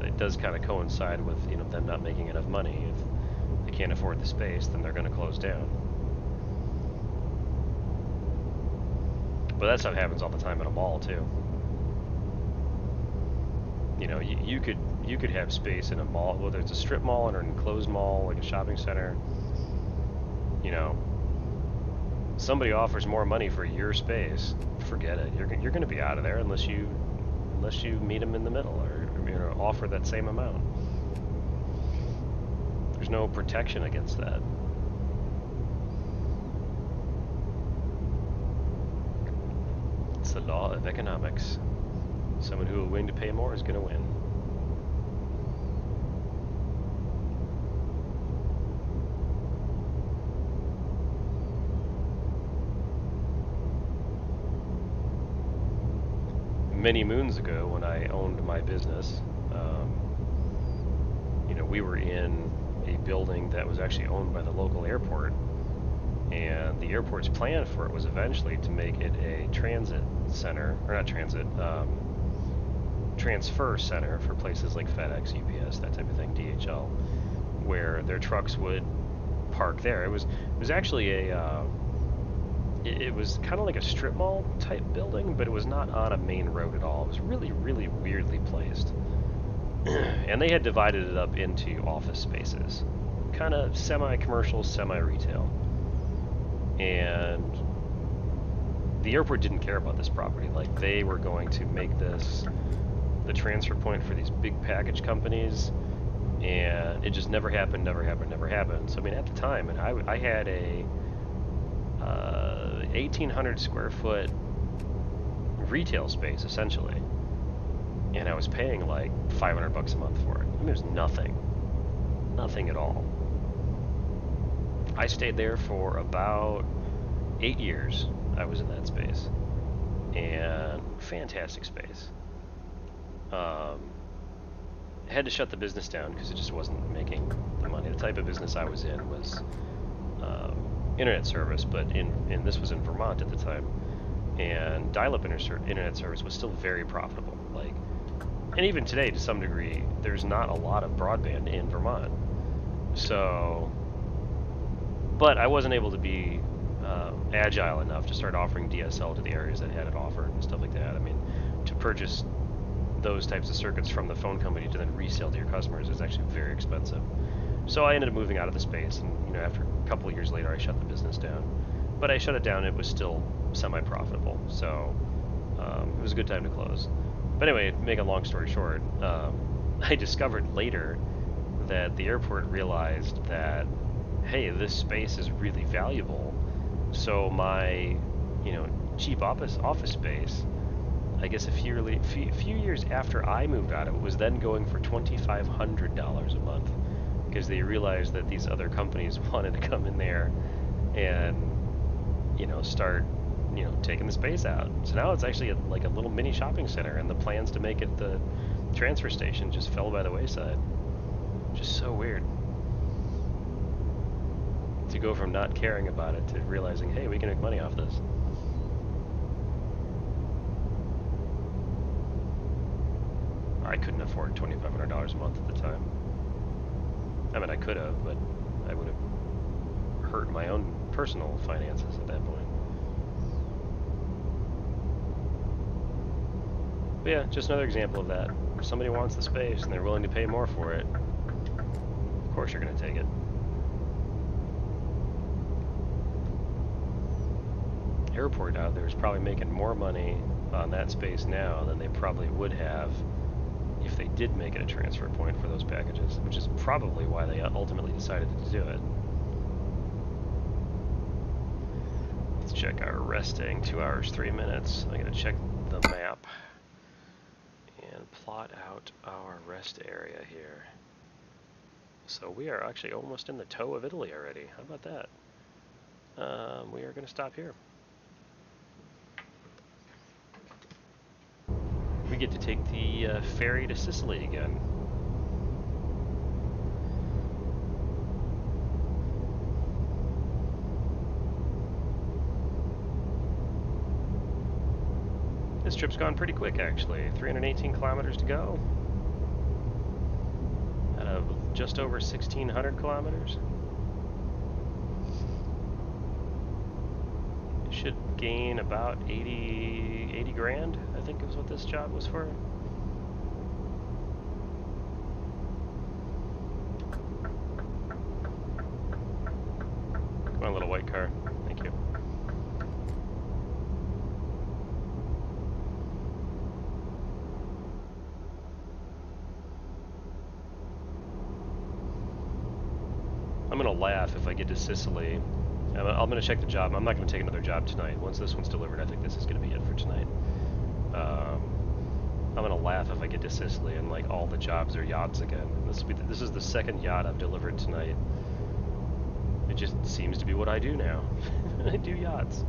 it does kind of coincide with, you know, them not making enough money. If they can't afford the space, then they're going to close down. But that stuff happens all the time at a mall too. You know, you could have space in a mall, whether it's a strip mall or an enclosed mall, like a shopping center. You know, somebody offers more money for your space, forget it. You're going to be out of there unless you meet them in the middle, or you know, offer that same amount. There's no protection against that. It's the law of economics. Someone who is willing to pay more is going to win. Many moons ago, when I owned my business, you know, we were in a building that was actually owned by the local airport, and the airport's plan for it was eventually to make it a transit center, or not transit, transfer center for places like FedEx, UPS, that type of thing, DHL, where their trucks would park there. It was actually it was kind of like a strip mall type building, but it was not on a main road at all. It was really, really weirdly placed. And they had divided it up into office spaces, kind of semi-commercial, semi-retail. And the airport didn't care about this property. Like, they were going to make this the transfer point for these big package companies, and it just never happened, never happened, never happened. So I mean, at the time, and I had a 1,800 square foot retail space essentially, and I was paying like $500 a month for it. I mean, it was nothing at all. I stayed there for about 8 years. I was in that space, and fantastic space. I had to shut the business down because it just wasn't making the money. The type of business I was in was internet service, but this was in Vermont at the time, and dial-up internet service was still very profitable. Like, and even today, to some degree, there's not a lot of broadband in Vermont. So, but I wasn't able to be agile enough to start offering DSL to the areas that had it offered and stuff like that. I mean, to purchase those types of circuits from the phone company to then resell to your customers is actually very expensive. So I ended up moving out of the space, and you know, after a couple of years later, I shut the business down. But I shut it down; it was still semi-profitable, so it was a good time to close. But anyway, to make a long story short, I discovered later that the airport realized that, hey, this space is really valuable. So my, cheap office space, I guess a few years after I moved out of it, was then going for $2,500 a month, because they realized that these other companies wanted to come in there and, start, taking the space out. So now it's actually like a little mini shopping center, and the plans to make it the transfer station just fell by the wayside. Just so weird. To go from not caring about it to realizing, hey, we can make money off this. I couldn't afford $2,500 a month at the time. I mean, I could have, but I would have hurt my own personal finances at that point. But yeah, just another example of that. If somebody wants the space and they're willing to pay more for it, of course you're going to take it. Airport out there is probably making more money on that space now than they probably would have if they did make it a transfer point for those packages, which is probably why they ultimately decided to do it. Let's check our resting, 2 hours, 3 minutes. I'm going to check the map and plot out our rest area here. So we are actually almost in the toe of Italy already. How about that? We are going to stop here. We get to take the ferry to Sicily again. This trip's gone pretty quick, actually. 318 kilometers to go. Out of just over 1,600 kilometers. Should gain about 80 grand, I think is what this job was for. Come on, little white car. Thank you. I'm gonna laugh if I get to Sicily. I'm going to check the job. I'm not going to take another job tonight. Once this one's delivered, I think this is going to be it for tonight. I'm going to laugh if I get to Sicily and like all the jobs are yachts again. This is the second yacht I've delivered tonight. It just seems to be what I do now. I do yachts.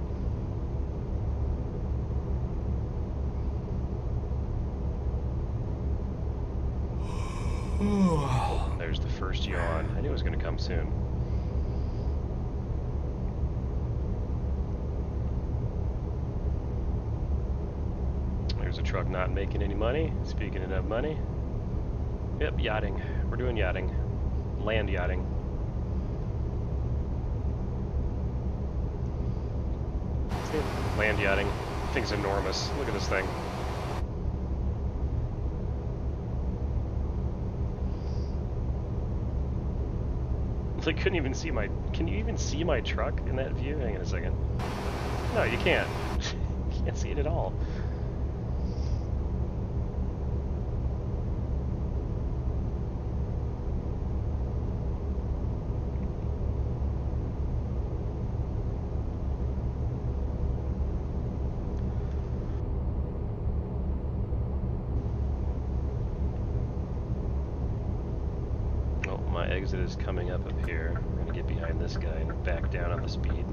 There's the first yawn. I knew it was going to come soon. There's a truck not making any money. Speaking of money. Yep, yachting. We're doing yachting. Land yachting. See? Land yachting. Thing's enormous. Look at this thing. I couldn't even see my... Can you even see my truck in that view? Hang on a second. No, you can't. can't see it at all. Oh, my exit is coming up here. We're gonna get behind this guy and back down on the speed.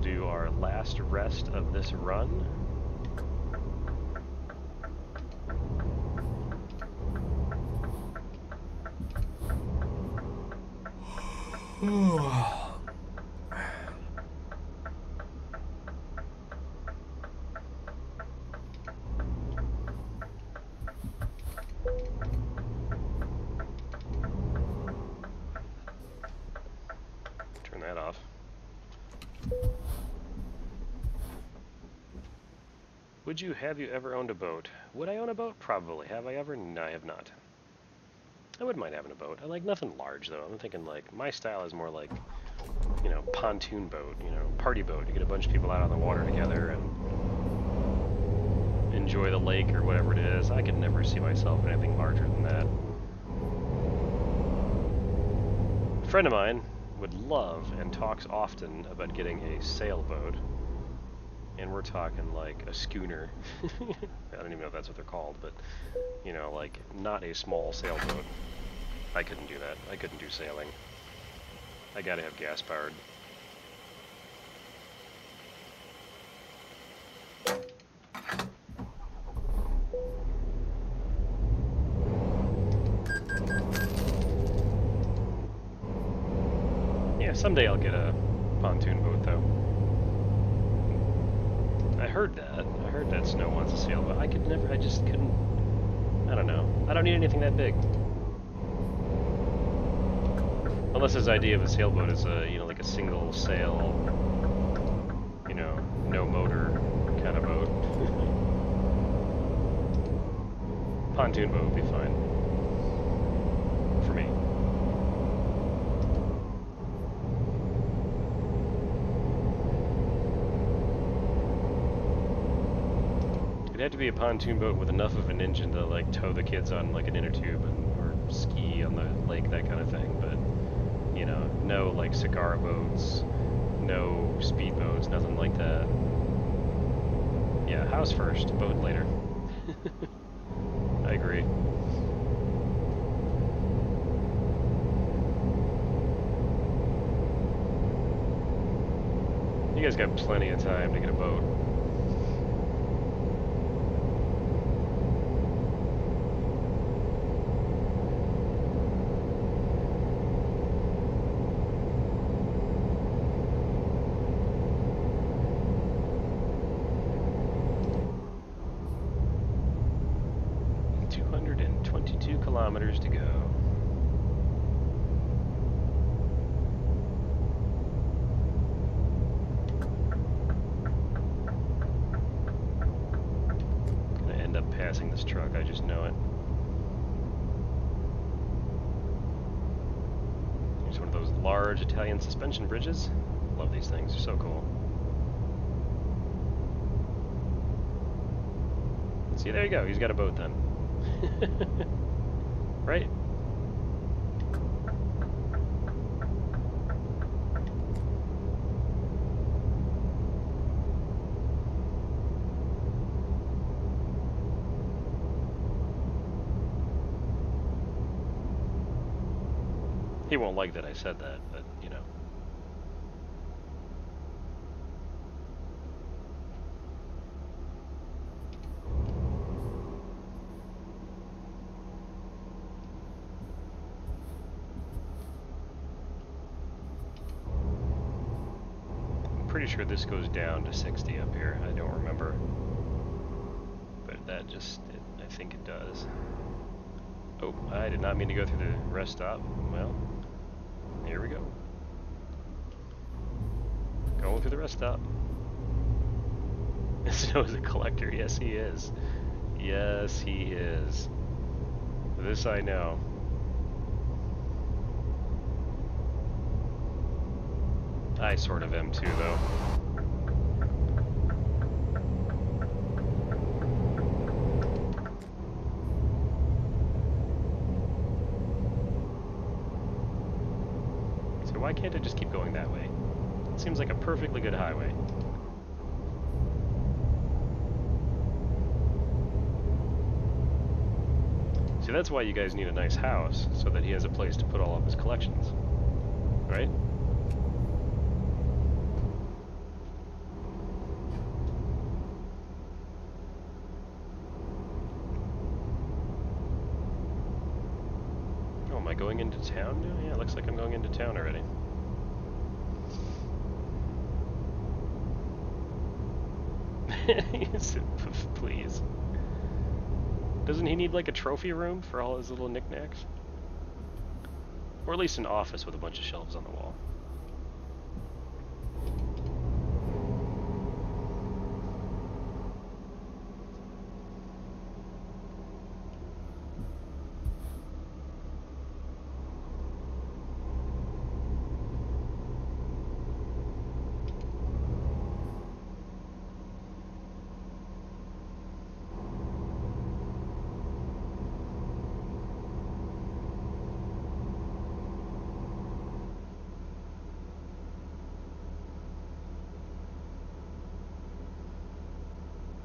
Do our last rest of this run. Turn that off. Have you ever owned a boat? Would I own a boat? Probably. Have I ever? No, I have not. I wouldn't mind having a boat. I like nothing large though. I'm thinking like my style is more like, you know, pontoon boat, you know, party boat. You get a bunch of people out on the water together and enjoy the lake or whatever it is. I could never see myself in anything larger than that. A friend of mine would love and talks often about getting a sailboat. And we're talking like a schooner. I don't even know if that's what they're called, but, you know, like, not a small sailboat. I couldn't do that. I couldn't do sailing. I gotta have gas powered. Yeah, someday I'll get a pontoon boat, though. I heard that Snow wants a sailboat. I could never, I just couldn't, I don't know. I don't need anything that big. Unless his idea of a sailboat is a, you know, like a single sail, you know, no motor kind of boat. Pontoon boat would be fine. For me. It'd have to be a pontoon boat with enough of an engine to like tow the kids on like an inner tube or ski on the lake, that kind of thing. But you know, no like cigar boats, no speed boats, nothing like that. Yeah, house first, boat later. I agree. You guys got plenty of time to get a boat. Kilometers to go. Gonna end up passing this truck, I just know it. Here's one of those large Italian suspension bridges. Love these things, they're so cool. See, there you go, he's got a boat then. Right? He won't like that I said that, but, you know. Pretty sure this goes down to 60 up here. I don't remember, but that just, I think it does. Oh, I did not mean to go through the rest stop. Well, here we go. Going through the rest stop. Snow is a collector. Yes, he is. Yes, he is. This I know. I sort of am too, though. So why can't I just keep going that way? It seems like a perfectly good highway. See, that's why you guys need a nice house, so that he has a place to put all of his collections. Right? Oh, am I going into town now? Yeah, it looks like I'm going into town already. Please. Doesn't he need like a trophy room for all his little knickknacks? Or at least an office with a bunch of shelves on the wall.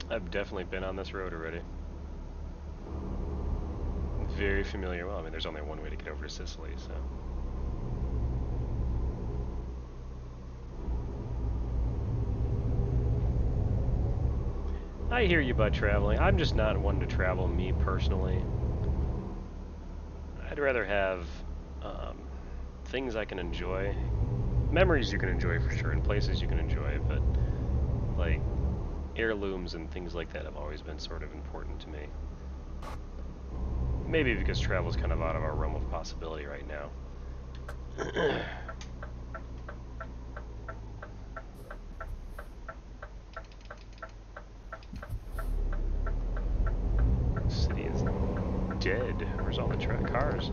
I've definitely been on this road already. Very familiar. Well, I mean, there's only one way to get over to Sicily, so. I hear you about traveling. I'm just not one to travel, me personally. I'd rather have things I can enjoy. Memories you can enjoy for sure, and places you can enjoy, but like heirlooms and things like that have always been sort of important to me. Maybe because travel is kind of out of our realm of possibility right now. City is dead. Where's all the cars?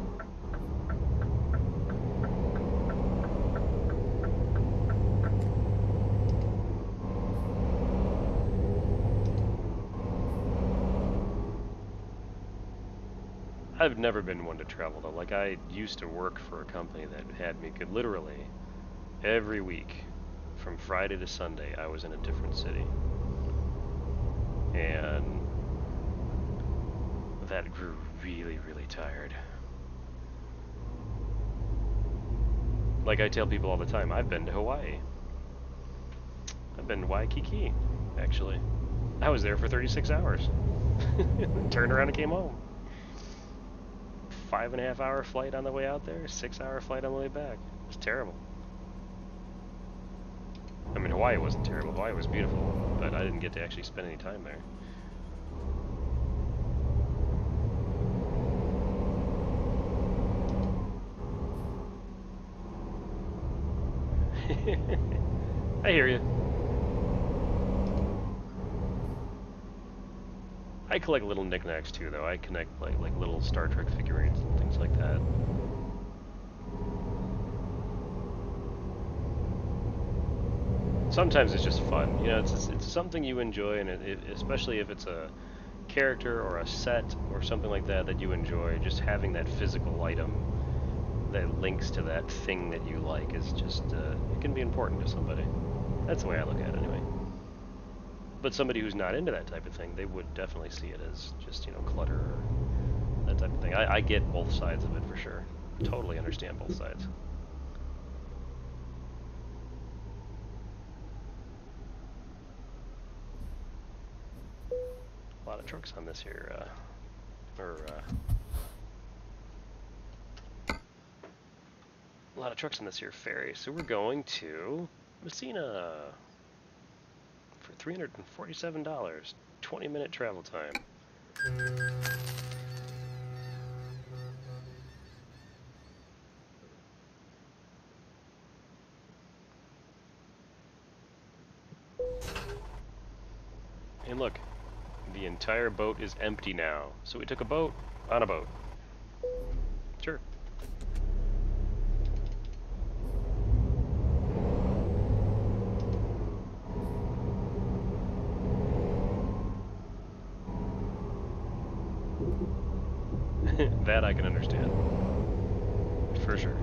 I've never been one to travel though. Like, I used to work for a company that had me good literally every week from Friday to Sunday I was in a different city. And that grew really, really tired. Like I tell people all the time, I've been to Hawaii. I've been to Waikiki, actually. I was there for 36 hours. Turned around and came home. 5.5 hour flight on the way out there, 6 hour flight on the way back. It was terrible. I mean, Hawaii wasn't terrible. Hawaii was beautiful, but I didn't get to actually spend any time there. I hear you. I collect little knickknacks too, though. I connect like little Star Trek figurines and things like that. Sometimes it's just fun, you know. It's something you enjoy, and especially if it's a character or a set or something like that that you enjoy. Just having that physical item that links to that thing that you like is just it can be important to somebody. That's the way I look at it, anyway. But somebody who's not into that type of thing, they would definitely see it as just, you know, clutter or that type of thing. I get both sides of it for sure. Totally understand both sides. A lot of trucks on this here, a lot of trucks on this here ferry. So we're going to Messina for $347, 20-minute travel time. And look, the entire boat is empty now. So we took a boat on a boat. Sure. That I can understand. For sure.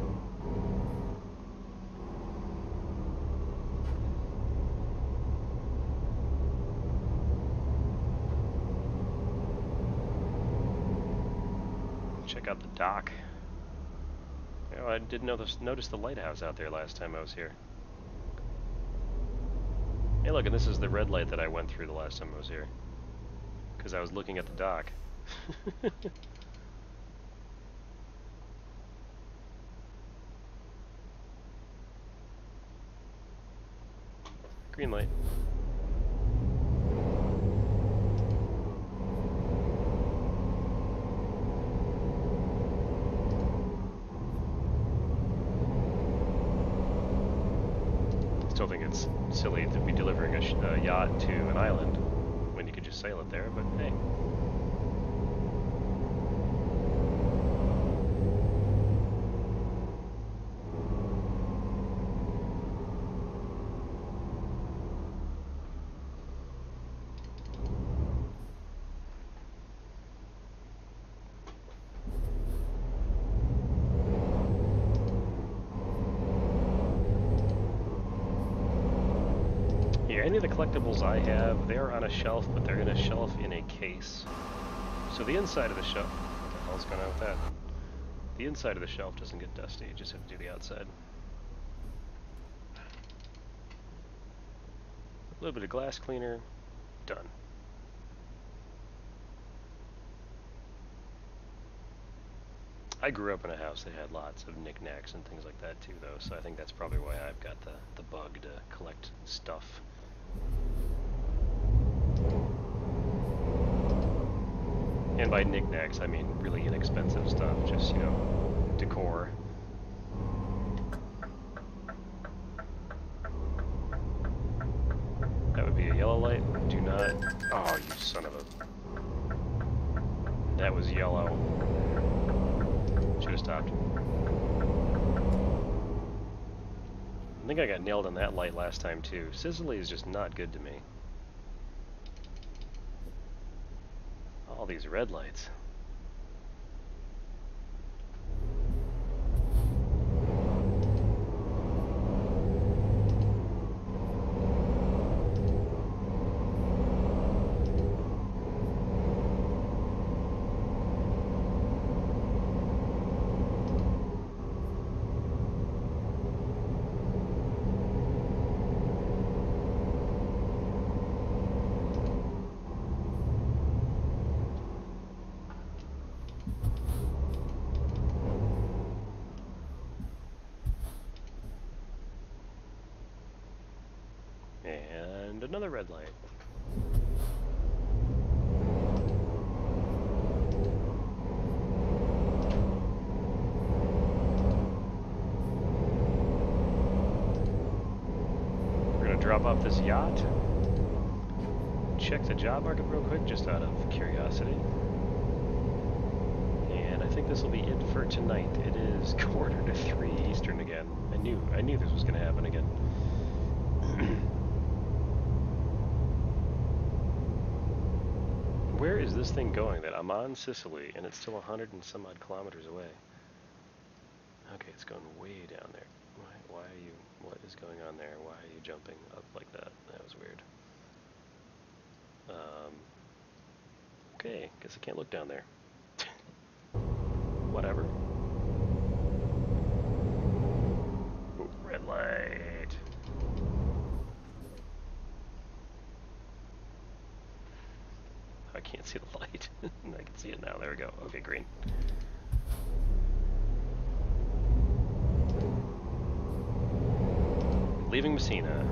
Check out the dock. Oh, I didn't notice the lighthouse out there last time I was here. Hey, look, and this is the red light that I went through the last time I was here. Because I was looking at the dock. Green light. Still think it's silly to be delivering a yacht to an island when you could just sail it there, but hey. Any of the collectibles I have, they're on a shelf, but they're in a shelf in a case. So the inside of the shelf, what the hell's going on with that? The inside of the shelf doesn't get dusty, you just have to do the outside. A little bit of glass cleaner, done. I grew up in a house that had lots of knickknacks and things like that too, though, so I think that's probably why I've got the bug to collect stuff. And by knickknacks, I mean really inexpensive stuff, just, you know, decor. That would be a yellow light. Do not... Oh, you son of a... That was yellow. Should have stopped. I think I got nailed on that light last time, too. Sicily is just not good to me. All these red lights. And another red light. We're going to drop off this yacht. Check the job market real quick, just out of curiosity. And I think this will be it for tonight. It is 2:45 Eastern again. I knew this was going to happen again. Where is this thing going? That I'm on Sicily and it's still 100 and some odd kilometers away. Okay, it's going way down there. Why are you? What is going on there? Why are you jumping up like that? That was weird. Okay, guess I can't look down there. Whatever. Ooh, red light. I can't see the light. I can see it now. There we go. Okay, green. Leaving Messina.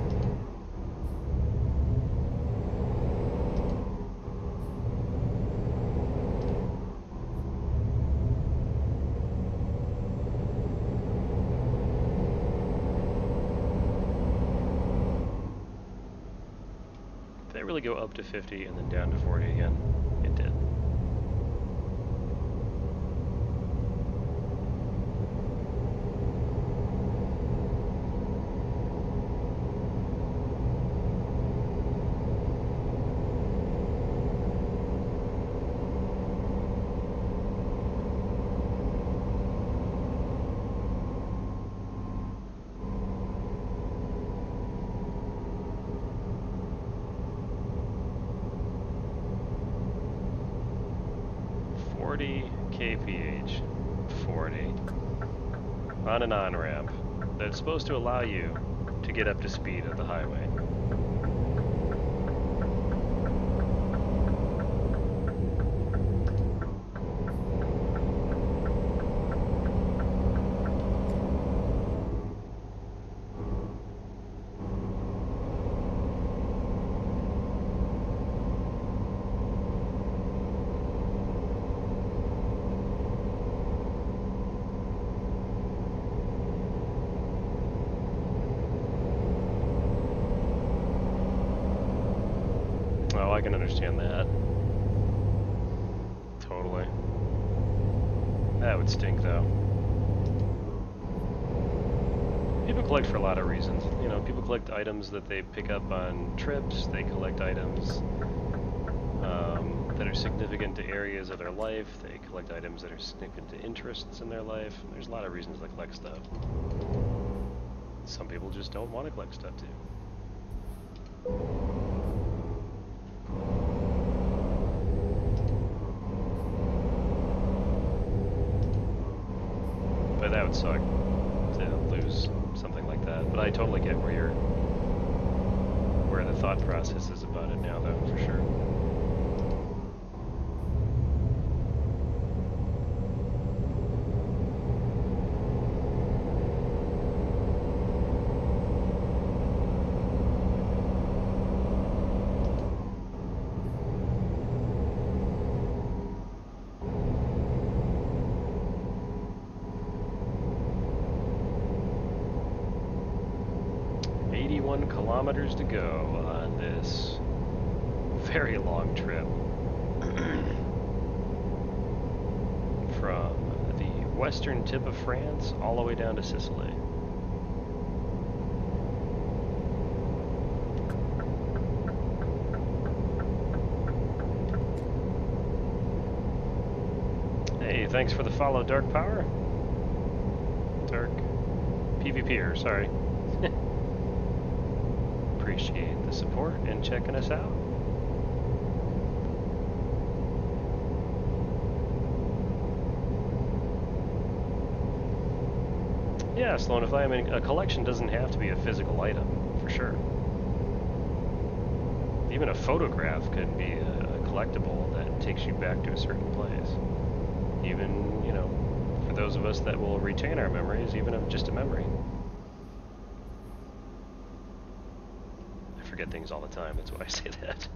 Did it really go up to 50 and then down to 40 again? It did. 40 kph, 40, on an on-ramp that's supposed to allow you to get up to speed at the highway. Oh, I can understand that. Totally. That would stink, though. People collect for a lot of reasons. You know, people collect items that they pick up on trips. They collect items that are significant to areas of their life. They collect items that are significant to interests in their life. There's a lot of reasons to collect stuff. Some people just don't want to collect stuff, too. But that would suck to lose something like that. But I totally get where the thought process is about it now, though, for sure. Kilometers to go on this very long trip from the western tip of France all the way down to Sicily. Hey, thanks for the follow, Dark Power. Dark PvPer, sorry. Appreciate the support and checking us out. Yeah, Sloanify, I mean, a collection doesn't have to be a physical item, for sure. Even a photograph could be a collectible that takes you back to a certain place. Even, you know, for those of us that will retain our memories, even of just a memory. Forget things all the time, that's why I say that.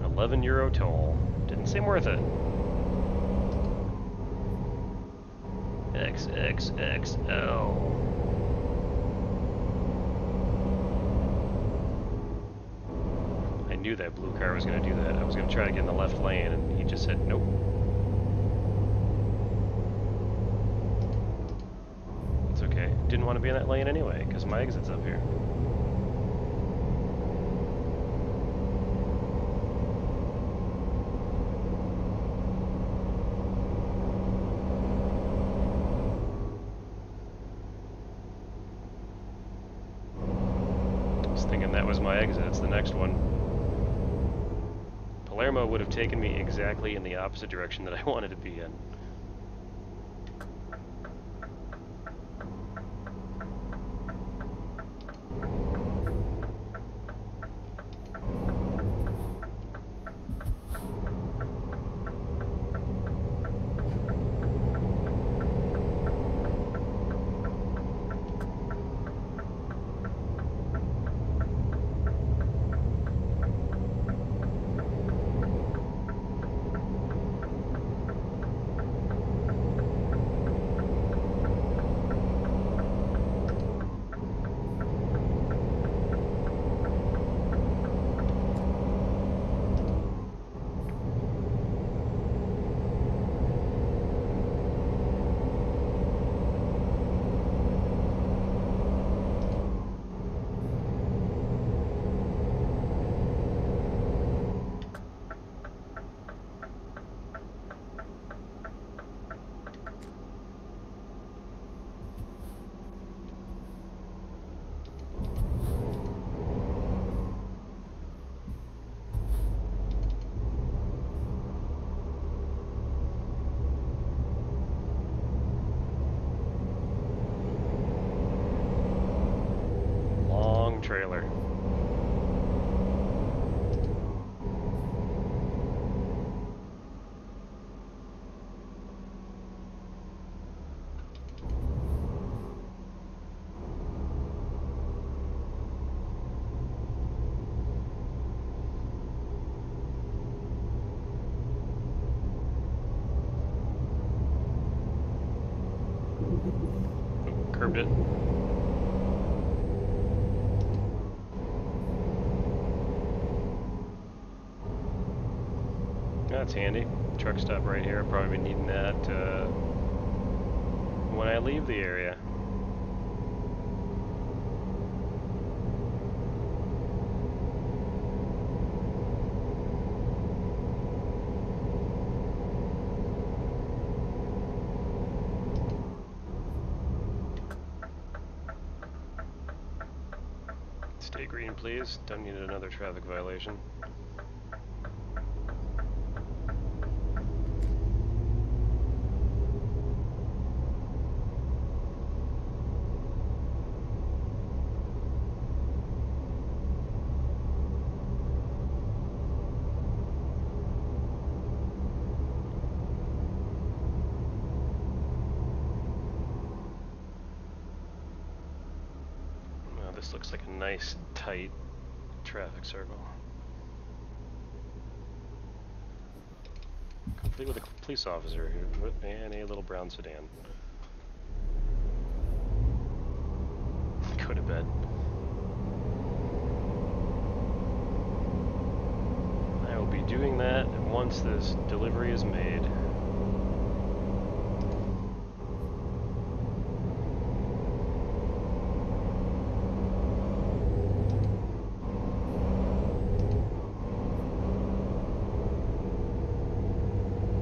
€11 toll. Didn't seem worth it. XXXL. I knew that blue car was going to do that. I was going to try to get in the left lane, and he just said nope. It's okay. Didn't want to be in that lane anyway, because my exit's up here. I was thinking that was my exit. It's the next one. Palermo would have taken me exactly in the opposite direction that I wanted to be in. trailer. Curbed it. That's handy. Truck stop right here. I'll probably be needing that when I leave the area. Stay green, please. Don't need another traffic violation. This looks like a nice, tight traffic circle. Complete with a police officer here, and a little brown sedan. Go to bed. I will be doing that once this delivery is made.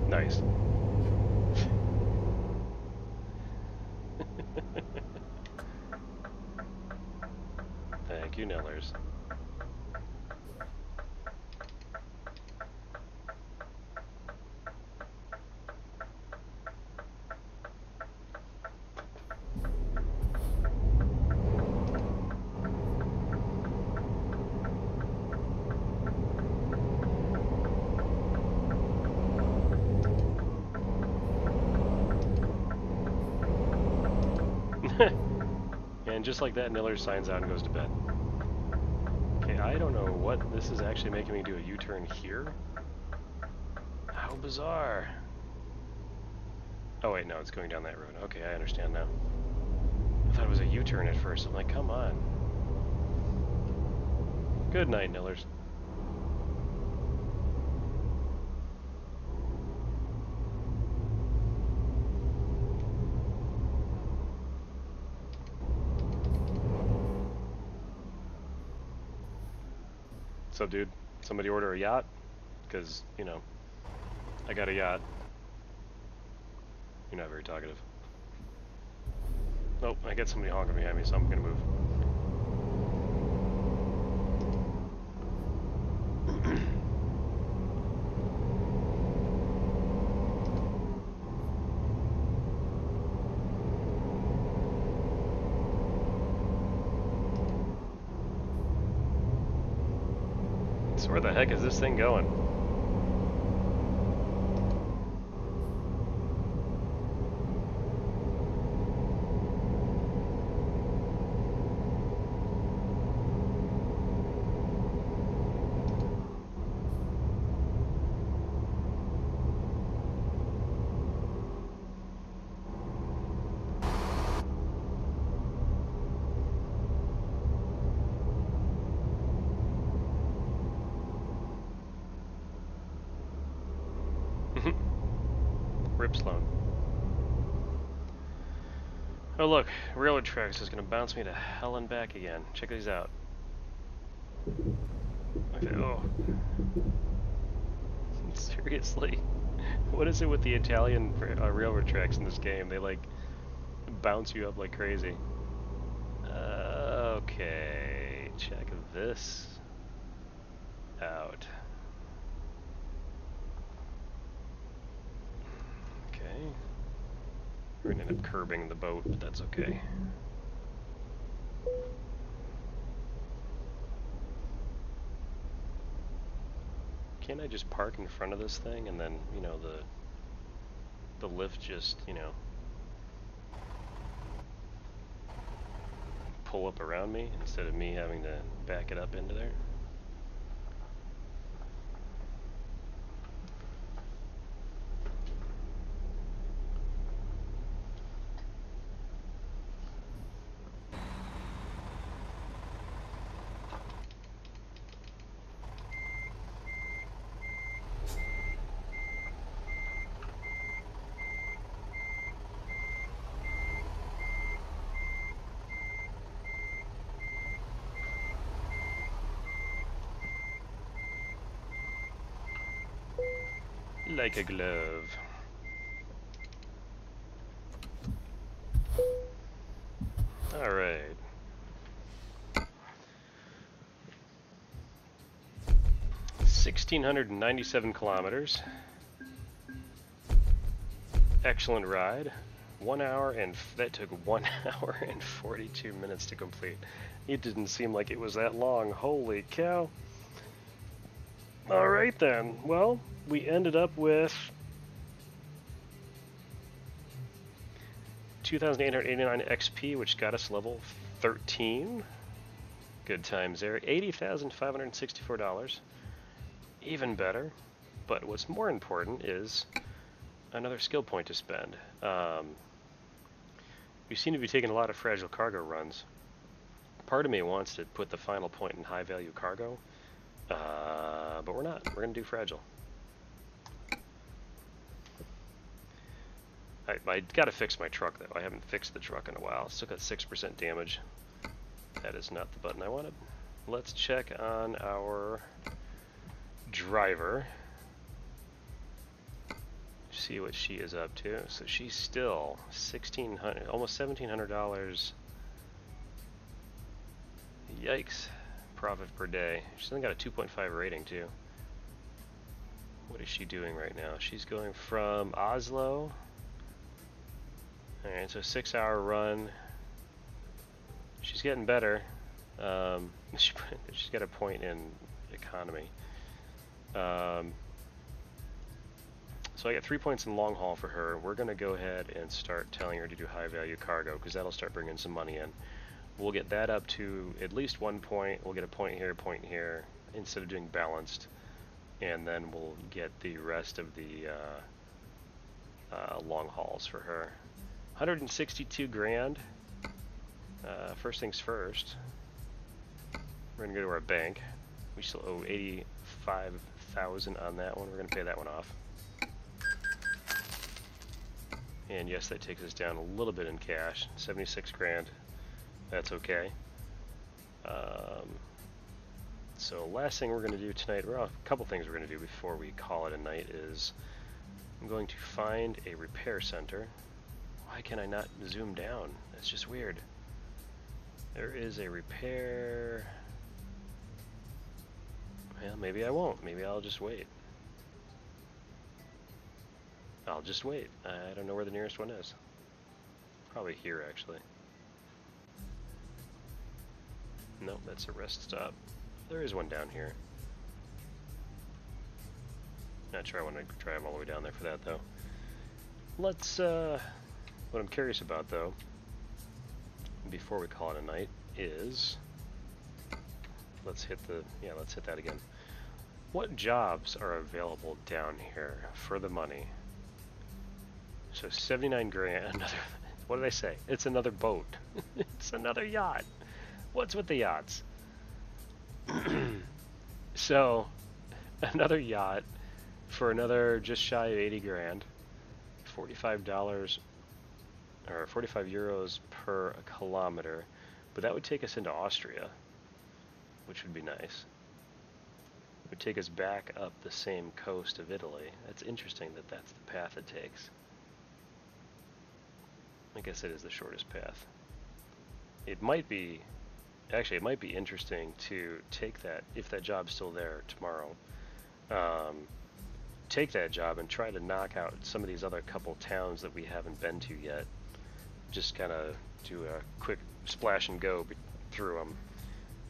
Nice. Thank you, Nellers. And just like that, Niller signs out and goes to bed. Okay, I don't know what this is actually making me do a U-turn here. How bizarre. Oh wait, no, it's going down that road. Okay, I understand now. I thought it was a U-turn at first. I'm like, come on. Good night, Nillers. What's up, dude? Somebody order a yacht? Because, you know, I got a yacht. You're not very talkative. Nope, I got somebody honking behind me, so I'm gonna move. So where the heck is this thing going? Rip Sloan. Oh look, railroad tracks is gonna bounce me to hell and back again. Check these out. Okay, oh. Seriously? What is it with the Italian railroad tracks in this game? They like bounce you up like crazy. Okay, check this out. Okay. We're gonna end up curbing the boat, but that's okay. Can't I just park in front of this thing and then, you know, the lift just, you know, pull up around me instead of me having to back it up into there? Like a glove. All right. 1,697 kilometers. Excellent ride. 1 hour and that took 1 hour and 42 minutes to complete. It didn't seem like it was that long. Holy cow. All right then. Well, we ended up with 2,889 XP, which got us level 13. Good times there. $80,564. Even better. But what's more important is another skill point to spend. We seem to be taking a lot of fragile cargo runs. Part of me wants to put the final point in high value cargo, but we're not. We're going to do fragile. I got to fix my truck though. I haven't fixed the truck in a while. It's still got 6% damage. That is not the button I wanted. Let's check on our driver. See what she is up to. So she's still $1,600, almost $1,700. Yikes! Profit per day. She's only got a 2.5 rating too. What is she doing right now? She's going from Oslo. All right, so 6-hour run. She's getting better. She's got a point in economy. So I got 3 points in long haul for her. We're going to go ahead and start telling her to do high value cargo because that'll start bringing some money in. We'll get that up to at least 1 point. We'll get a point here, instead of doing balanced. And then we'll get the rest of the long hauls for her. 162 grand. First things first. We're going to go to our bank. We still owe 85,000 on that one. We're going to pay that one off. And yes, that takes us down a little bit in cash, 76 grand. That's okay. So last thing we're going to do tonight, well, a couple things we're going to do before we call it a night is I'm going to find a repair center. Why can I not zoom down? That's just weird. There is a repair. Well, maybe I won't. Maybe I'll just wait. I'll just wait. I don't know where the nearest one is. Probably here, actually. Nope, that's a rest stop. There is one down here. Not sure I want to drive all the way down there for that, though. Let's, what I'm curious about, though, before we call it a night, is... Let's hit that again. What jobs are available down here for the money? So 79 grand, another, what did I say? It's another boat. It's another yacht. What's with the yachts? So, another yacht for another just shy of 80 grand. $45, or 45 euros per kilometer. But that would take us into Austria, which would be nice. It would take us back up the same coast of Italy. That's interesting that that's the path it takes. I guess it is the shortest path. It might be, actually it might be interesting to take that, if that job's still there tomorrow, take that job and try to knock out some of these other couple towns that we haven't been to yet. Just kind of do a quick splash and go through them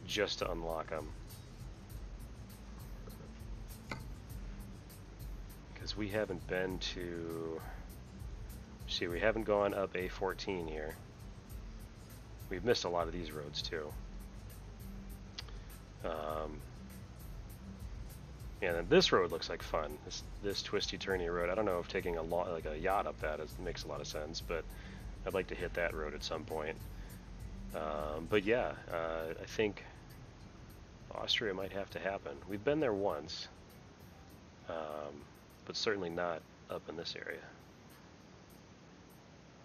just to unlock them. because we haven't been to... See, we haven't gone up A14 here. We've missed a lot of these roads too. Yeah, and this road looks like fun. This twisty turny road. I don't know if taking like a yacht up that makes a lot of sense, but I'd like to hit that road at some point. But yeah, I think Austria might have to happen. We've been there once, but certainly not up in this area.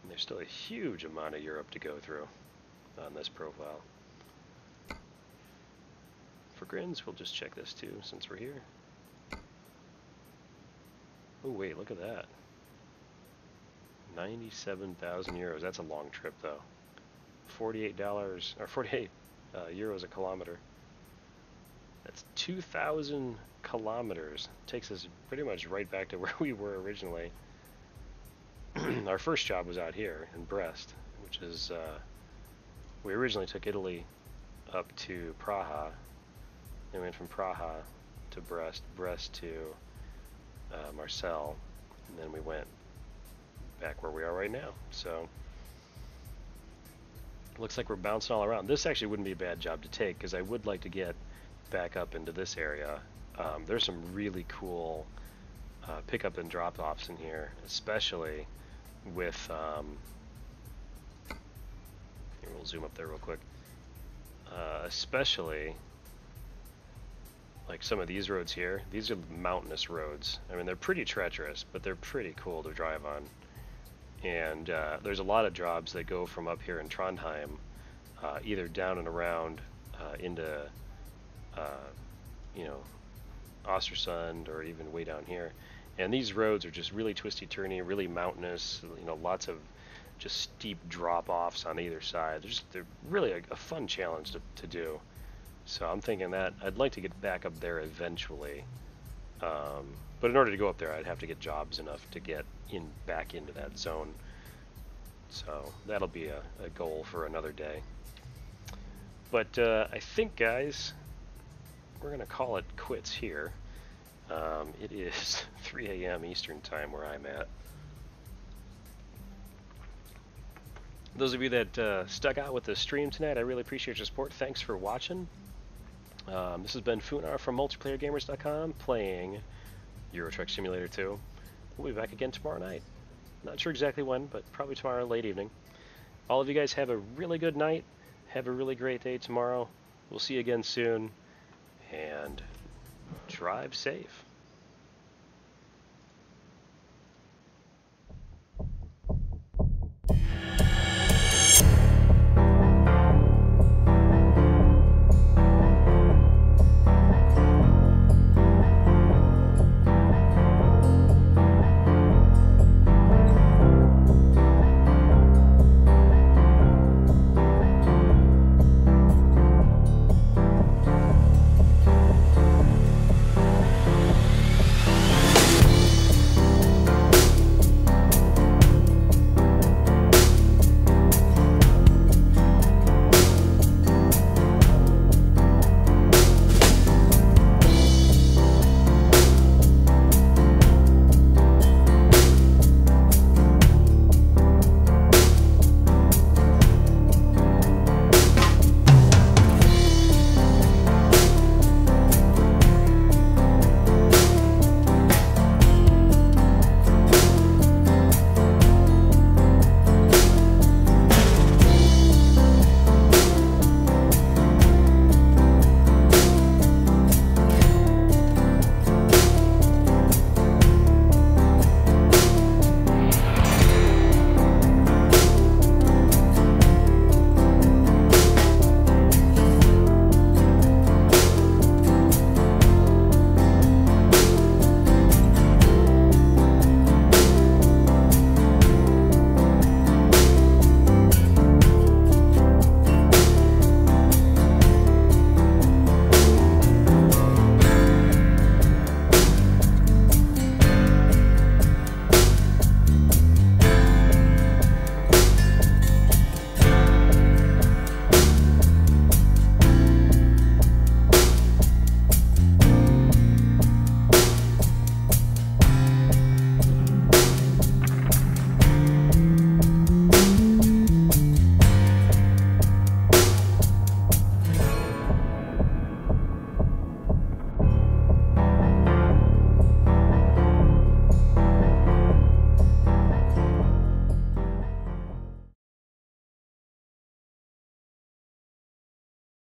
And there's still a huge amount of Europe to go through on this profile. For grins, we'll just check this too, since we're here. Oh wait, look at that. 97,000 euros. That's a long trip though. $48 or 48 euros a kilometer. That's 2,000 kilometers. Takes us pretty much right back to where we were originally. Our first job was out here in Brest, which is we originally took Italy up to Praha. Then we went from Praha to Brest, Brest to Marseille, and then we went back where we are right now. So looks like we're bouncing all around. This actually wouldn't be a bad job to take because I would like to get back up into this area. There's some really cool pickup and drop offs in here, especially with here, we'll zoom up there real quick. Especially like some of these roads here. These are mountainous roads. I mean, they're pretty treacherous, but they're pretty cool to drive on. And there's a lot of jobs that go from up here in Trondheim, either down and around into, you know, Östersund, or even way down here. And these roads are just really twisty-turny, really mountainous. You know, lots of just steep drop-offs on either side. They're really a fun challenge to do. So I'm thinking that I'd like to get back up there eventually. But in order to go up there, I'd have to get jobs enough to get back into that zone. So that'll be a goal for another day. But I think, guys, we're going to call it quits here. It is 3 a.m. Eastern time where I'm at. Those of you that stuck out with the stream tonight, I really appreciate your support. Thanks for watching. This has been Funar from MultiplayerGamers.com playing Euro Truck Simulator 2. We'll be back again tomorrow night. Not sure exactly when, but probably tomorrow late evening. All of you guys have a really good night. Have a really great day tomorrow. We'll see you again soon. And drive safe.